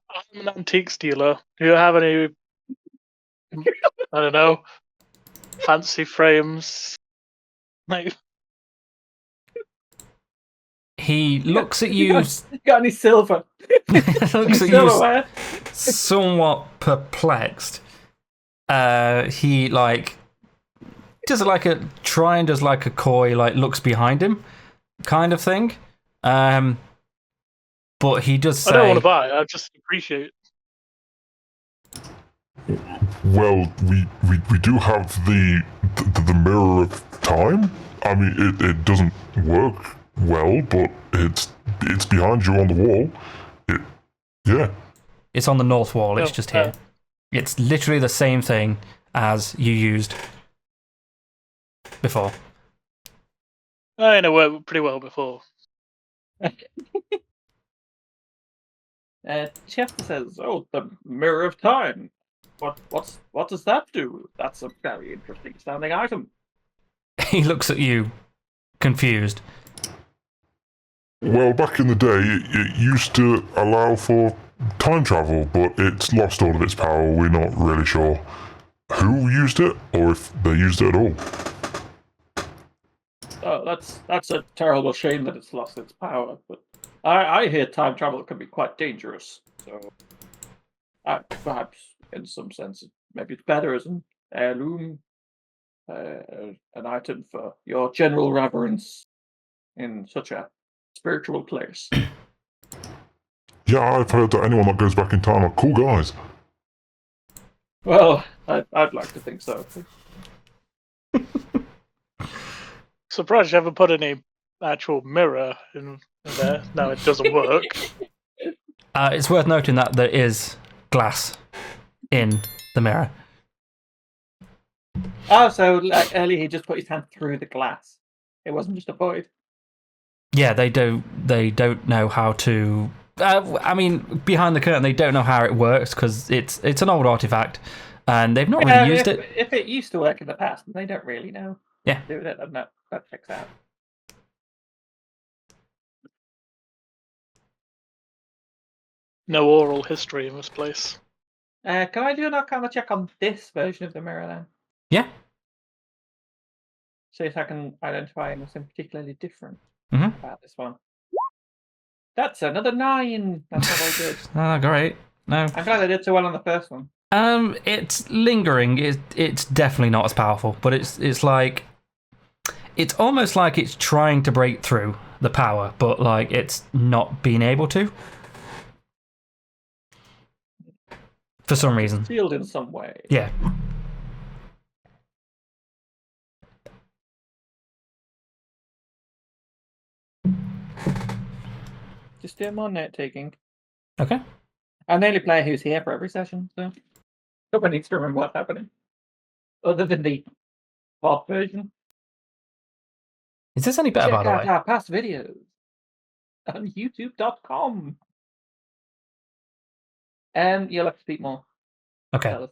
I'm an antiques dealer. Do you have any, I don't know, fancy frames? Like, He looks at you. Got any silver? Looks at you Silverware? somewhat perplexed. He does like a try and does like a coy looks behind him kind of thing. But he does say, I don't want to buy. I just appreciate it. Well, we do have the mirror of time. I mean, it doesn't work well, but it's behind you on the wall. Yeah. it's on the north wall. It's Oh, just here. It's literally the same thing as you used before. I know it worked pretty well before. Chester says, "Oh, the mirror of time. What does that do? That's a very interesting sounding item." He looks at you, confused. Well, back in the day, it used to allow for time travel, but it's lost all of its power. We're not really sure who used it or if they used it at all. Oh, that's a terrible shame that it's lost its power. But I hear time travel can be quite dangerous. So perhaps in some sense, maybe it's better as an heirloom, an item for your general reverence in such a spiritual place. Yeah, I've heard that anyone that goes back in time are cool guys. Well, I'd like to think so. Surprised you haven't put any actual mirror in there. No, it doesn't work. It's worth noting that there is glass in the mirror. Oh, so like, earlier he just put his hand through the glass. It wasn't just a void. Yeah, they don't know how to. I mean, behind the curtain, they don't know how it works because it's an old artifact, and they've not really used it. If it used to work in the past, they don't really know. Yeah. Do it, and that checks out. No oral history in this place. Can I do an arcana check on this version of the mirror then? Yeah. See if I can identify anything particularly different Mhm. about this one. That's another 9. That's not very good. Oh, great. No. I'm glad I did so well on the first one. It's lingering. It's definitely not as powerful, but it's like it's almost like it's trying to break through the power, but like it's not being able to for some reason. Sealed in some way. Yeah. Just do more note taking. Okay. I'm the only player who's here for every session, so someone needs to remember what's happening. Other than the VOD version. Is this any better, Check by the out way? our past videos on youtube.com. You'll have to speak more. Okay. Tell us.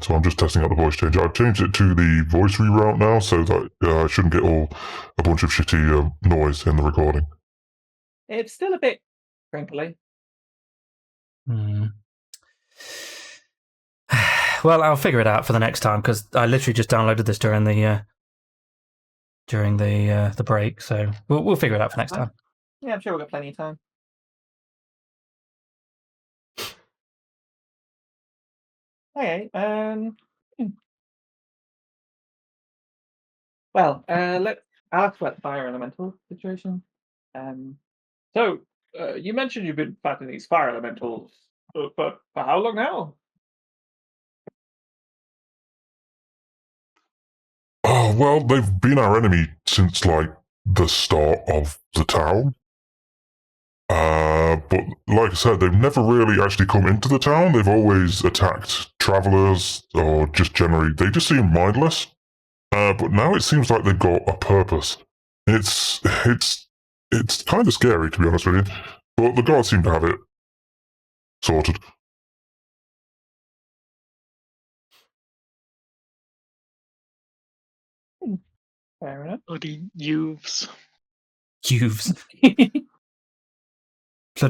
So I'm just testing out the voice change. I've changed it to the voice reroute now, so that I shouldn't get a bunch of shitty noise in the recording. It's still a bit crinkly. Well, I'll figure it out for the next time because I literally just downloaded this during the break, so we'll figure it out for next time. Yeah, I'm sure we've got plenty of time. Okay. Well, I'll ask about the fire elemental situation. So you mentioned you've been fighting these fire elementals, but for how long now? Oh, well, they've been our enemy since, like, the start of the town. But like I said, they've never really actually come into the town. They've always attacked travelers or just generally, they just seem mindless. But now it seems like they've got a purpose. It's kind of scary, to be honest with you. But the guards seem to have it sorted. Fair enough. Bloody youths. Youths. Bloody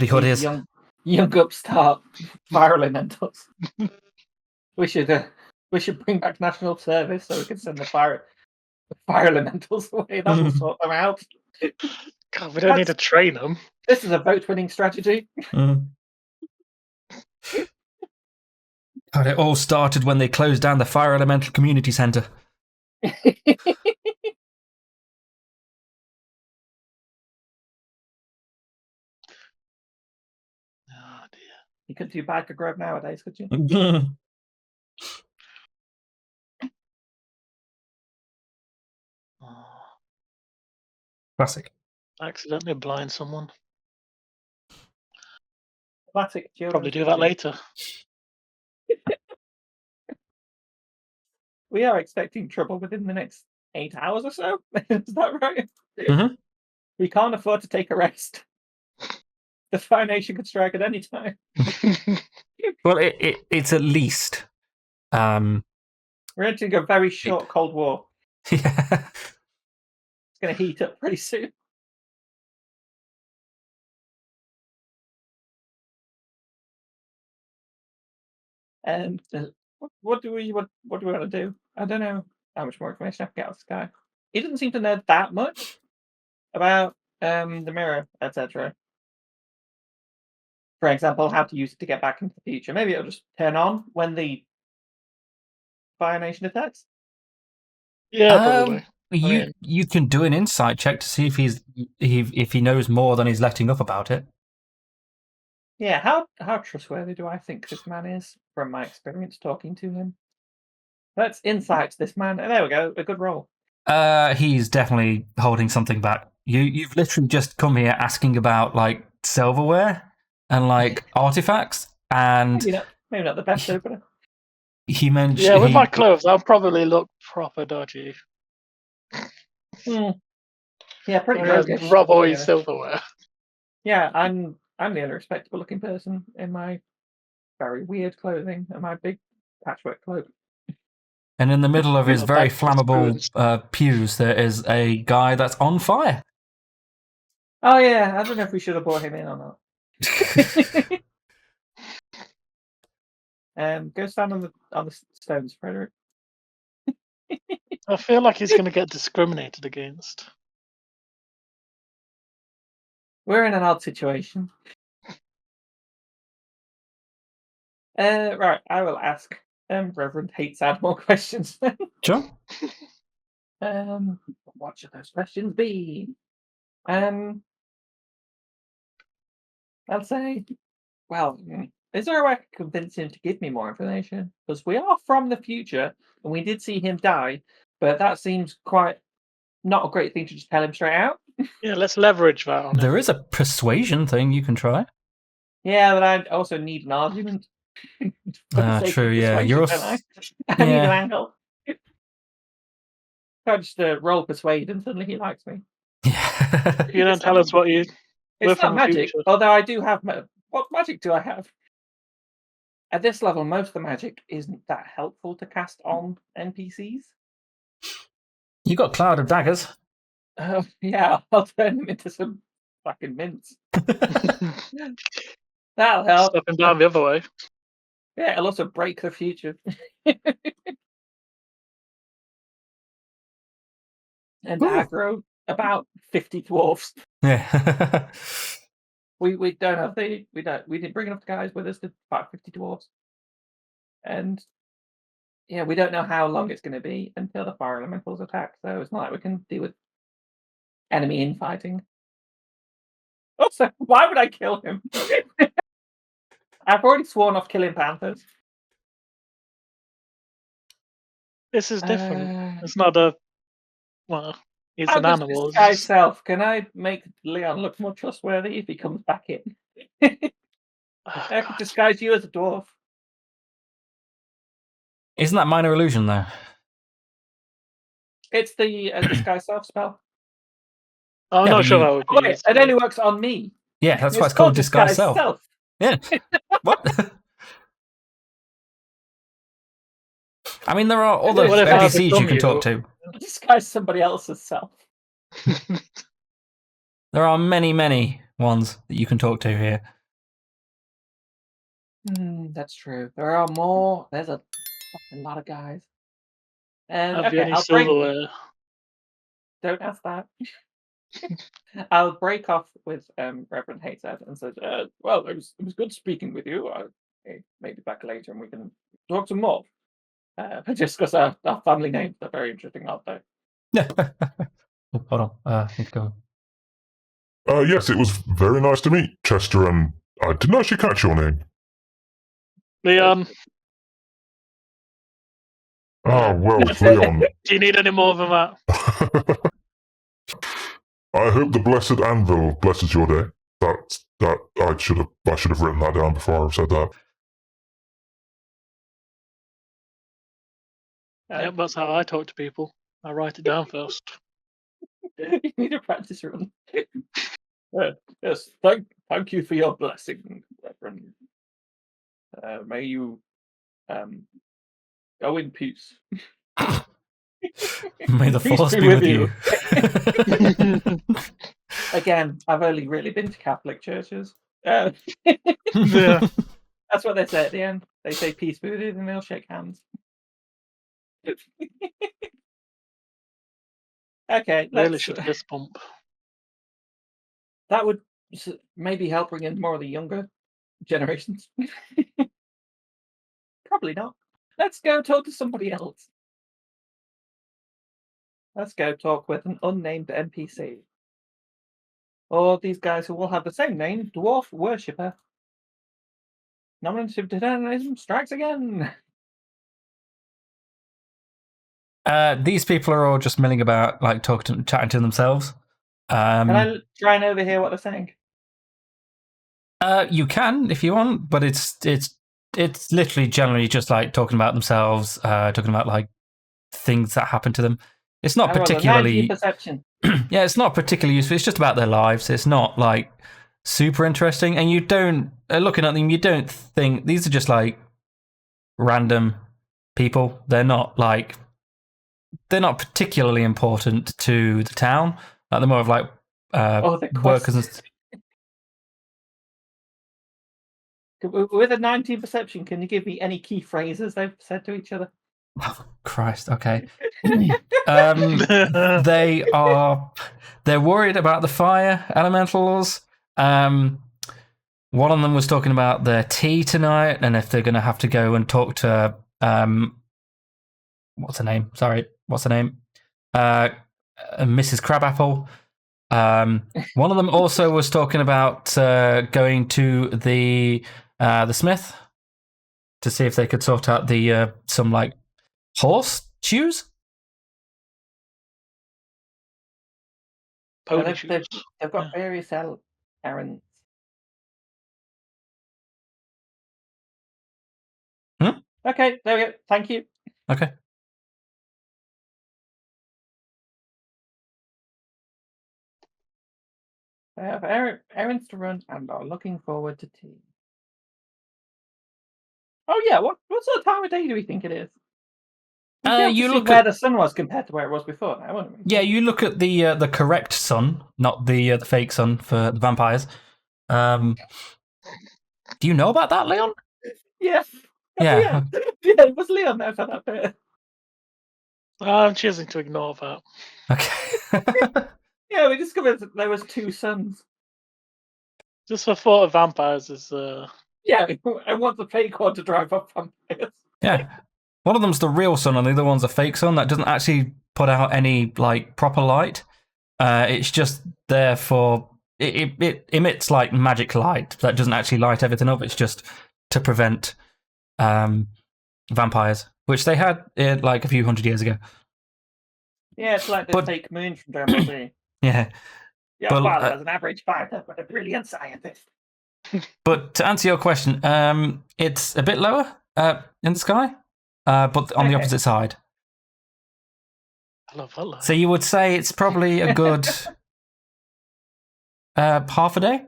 These hoodies. young upstart fire elementals. We should bring back national service so we can send the fire elementals away. That'll sort them out. God, we don't need to train them. This is a vote-winning strategy. God, it all started when they closed down the Fire Elemental Community Centre. Oh dear. You couldn't do Biker Grove nowadays, could you? Oh, Classic. accidentally blind someone. Classic. Probably do that later. We are expecting trouble within the next 8 hours or so. Is that right? Mhm. We can't afford to take a rest. The Fire Nation could strike at any time. Well, it's at least. We're entering a very short Cold War. Yeah. It's going to heat up pretty soon. And what do we want to do? I don't know how much more information I can get out of this guy. He doesn't seem to know that much about the mirror, etc. For example, how to use it to get back into the future. Maybe it'll just turn on when the Fire Nation attacks. Yeah, probably. You can do an insight check to see if he knows more than he's letting up about it. Yeah, how trustworthy do I think this man is from my experience talking to him? Let's insight this man. There we go, a good roll. He's definitely holding something back. You've literally just come here asking about like silverware and like artifacts, and maybe not the best opener. He mentioned, yeah, with my clothes, I'll probably look proper dodgy. Yeah, pretty roguish. Rubbery silverware. Yeah, I'm the only respectable looking person in my very weird clothing and my big patchwork cloak. And in the middle of his very flammable pews, there is a guy that's on fire. Oh yeah, I don't know if we should have brought him in or not. Go stand on the stones, Frederick. I feel like he's going to get discriminated against. We're in an odd situation. Right, I will ask Reverend Hatesad more questions. Sure. What should those questions be? I'll say, well, is there a way I can convince him to give me more information? Because we are from the future, and we did see him die, but that seems quite not a great thing to just tell him straight out. Yeah, let's leverage that on There him. is a persuasion thing you can try. Yeah, but I also need an argument. True, yeah. You're I need an angle. Can't just roll persuade and suddenly he likes me. Yeah. You don't tell us what you... It's not magic, although I do have... What magic do I have? At this level, most of the magic isn't that helpful to cast on NPCs. You got Cloud of Daggers. Yeah, I'll turn them into some fucking mints. That'll help. Step him down the other way. Yeah, it'll also break the future. And aggro about 50 dwarves. Yeah. We don't have we didn't bring enough guys with us to fight 50 dwarves. And yeah, we don't know how long it's going to be until the fire elementals attack, so it's not like we can deal with enemy infighting. Also, why would I kill him? I've already sworn off killing panthers. This is different. It's not a... Well, it's an animal. Disguise self. Can I make Leon look more trustworthy if he comes back in? I could disguise you as a dwarf. Isn't that minor illusion, though? It's the disguise self spell. I'm not sure that would be. Wait, it only works on me. Yeah, that's why it's called disguise self. Yeah. What? I mean, there are other NPCs you can talk to. Disguise somebody else's self. There are many, many ones that you can talk to here. That's true. There are more. There's a fucking lot of guys. Have you any silverware? Don't ask that. I'll break off with Reverend Hatesad and said, well, it was good speaking with you. Maybe back later and we can talk some more. Just because our family names are very interesting, aren't they? Yeah. Oh, hold on. I need to go. Yes, it was very nice to meet Chester, and I didn't actually catch your name. Leon. Oh, well, Leon. Do you need any more than that? I hope the blessed anvil blesses your day. That I should have written that down before I said that. Yeah, that's how I talk to people. I'll write it down first. You need a practice run. Yes, thank you for your blessing, Reverend. May you go in peace. May the Peace force be be with with you. Again, I've only really been to Catholic churches. Yeah. That's what they say at the end. They say peace be with you, and they'll shake hands. Okay, Really let's. should fist pump. That would maybe help bring in more of the younger generations. Probably not. Let's go talk to somebody else. Let's go talk with an unnamed NPC. Or these guys who all have the same name, Dwarf Worshipper. Nominative determinism strikes again. These people are all just milling about, like chatting to themselves. Can I try and overhear what they're saying? You can if you want, but it's literally generally just like talking about themselves, talking about like things that happen to them. It's not particularly perception. Yeah, it's not particularly useful. It's just about their lives. It's not like super interesting, and you don't looking at them, you don't think these are just like random people. They're not particularly important to the town. Like they're more of like workers and With a 19 perception, can you give me any key phrases they've said to each other? Oh, Christ, okay. They're worried about the fire elementals. One of them was talking about their tea tonight and if they're going to have to go and talk to what's her name? Mrs. Crabapple. One of them also was talking about going to the smith to see if they could sort out the some like horse shoes. Pony shoes. They've got various errands. Okay, there we go. Thank you. Okay. They have errands to run and are looking forward to tea. Oh yeah, what sort of time of day do we think it is? You look at where the sun was compared to where it was before now, wouldn't we? Yeah, you look at the correct sun, not the fake sun for the vampires. Do you know about that, Leon? Yeah. Yeah. Yeah, it was Leon there for that bit. I'm choosing to ignore that. Okay. Yeah, we discovered that there was two suns. Just the thought of vampires is Yeah, I want the fake one to drive up vampires. Yeah. One of them's the real sun and the other one's a fake sun that doesn't actually put out any like proper light. It's just there for it emits like magic light that doesn't actually light everything up. It's just to prevent vampires, which they had like a few hundred years ago. Yeah, it's like the fake moon from Dragon Ball Z. Yeah. Yeah, But, father was an average fighter, but a brilliant scientist. But to answer your question, it's a bit lower in the sky, but on the opposite side. I love that line. So you would say it's probably a good half a day?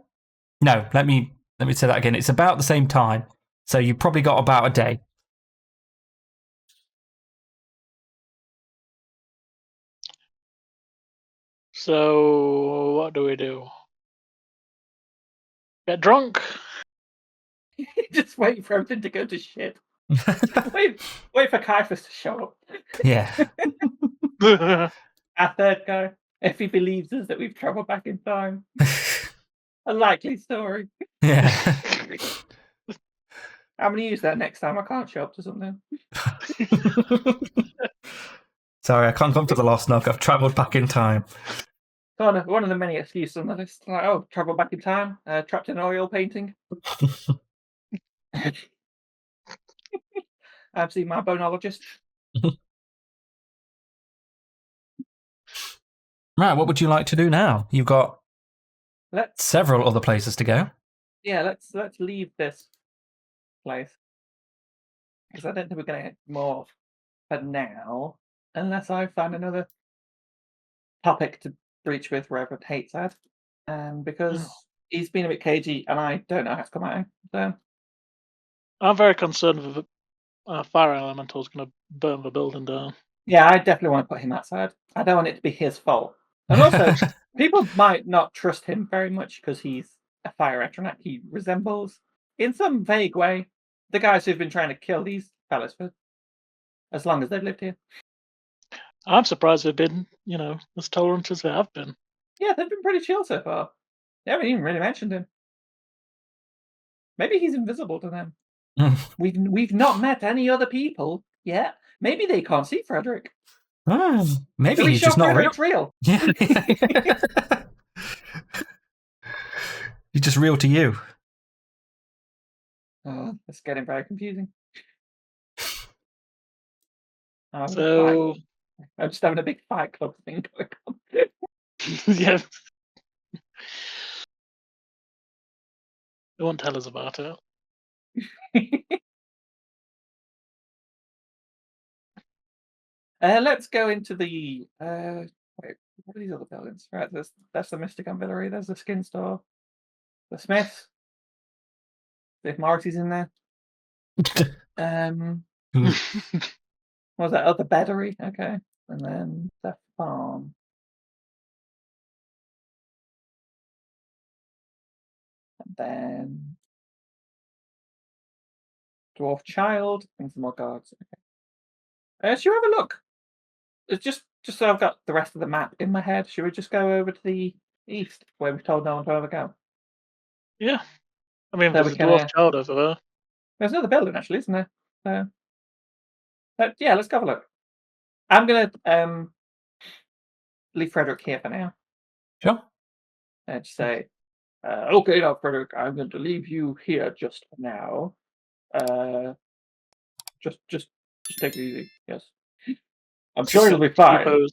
No, let me say that again. It's about the same time. So you probably got about a day. So what do we do? Get drunk? Just wait for everything to go to shit. wait for Caiaphas to show up. Yeah. Our third guy, if he believes us that we've travelled back in time. A likely story. Yeah. I'm going to use that next time I can't show up to something. Sorry, I can't come to the Lost Nook. I've travelled back in time. One of the many excuses on the list. Like, oh, travel back in time, trapped in an oil painting. I've seen my bonologist. Right, what would you like to do now? You've got several other places to go. Yeah, let's leave this place. Because I don't think we're going to get more for now. unless I find another topic to breach with wherever hate's at. Because he's been a bit cagey, and I don't know how to come at him. So I'm very concerned with fire elemental's going to burn the building down. yeah, I definitely want to put him outside. I don't want it to be his fault. And also, people might not trust him very much because he's a fire etronac. He resembles, in some vague way, the guys who've been trying to kill these fellas for as long as they've lived here. I'm surprised they've been, as tolerant as they have been. Yeah, they've been pretty chill so far. They haven't even really mentioned him. Maybe he's invisible to them. We've not met any other people yet. Maybe they can't see Frederick. Maybe he's just not real. Yeah. He's just real to you. Oh, that's getting very confusing. So I'm just having a big Fight Club thing going on. yeah, they won't tell us about it. Let's go into the wait, what are these other buildings? Right, that's the Mystic Auxiliary, there's the skin store, the Smiths. If Morrisy's in there. What was that? Oh, the Beddery, okay. And then the farm. And then Dwarf Child and some more guards. Okay. Should we have a look? It's just so I've got the rest of the map in my head. Should we just go over to the east where we've told no one to ever go? Yeah. I mean, So there's a dwarf child over there. There's another building actually, isn't there? But yeah, let's go have a look. I'm gonna leave Frederick here for now. Sure. And say, okay, now Frederick, I'm going to leave you here just for now. Just take it easy. Yes, I'm sure you'll be fine.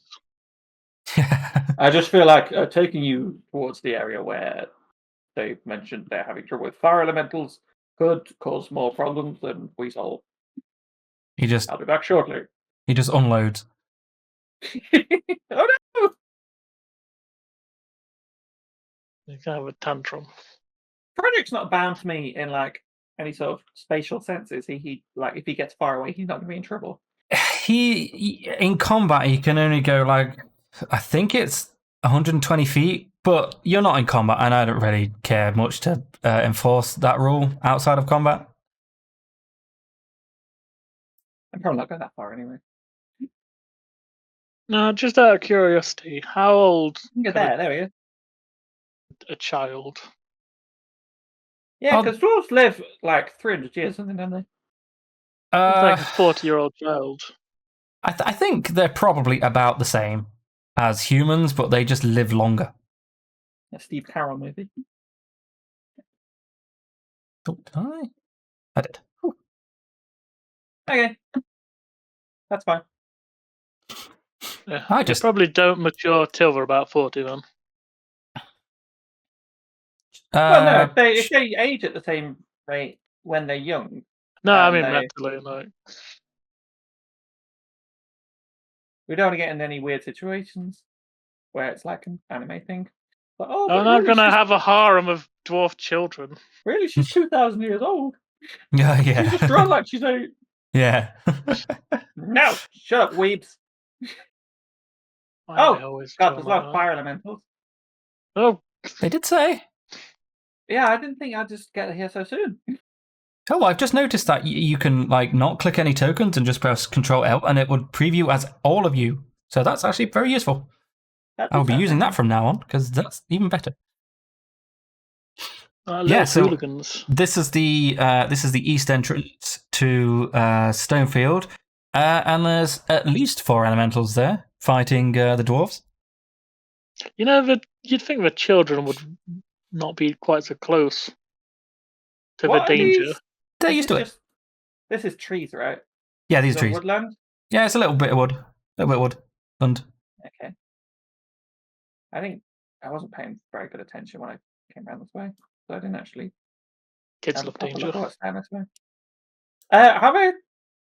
I just feel like taking you towards the area where they've mentioned they're having trouble with fire elementals could cause more problems than we solve. I'll be back shortly. He just unloads. Oh no! You can have a tantrum. Frederick's not bound to me in like any sort of spatial senses. He like if he gets far away, he's not going to be in trouble. He in combat he can only go like I think it's 120 feet, but you're not in combat, and I don't really care much to enforce that rule outside of combat. I'm probably not going that far anyway. No, just out of curiosity, how old? Get there we go. A child. Yeah, because dwarves live like 300 years, something, don't they? It's like a 40-year-old child. I think they're probably about the same as humans, but they just live longer. A Steve Carroll movie. Oh, did I? I did. Ooh. Okay. That's fine. Yeah, I just probably don't mature till they're about 40 then. Well, no, if they age at the same rate when they're young. No, I mean mentally, like. We don't want to get into any weird situations where it's like an anime thing. But, I'm not going to have a harem of dwarf children. Really? She's 2,000 years old? Yeah. She's just drawn like she's 8. Yeah. No! Shut up, weebs. God, there's a lot of fire elementals. Oh. They did say. Yeah, I didn't think I'd just get here so soon. Oh, I've just noticed that you can like not click any tokens and just press Control L, and it would preview as all of you. So that's actually very useful. I'll be using that from now on because that's even better. Yeah, so hooligans. This is the east entrance to Stonefield, and there's at least 4 elementals there fighting the dwarves. You know, you'd think the children would not be quite so close to the danger. They're used to it. This is trees, right? Yeah, these trees. Woodland? Yeah, it's a little bit of wood. A little bit of wood. And okay. I think I wasn't paying very good attention when I came around this way, so I didn't actually. Kids love danger. What's down this way? How about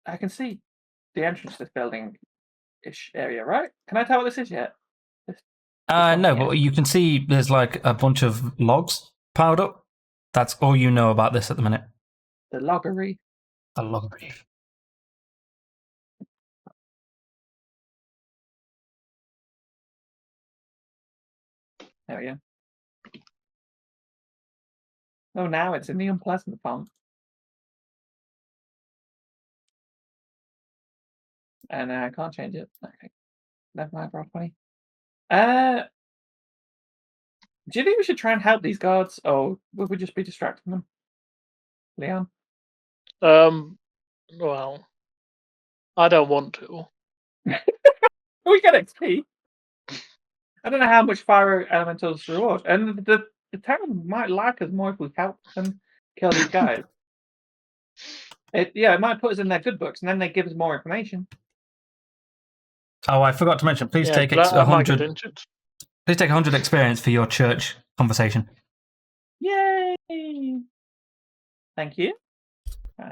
I can see the entrance to this building ish area, right? Can I tell what this is yet? No, but you can see there's like a bunch of logs piled up. That's all you know about this at the minute. The loggery. A loggery. There we go. Oh, now it's in the unpleasant font. And I can't change it. Okay. Never mind, properly. Do you think we should try and help these guards, or would we just be distracting them? Leon? Well, I don't want to. We get XP. I don't know how much fire elementals reward. And the town might like us more if we help them kill these guys. It might put us in their good books, and then they give us more information. Oh, I forgot to mention. Please take but I might get 100. injured. Please take 100 experience for your church conversation. Yay! Thank you.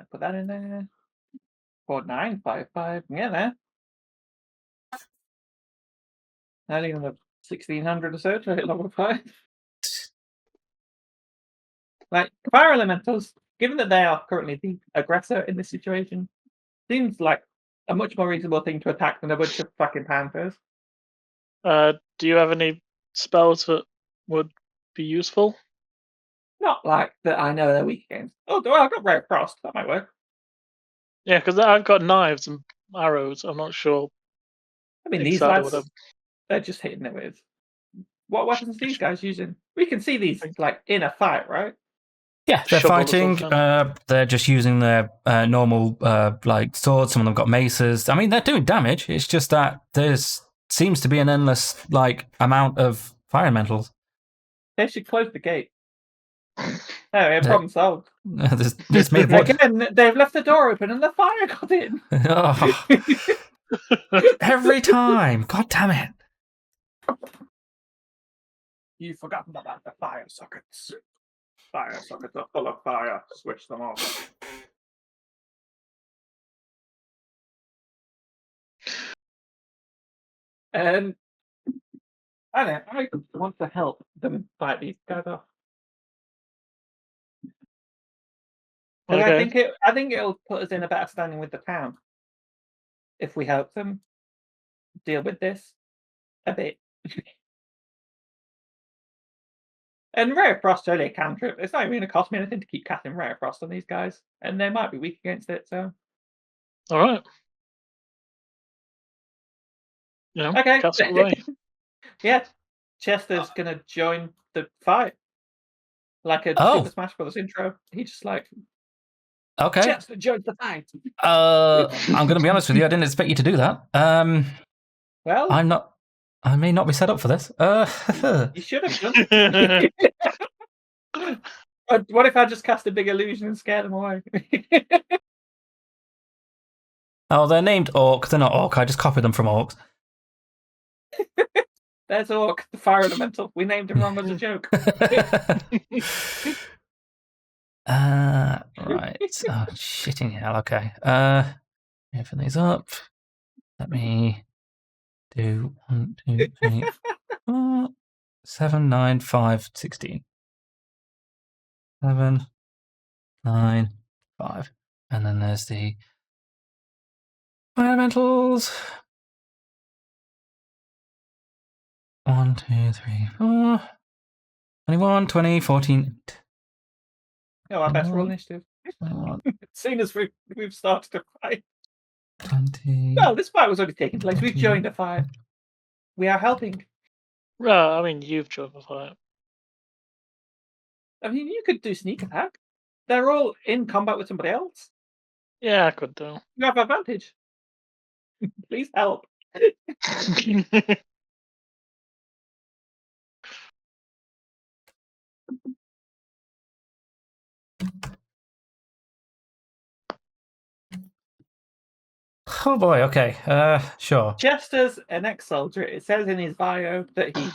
Put that in there. 4955. Yeah, there. Only another 1600 or so to hit level 5. Like, fire elementals, given that they are currently the aggressor in this situation, seems like a much more reasonable thing to attack than a bunch of fucking panthers. Do you have any spells that would be useful? Not like that I know they're weak against. Oh, well, I've got Ray of Frost. That might work. Yeah, because I've got knives and arrows. I'm not sure. I mean, these exactly lads, they're just hitting it with. What weapons are these guys using? We can see these, like, in a fight, right? Yeah, they're Shovel or fighting. something. They're just using their normal like swords. Some of them got maces. I mean, they're doing damage. It's just that seems to be an endless like amount of fire elementals. They should close the gate. There, problem solved. It's made of wood. Again, they've left the door open and the fire got in. Oh. Every time. God damn it. You've forgotten about the fire sockets. Fire sockets are full of fire. Switch them off. And I don't know, I want to help them fight these guys off. Okay. I think it'll put us in a better standing with the town if we help them deal with this a bit. And Ray of Frost only a cantrip. It's not even going to cost me anything to keep casting Ray of Frost on these guys, and they might be weak against it. So, All right. Yeah. okay. Cast it away. Yeah, Chester's gonna join the fight, like a Oh. Super Smash Bros. Intro. He just like, Okay. Chester joins the fight. I'm going to be honest with you. I didn't expect you to do that. Well, I may not be set up for this. you should have done. What if I just cast a big illusion and scare them away? Oh, they're named Orc. They're not Orc. I just copied them from Orcs. There's Orc, the fire elemental. We named him wrong as a joke. Right. Oh, shitting hell. Okay. Open these up. Let me do 1, 2, 3, 4, 7, 9, 5, 16. 7, 9, 5. And then there's the elementals. 1, 2, 3, 4. 21, 20, 14. Oh, our best roll initiative. 21, As soon as we've started to fight. 20. No, this fight was already taking place. We've joined a fight. We are helping. Well, I mean, you've joined the fight. I mean, you could do sneak attack. They're all in combat with somebody else. Yeah, I could do. You have advantage. Please help. Oh boy, okay. Sure. Chester's an ex-soldier. It says in his bio that he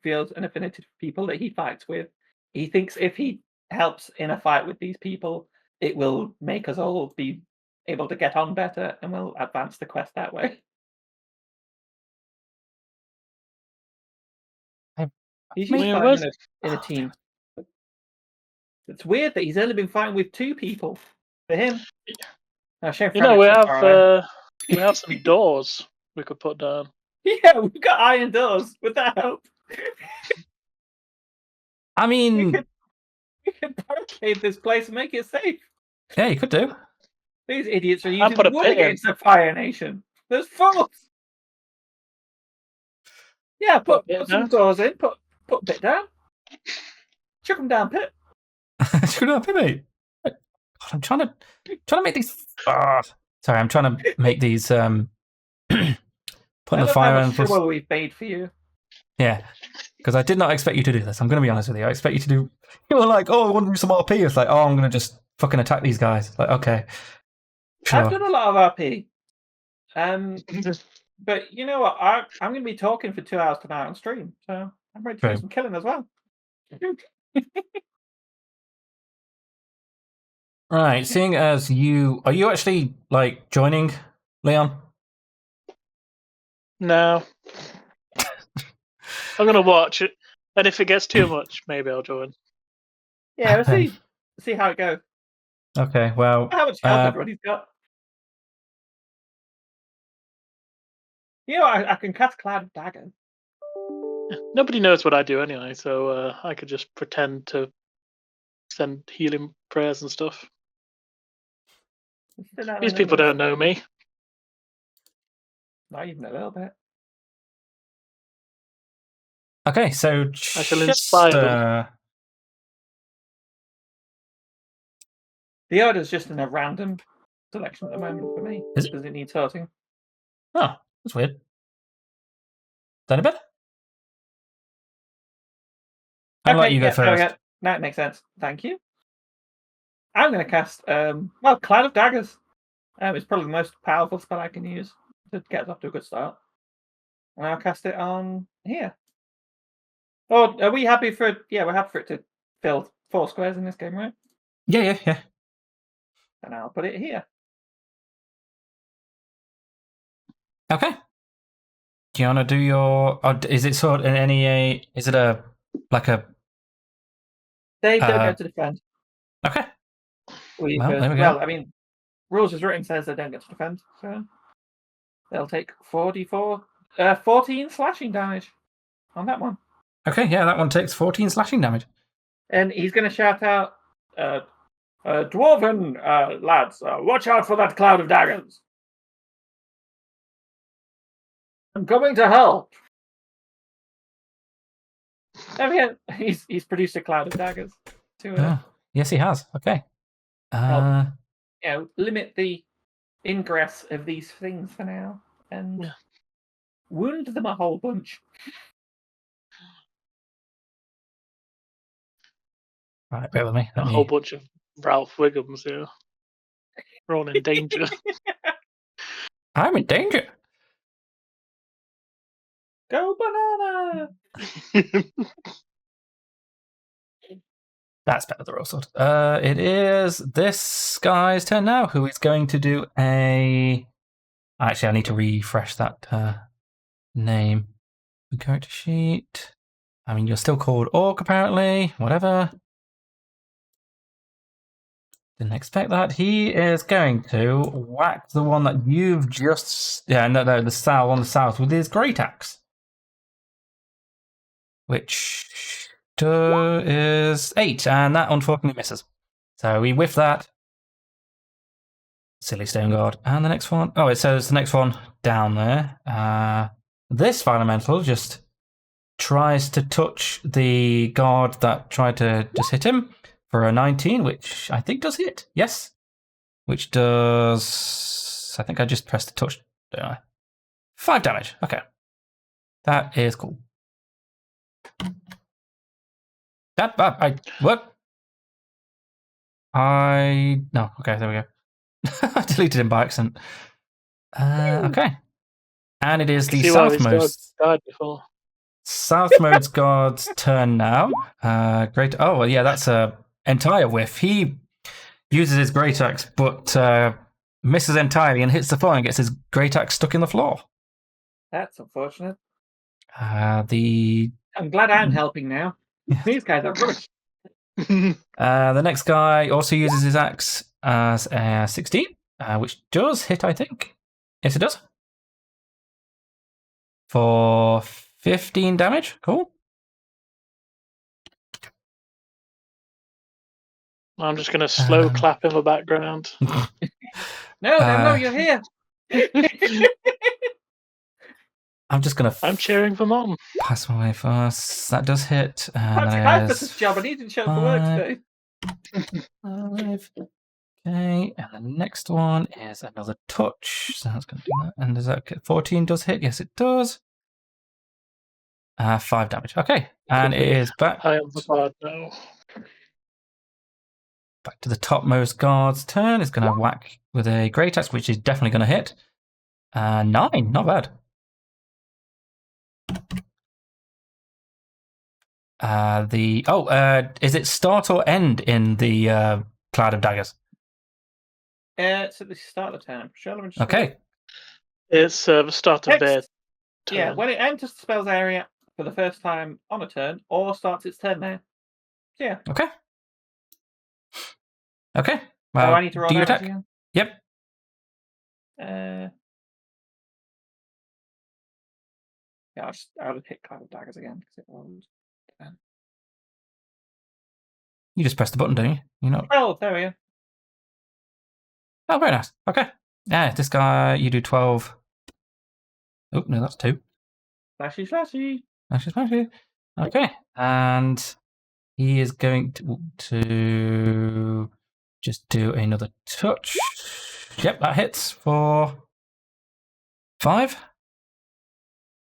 feels an affinity for people that he fights with. He thinks if he helps in a fight with these people, it will make us all be able to get on better and we'll advance the quest that way. He's I used mean, to where's- fighting in a team. It's weird that he's only been fighting with 2 people. For him. No, shame You know, we Frank's so far away. have some doors we could put down. Yeah, we've got iron doors. Would that help? I We mean, could barricade this place and make it safe. yeah, you could do. These idiots are I'll using put a wood pit in. against the Fire Nation. There's fools. Yeah, Put a put bit some down. doors in. Put a bit down. Chuck them down, Pit. Screw up, mate. God, I'm trying to make these. Sorry, I'm trying to make these. Putting I the love fire how in. much trouble we've made for you. Yeah, because I did not expect you to do this. I'm going to be honest with you. I expect you to do. You were like, oh, I want to do some RP. It's like, oh, I'm going to just fucking attack these guys. Like, okay, sure. I've done a lot of RP. But you know what? I'm going to be talking for 2 hours tonight on stream, so I'm ready to True. do some killing as well. Right, seeing as are you actually like joining, Leon? No. I'm gonna watch it, and if it gets too much, maybe I'll join. Yeah, we'll see how it goes. Okay, well, How much health everybody's got. You know, I can cast Cloud of Daggers. Nobody knows what I do anyway, so I could just pretend to send healing prayers and stuff. These people don't know me. Not even a little bit. okay, so I shall inspire them. The order's just in a random selection at the moment for me. Is it? Does it need sorting? Oh, that's weird. Is that any better? I'll let you go first. Okay. Now it makes sense. Thank you. I'm going to cast, Cloud of Daggers. It's probably the most powerful spell I can use to get us off to a good start. And I'll cast it on here. Oh, are we happy for it? Yeah, we're happy for it to fill 4 squares in this game, right? Yeah. And I'll put it here. Okay. Do you want to do your? Is it sort of any? Is it a like a? They don't get to defend. Okay. Well, there we go. Well, I mean, rules as written says they don't get to defend, so they'll take 14 slashing damage on that one. Okay, yeah, that one takes 14 slashing damage. And he's going to shout out, Dwarven lads, watch out for that cloud of daggers. I'm coming to help. Oh, yeah, he's produced a cloud of daggers. Yes, he has. Okay. Limit the ingress of these things for now and wound them a whole bunch. Right, bear with me. A whole bunch of Ralph Wiggums here. We're all in danger. I'm in danger. Go banana! That's better, the roll sword. It is this guy's turn now, who is going to do a... Actually, I need to refresh that name. The character sheet. I mean, you're still called Orc, apparently. Whatever. Didn't expect that. He is going to whack the one that you've just... Yeah, no, the Sal on the south with his great axe. Which is 8, and that unfortunately misses. So we whiff that. Silly stone guard. And the next one... Oh, it says the next one down there. This fire elemental just tries to touch the guard that tried to just hit him for a 19, which I think does hit. Yes. Which does... I think I just pressed the touch, don't I? 5 damage. Okay. That is cool. What? No, okay, there we go. I deleted him by accident. Okay. And it is the southmost guard's turn now. Great. Oh, well, yeah, that's a entire whiff. He uses his great axe, but misses entirely and hits the floor and gets his great axe stuck in the floor. That's unfortunate. The I'm glad I'm helping now. These guys are rubbish. The next guy also uses his axe as a 16, which does hit, I think. Yes, it does. For 15 damage. Cool. I'm just going to slow clap in the background. No, you're here. I'm just going to I'm cheering for Mom. pass my way first. That does hit. That's And for this job. I need to show up for work today. 5. Okay, and the next one is another touch. So that's going to do that. And does that 14 does hit? Yes, it does. 5 damage. Okay, and it is back. I am the bard now. Back to the topmost guard's turn. It's going to whack with a great axe, which is definitely going to hit. 9, not bad. Is it start or end in the cloud of daggers? It's at the start of the turn. Okay. It's the start of their turn. Yeah, when it enters the spell's area for the first time on a turn, or starts its turn there. Yeah. Okay. Okay. So I need to roll do you damage attack? again? Yep. Yeah, I'll just hit Cloud of Daggers again because it rolled. You just press the button, don't you? You know. Oh, there we go. Oh, very nice. Okay. Yeah, this guy, you do 12. Oh, no, that's 2. Flashy, flashy. Flashy. Okay. And he is going to just do another touch. Yep, that hits for 5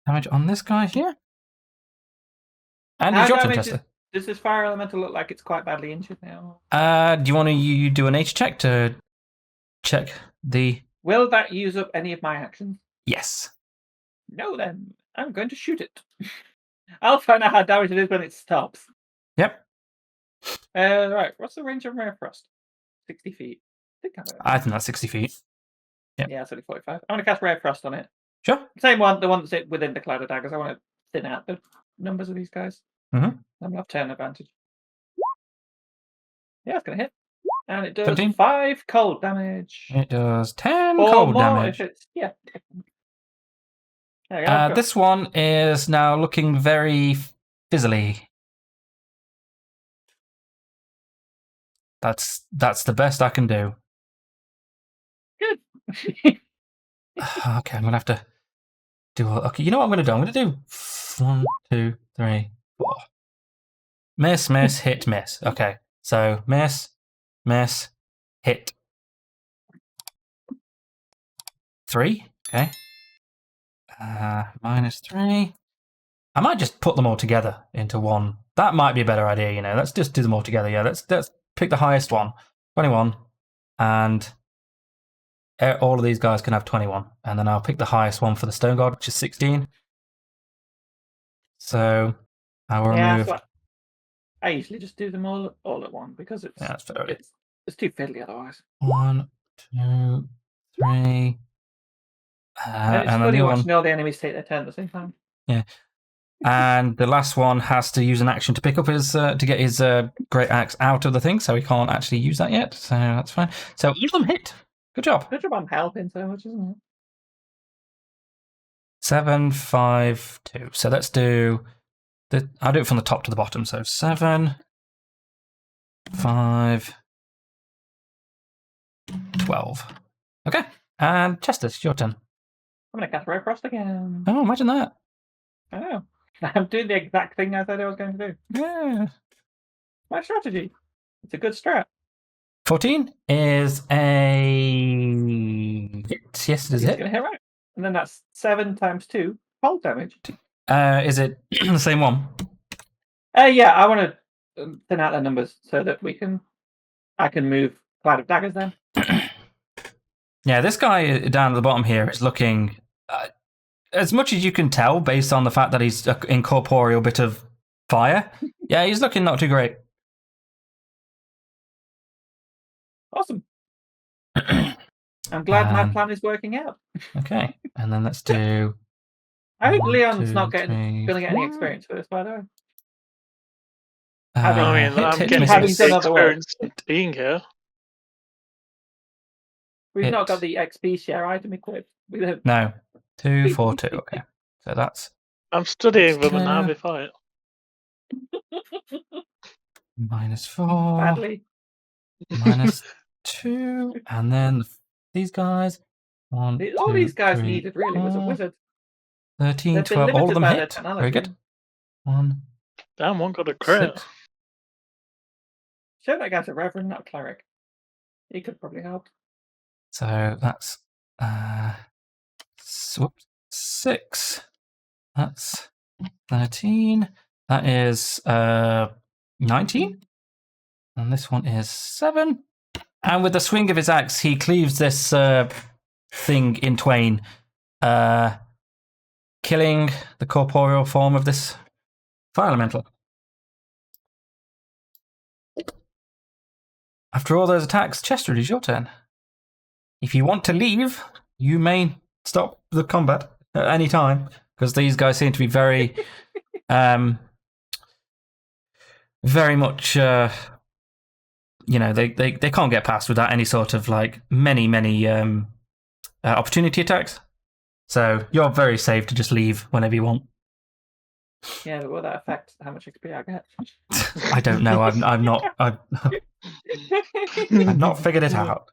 damage on this guy here. And it's your turn, Chester. Does this fire elemental look like it's quite badly injured now? Do you want to do a nature check to check the... Will that use up any of my actions? Yes. No, then. I'm going to shoot it. I'll find out how damaged it is when it stops. Yep. Right, what's the range of Rare Frost? 60 feet. I think that's 60 feet. Yep. Yeah, it's only 45. I'm going to cast Rare Frost on it. Sure. Same one, the one that's within the Cloud of Daggers. I want to thin out the numbers of these guys. Mm-hmm. I'm have turn advantage. Yeah, it's going to hit. And it does 17? 5 cold damage. It does 10 or cold more damage. If it's, yeah. There you go. This one is now looking very fizzly. That's the best I can do. Good. Okay, I'm gonna have to do. Okay, you know what I'm gonna do? I'm gonna do 1, 2, 3, 4. Miss, hit, miss. Okay, so miss, hit. 3. Okay. -3. I might just put them all together into one. That might be a better idea, you know. Let's just do them all together. Yeah, let's pick the highest one. 21. And all of these guys can have 21. And then I'll pick the highest one for the Stone God, which is 16. So I will remove... I usually just do them all at one because it's, that's fair. It's too fiddly otherwise. 1, 2, 3... and it's funny watching all the enemies take their turn at the same time. Yeah. And the last one has to use an action to pick up his to get his great axe out of the thing, so he can't actually use that yet. So that's fine. So all of them hit. Good job. Good job. I'm helping so much, isn't it? 7, 5, 2. So let's do I'll do it from the top to the bottom. So 7, 5, 12. Okay. And Chester, it's your turn. I'm going to cast Rare Frost again. Oh, imagine that. I know. I'm doing the exact thing I said I was going to do. Yeah. My strategy. It's a good strat. 14 is a hit. Yes, it is a hit. It's going to hit right. And then that's 7 times 2 cold damage. Is it the same one? Yeah, I want to thin out the numbers so that I can move Cloud of Daggers then. Yeah, this guy down at the bottom here is looking, as much as you can tell based on the fact that he's an incorporeal bit of fire, yeah, he's looking not too great. Awesome. I'm glad my plan is working out. Okay, and then let's do I hope One, Leon's two, not going three, to get any four. experience for this, by the way. I mean, Hit, I'm hit, getting miss, having miss. done other work. experience being here. We've not Hit. got the XP share item equipped. We don't. No. 2, 4, 2. Okay. So that's I'm studying them and two. now we fight. -4. Badly. -2. And then these guys. 1, All 2, these guys 3, needed really was a 4, wizard. 13, They've been 12. All of limited them by their hit. technology. Very good. 1, Damn, one got a crit. 6. Show that guy's a reverend, not a cleric. He could probably help. So that's whoops, 6. That's 13. That is 19. And this one is 7. And with the swing of his axe, he cleaves this thing in twain, killing the corporeal form of this fire elemental. After all those attacks, Chester, it is your turn. If you want to leave, you may stop the combat at any time, because these guys seem to be very, very much, they can't get past without any sort of like many opportunity attacks. So you're very safe to just leave whenever you want. Yeah, but will that affect how much XP I get? I don't know. I've not figured it out.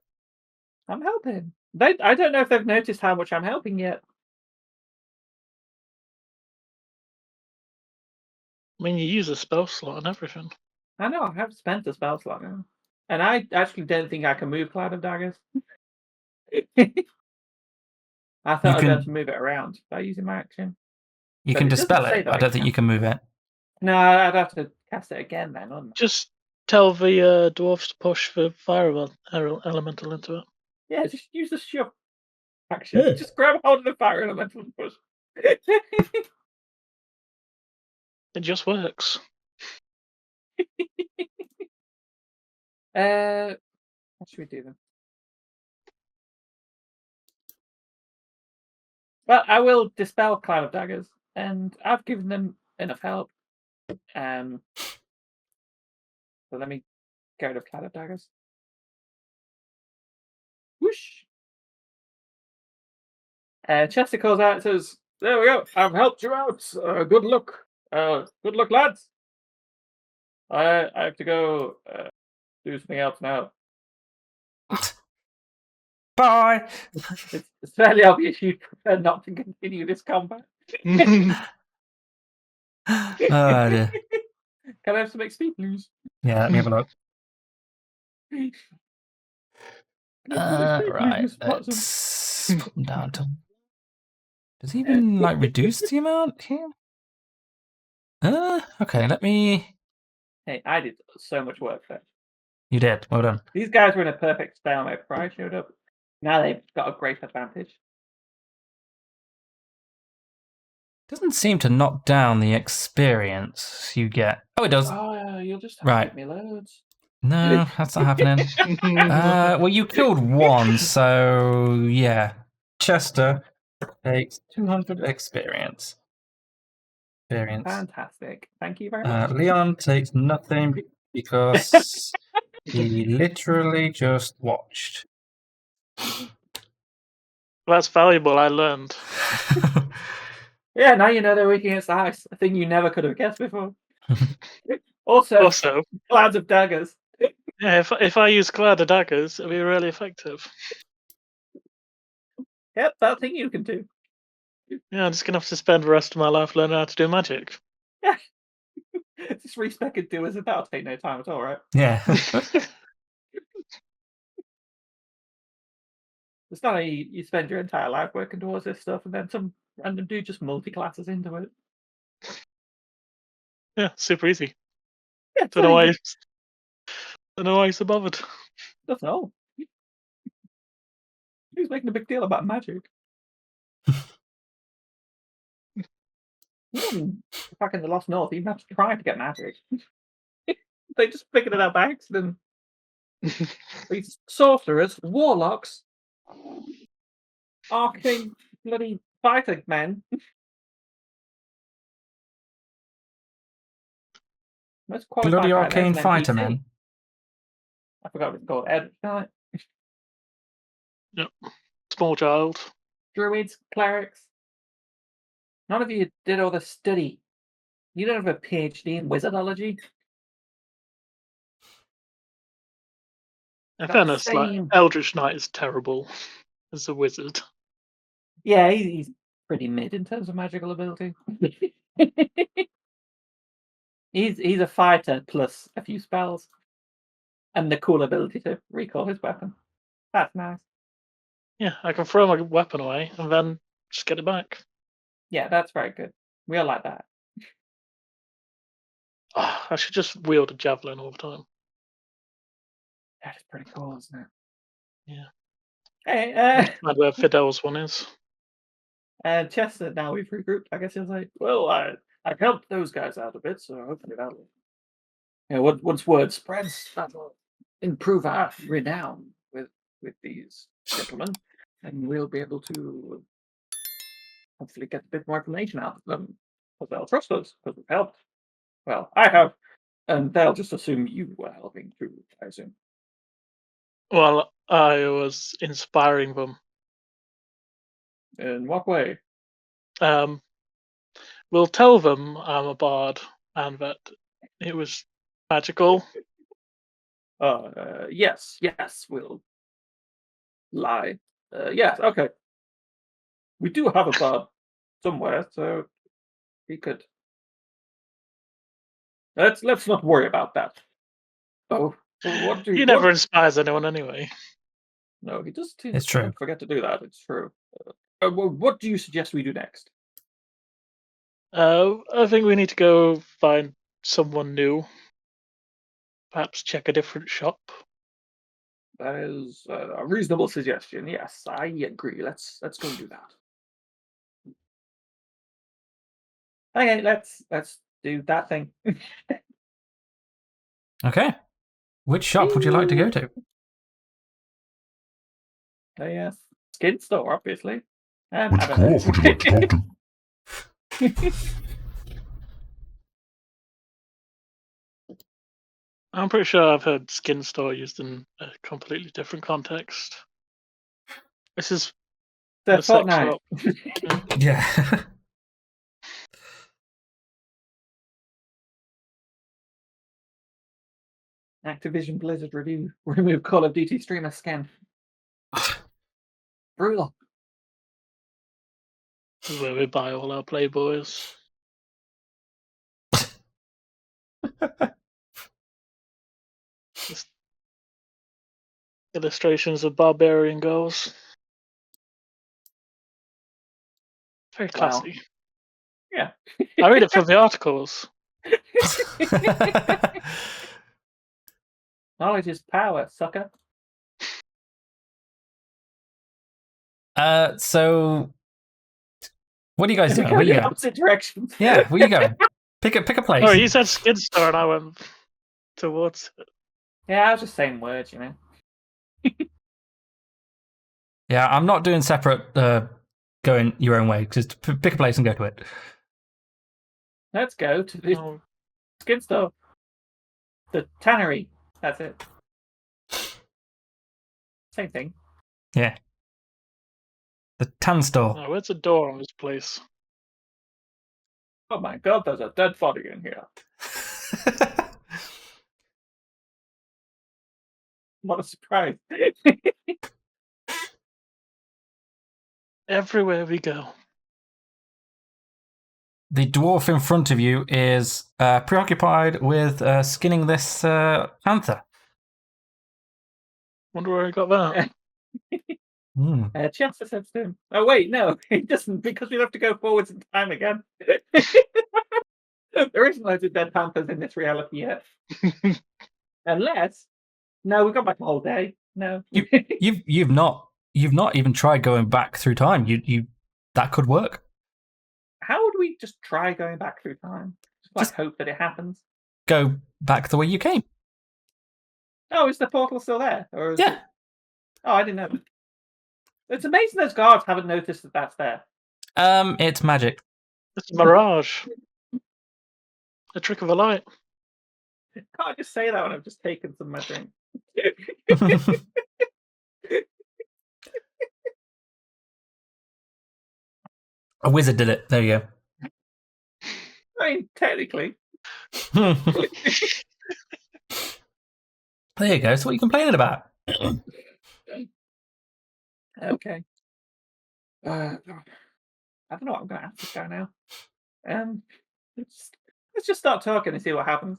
I'm helping. I don't know if they've noticed how much I'm helping yet. I mean, you use a spell slot and everything. I know, I have spent a spell slot now. And I actually don't think I can move Cloud of Daggers. I thought I'd be able to move it around by using my action. You But can it doesn't dispel say it, that but I I don't think can. you can move it. No, I'd have to cast it again then, wouldn't I? Just tell the dwarves to push the fire elemental into it. Yeah, just use the shove action. Yeah. Just grab hold of the fire elemental and push. It just works. What should we do then? Well, I will dispel Cloud of Daggers, and I've given them enough help. So let me get rid of Cloud of Daggers. Whoosh! Chester calls out and says, "There we go. I've helped you out. Good luck. Good luck, lads. I have to go do something else now." Bye. It's fairly obvious you'd prefer not to continue this combat. Oh dear. Can I have some XP, please? Yeah, let me have a look. Can I have some XP, please, Right. Mr. Watson? Let's put them down to. Does he even like reduce the amount here? Okay, let me. Hey, I did so much work there. You did. Well done. These guys were in a perfect stalemate before I showed up. Now they've got a great advantage. Doesn't seem to knock down the experience you get. Oh, it does. Oh, you'll just have Right. to give me loads. No, that's not happening. Well, you killed one, so yeah. Chester takes 200 experience. Fantastic. Thank you very much. Leon takes nothing because he literally just watched. That's valuable, I learned. Yeah, now you know they're weak against ice. A thing you never could have guessed before. Also, Also, Clouds of Daggers. yeah, if I use Cloud of Daggers, it'll be really effective. Yep, that thing you can do. Yeah, I'm just going to have to spend the rest of my life learning how to do magic. Just respec and do as a that'll take no time at all, right? Yeah. It's not like you spend your entire life working towards this stuff and then some random dude just multi-classes into it. Yeah, super easy. Yeah, Don't know why you're so bothered. That's all. Who's making a big deal about magic? Back in the Lost North, even had to try to get magic. They just figured it out by accident. These sorcerers, warlocks, arcane bloody fighter men Let's qualify Bloody fighter as arcane an fighter, NPC. man. I forgot what it's called. Knight, Yep. Small child. druids, clerics. None of you did all the study. You don't have a PhD in wizardology. In Got the fairness, like same- Eldritch Knight is terrible as a wizard. Yeah, he's pretty mid in terms of magical ability. he's a fighter plus a few spells. And the cool ability to recall his weapon. That's nice. Yeah, I can throw my weapon away and then just get it back. Yeah, that's very good. We all like that. Oh, I should just wield a javelin all the time. That is pretty cool, isn't it? Yeah. Hey, Find where Fidel's one is. Chester, now we've regrouped. I guess he's like, well, I've helped those guys out a bit, so hopefully that'll. Once word spreads, that'll improve our renown with these gentlemen, and we'll be able to hopefully get a bit more information out of them, because they'll trust us because we've helped. Well, I have, and they'll just assume you were helping too. I assume. Well, I was inspiring them. In what way? We'll tell them I'm a bard and that it was magical. Yes, we'll lie. Yes, okay. We do have a bard somewhere, so we could. Let's not worry about that. Oh, what do He never inspires anyone anyway. No, he does. It's true. Don't forget to do that. It's true. What do you suggest we do next? I think we need to go find someone new. Perhaps check a different shop. That is a reasonable suggestion. Yes, I agree. Let's go and do that. Okay, let's do that thing. Okay. Which shop would you like to go to? Yes, skin store, obviously. I Which don't know. dwarf would you like to talk to? I'm pretty sure I've heard skin store used in a completely different context. This is The a sex Fortnite. shop. Yeah. Activision Blizzard remove Call of Duty streamer skin. Brutal. This is where we buy all our Playboys. Just illustrations of barbarian girls. Very Wow. classy. Yeah. I read it from the articles. Knowledge is power, sucker. So what are you guys We doing? go Where in you the going? opposite directions. Yeah, where you going? Pick a place. Oh, you said skin store and I went towards it. Yeah, I was just saying words, you know. Yeah, I'm not doing separate going your own way. Just pick a place and go to it. Let's go to the Oh, skin store. The tannery. That's it. Same thing. Yeah. The tan store. no, where's the door on this place? Oh my god, there's a dead body in here. What a surprise. Everywhere we go. The dwarf in front of you is preoccupied with skinning this panther. Wonder where I got that. Chester says to him, oh wait, no, he doesn't, because we'll have to go forwards in time again. There isn't loads of dead panthers in this reality yet. Unless, no, we've got back a whole day. No. You've not even tried going back through time. You that could work. How would we just try going back through time? Just hope that it happens. Go back the way you came. Oh, is the portal still there? Or is Yeah. it... Oh, I didn't know. It's amazing those guards haven't noticed that that's there. It's magic. It's a mirage. A trick of a light. can't just say that when I've just taken some of my drink. A wizard did it. There you I mean, technically. go. There you go. So what are you complaining about? Okay. I don't know what I'm going to ask this guy now. Let's just start talking and see what happens.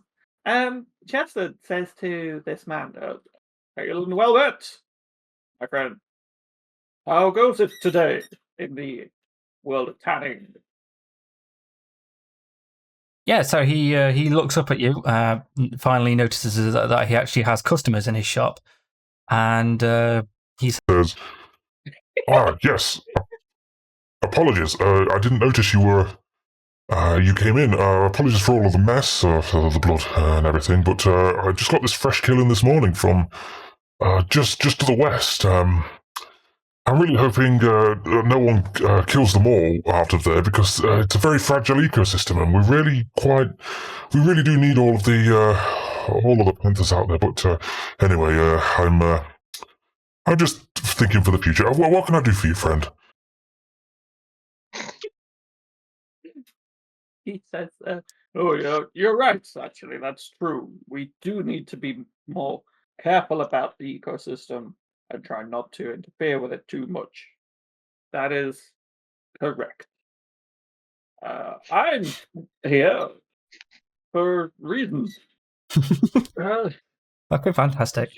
Chester says to this man, well met, my friend. How goes it today in the world of tanning? Yeah, so he looks up at you, finally notices that he actually has customers in his shop, and he Says, yes. Apologies. I didn't notice you were. You came in. Apologies for all of the mess, for the blood and everything, but I just got this fresh kill in this morning from just to the west. I'm really hoping no one kills them all out of there because it's a very fragile ecosystem, and we really do need all of the panthers out there. But anyway, I'm just thinking for the future. What can I do for you, friend? He says, oh, you're right, actually, that's true. We do need to be more careful about the ecosystem and try not to interfere with it too much. That is correct. I'm here for reasons. okay, fantastic.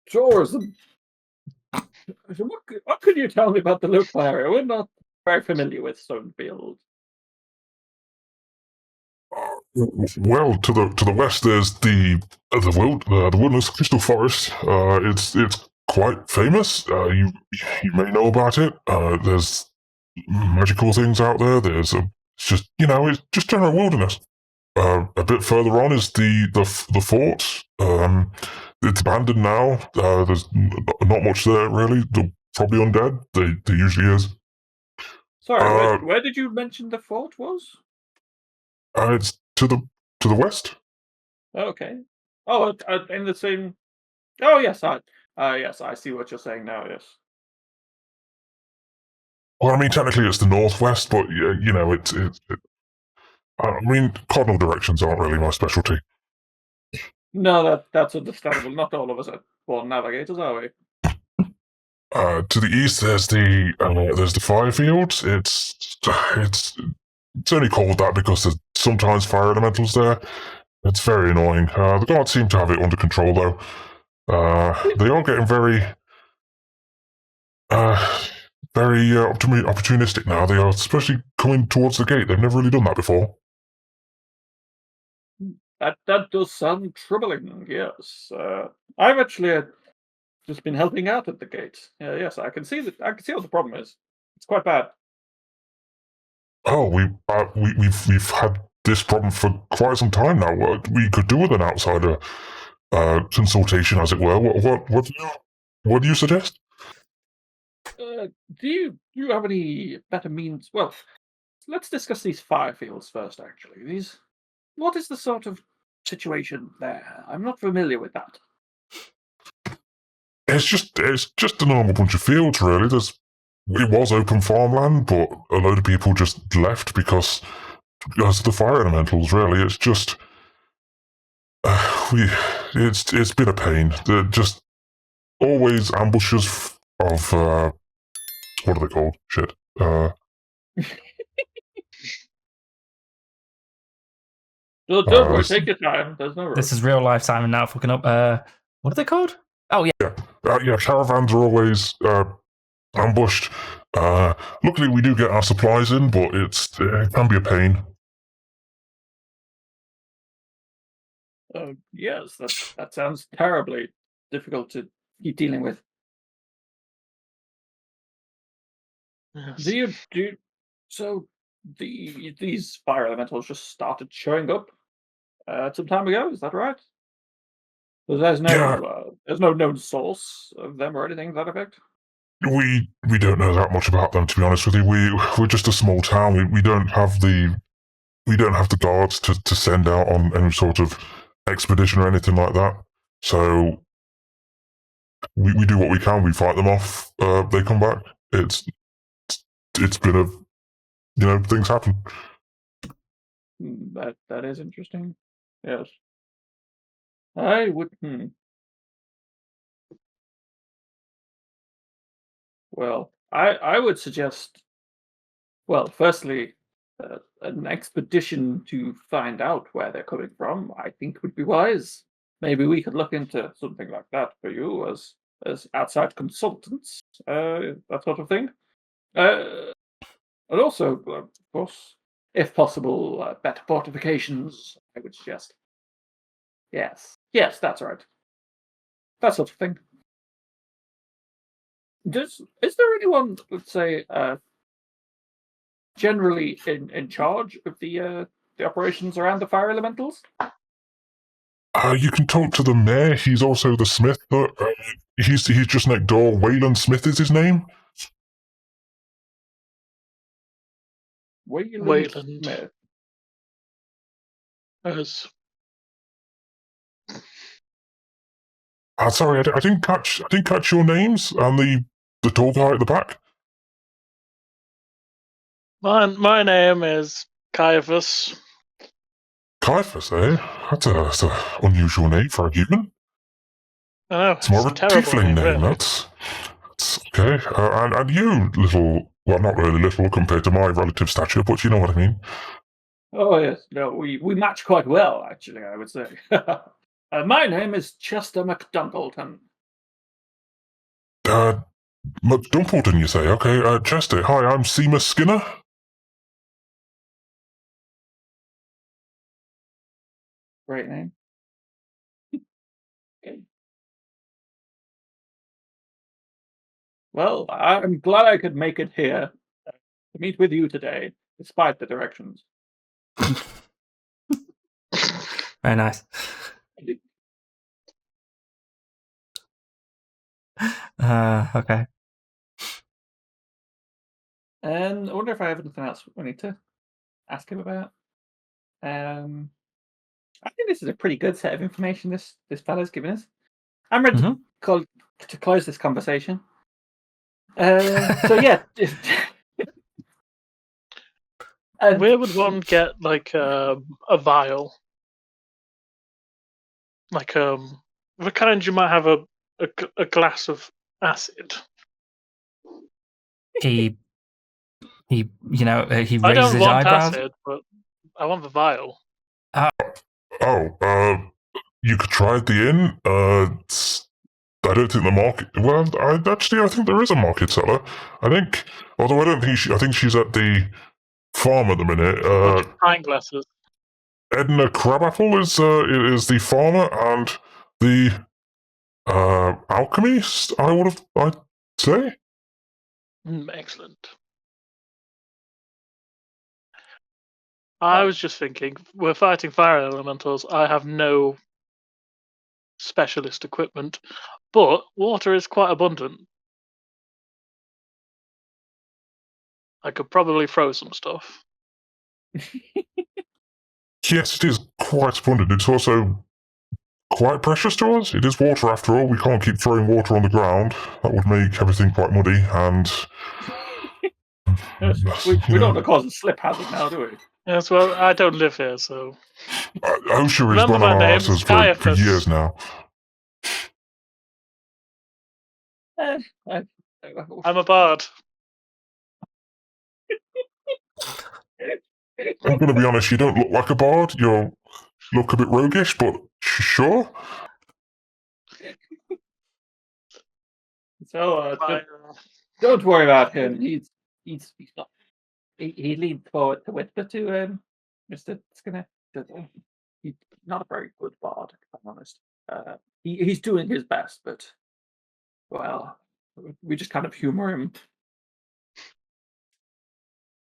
Tourism. What could you tell me about the local area? We're not very familiar with Stonefield. Well, to the west, there's the Wilderness Crystal Forest. It's quite famous. You may know about it. There's magical things out there. It's just general wilderness. A bit further on is the fort. It's abandoned now. There's not much there really. They're probably undead. There usually is. Sorry, where did you mention the fort was? It's to the west. Okay. Oh, in the same. Oh yes, I see what you're saying now. Yes. Well, I mean, technically it's the northwest, but I mean, cardinal directions aren't really my specialty. No, that's understandable. Not all of us are born navigators, are we? To the east, there's the fire fields. It's only called that because there's sometimes fire elementals there. It's very annoying. The guards seem to have it under control, though. They are getting very opportunistic now. They are especially coming towards the gate. They've never really done that before. That does sound troubling. Yes, I've actually just been helping out at the gate. Yes, I can see that. I can see what the problem is. It's quite bad. Oh, we've had this problem for quite some time now. We could do with an outsider consultation, as it were. What do you suggest? Do you have any better means? Well, let's discuss these fire fields first. Actually, what is the sort of situation there? I'm not familiar with that. It's just a normal bunch of fields, really. It was open farmland, but a load of people just left because of the fire elementals. Really, it's just it's been a pain. They're just always ambushes of what are they called? Shit. Don't worry, take your time. There's no rush. This is real life Simon now fucking up. What are they called? Oh yeah. Caravans are always ambushed. Luckily, we do get our supplies in, but it can be a pain. Yes, that sounds terribly difficult to keep dealing with. Yes. So these fire elementals just started showing up some time ago? Is that right? So there's no known source of them or anything to that effect. We don't know that much about them, to be honest with you. We're just a small town. We don't have the we don't have the guards to send out on any sort of expedition or anything like that. So we do what we can. We fight them off. They come back. It's been things happen. That is interesting. Yes. I would. Well, I would suggest. Well, firstly, an expedition to find out where they're coming from, I think, would be wise. Maybe we could look into something like that for you as outside consultants, that sort of thing. And also, of course, if possible, better fortifications, I would suggest. Yes, that's right. That sort of thing. Is there anyone, let's say, generally in charge of the operations around the fire elementals? You can talk to the mayor. He's also the smith. He's just next door. Wayland Smith is his name. Wayland. Smith. As Sorry, I didn't catch your names and the tall guy at the back. my name is Caiaphas. Caiaphas, eh? That's an unusual name for a human. I know, It's more of a terrible tiefling name. really. That's okay. And you, little, well, not really little compared to my relative stature, but you know what I mean. Oh yes, no, we match quite well, actually. I would say. My name is Chester McDumpleton. McDumpleton, you say? Okay, Chester. Hi, I'm Seamus Skinner. Great name. Well, I'm glad I could make it here to meet with you today, despite the directions. Very nice. Okay. And I wonder if I have anything else we need to ask him about. I think this is a pretty good set of information this fella's given us. I'm ready to close this conversation. So yeah. Where would one get like a vial? Like the kind you might have a glass of acid. He he I raises don't his want eyebrows. acid, but I want the vial. You could try at the inn. I don't think the market. Well, I think there is a market seller. I think, although I don't think I think she's at the farm at the minute. Pine glasses. Edna Crabapple is the farmer, and the alchemist. I'd say. Excellent. I was just thinking, we're fighting fire elementals. I have no specialist equipment, but water is quite abundant. I could probably throw some stuff. Yes, it is quite abundant. It's also quite precious to us. It is water after all. We can't keep throwing water on the ground. That would make everything quite muddy. And we don't want to cause a slip hazard now, do we? Yes, well, I don't live here, so. OSHA has Remember been my on our name's asses for Caiaphas. years now. I'm a bard. I'm going to be honest, you don't look like a bard. You look a bit roguish, but sure. So don't worry about him. He's not. He leaned forward to whisper to Mr. Skinner. He's not a very good bard, if I'm honest. He's doing his best, but well, we just kind of humor him.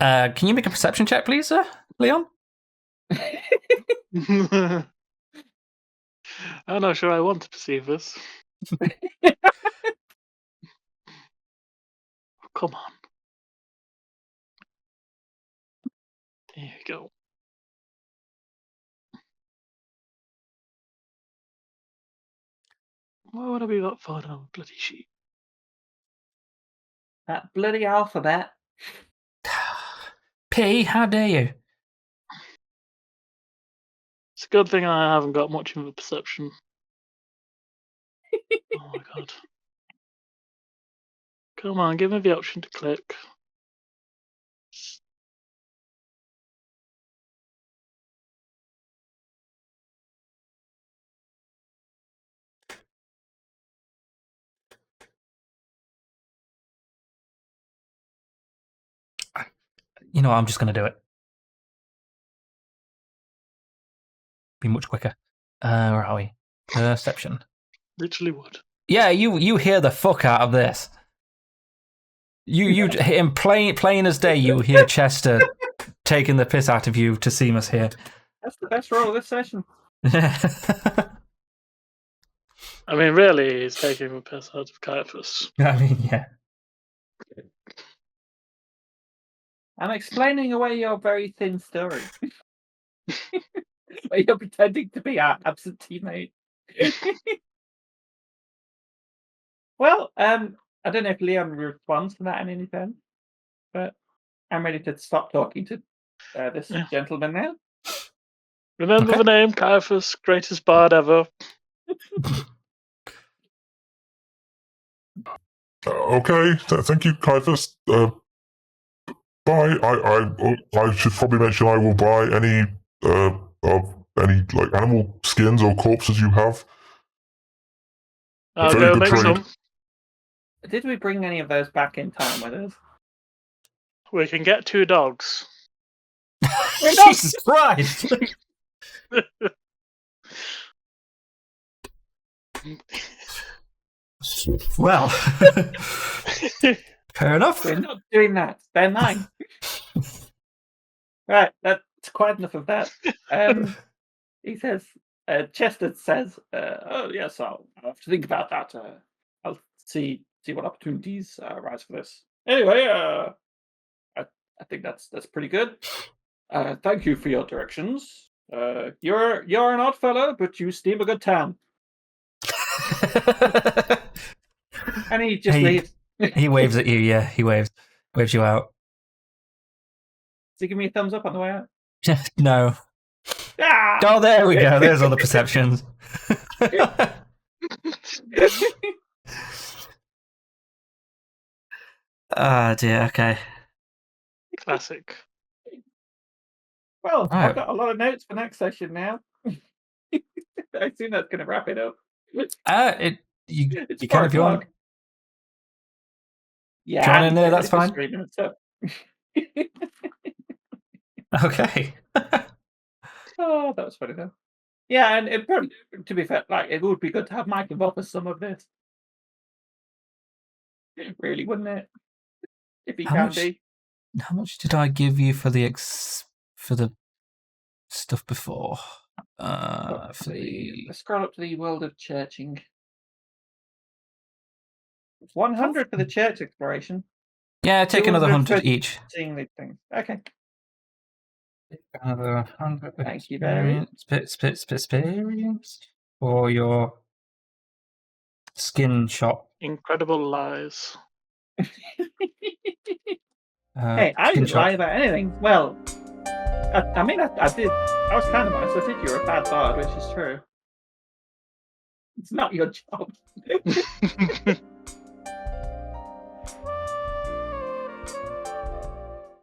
Can you make a perception check, please, Leon? I'm not sure I want to perceive this. Come on. There you go. Why would I be that far down the bloody sheet? That bloody alphabet. P, how dare you? It's a good thing I haven't got much of a perception. Oh my god. Come on, give me the option to click. You know what, I'm just going to do it. Be much quicker. Where are we? Perception. Literally would. Yeah, you hear the fuck out of this. You in plain as day, you hear Chester taking the piss out of you to see us here. That's the best roll of this session. I mean, really, he's taking the piss out of Caiaphas. I mean, yeah. I'm explaining away your very thin story. Where you're pretending to be our absent teammate. Well, I don't know if Leon responds to that in any sense, but I'm ready to stop talking to this gentleman now. Remember Okay. the name, Caiaphas, greatest bard ever. Okay, thank you, Caiaphas. Buy. I should probably mention I will buy any of any like animal skins or corpses you have. I'll Very go good make trade. some. Did we bring any of those back in time with us? We can get 2 dogs. Jesus Christ! Well, fair enough. We're not doing that. They're mine. Right, that's quite enough of that. He says, Chester says, oh yes, I'll have to think about that. I'll see what opportunities arise for this. Anyway, I think that's pretty good. Thank you for your directions. You're an odd fellow, but you steam a good town. And he just leaves. He waves at you, yeah, he waves you out. Does he give me a thumbs up on the way out? No. Ah! Oh, there we go. There's all the perceptions. Ah, dear. Okay. Classic. Well, Right. I've got a lot of notes for next session now. I assume that's going to wrap it up. You It's can 4 if you want. o'clock. Yeah, Join and in there, that's it's just fine. streaming and stuff. Okay. Oh, that was funny though. Yeah, and it probably, to be fair, like it would be good to have Mike involved with some of this. Really, wouldn't it? If he How can much- be. How much did I give you for the stuff before? For the Let's scroll up to the world of churching. It's 100 for the church exploration. yeah, take another 200 100 for each. Seeing these things. Okay. Another 100 Thank you very experience for your skin shop. Incredible lies. Hey, I skin didn't lie about anything. Well, I mean, I did. I was kind of honest. I said you're a bad bard, which is true. It's not your job.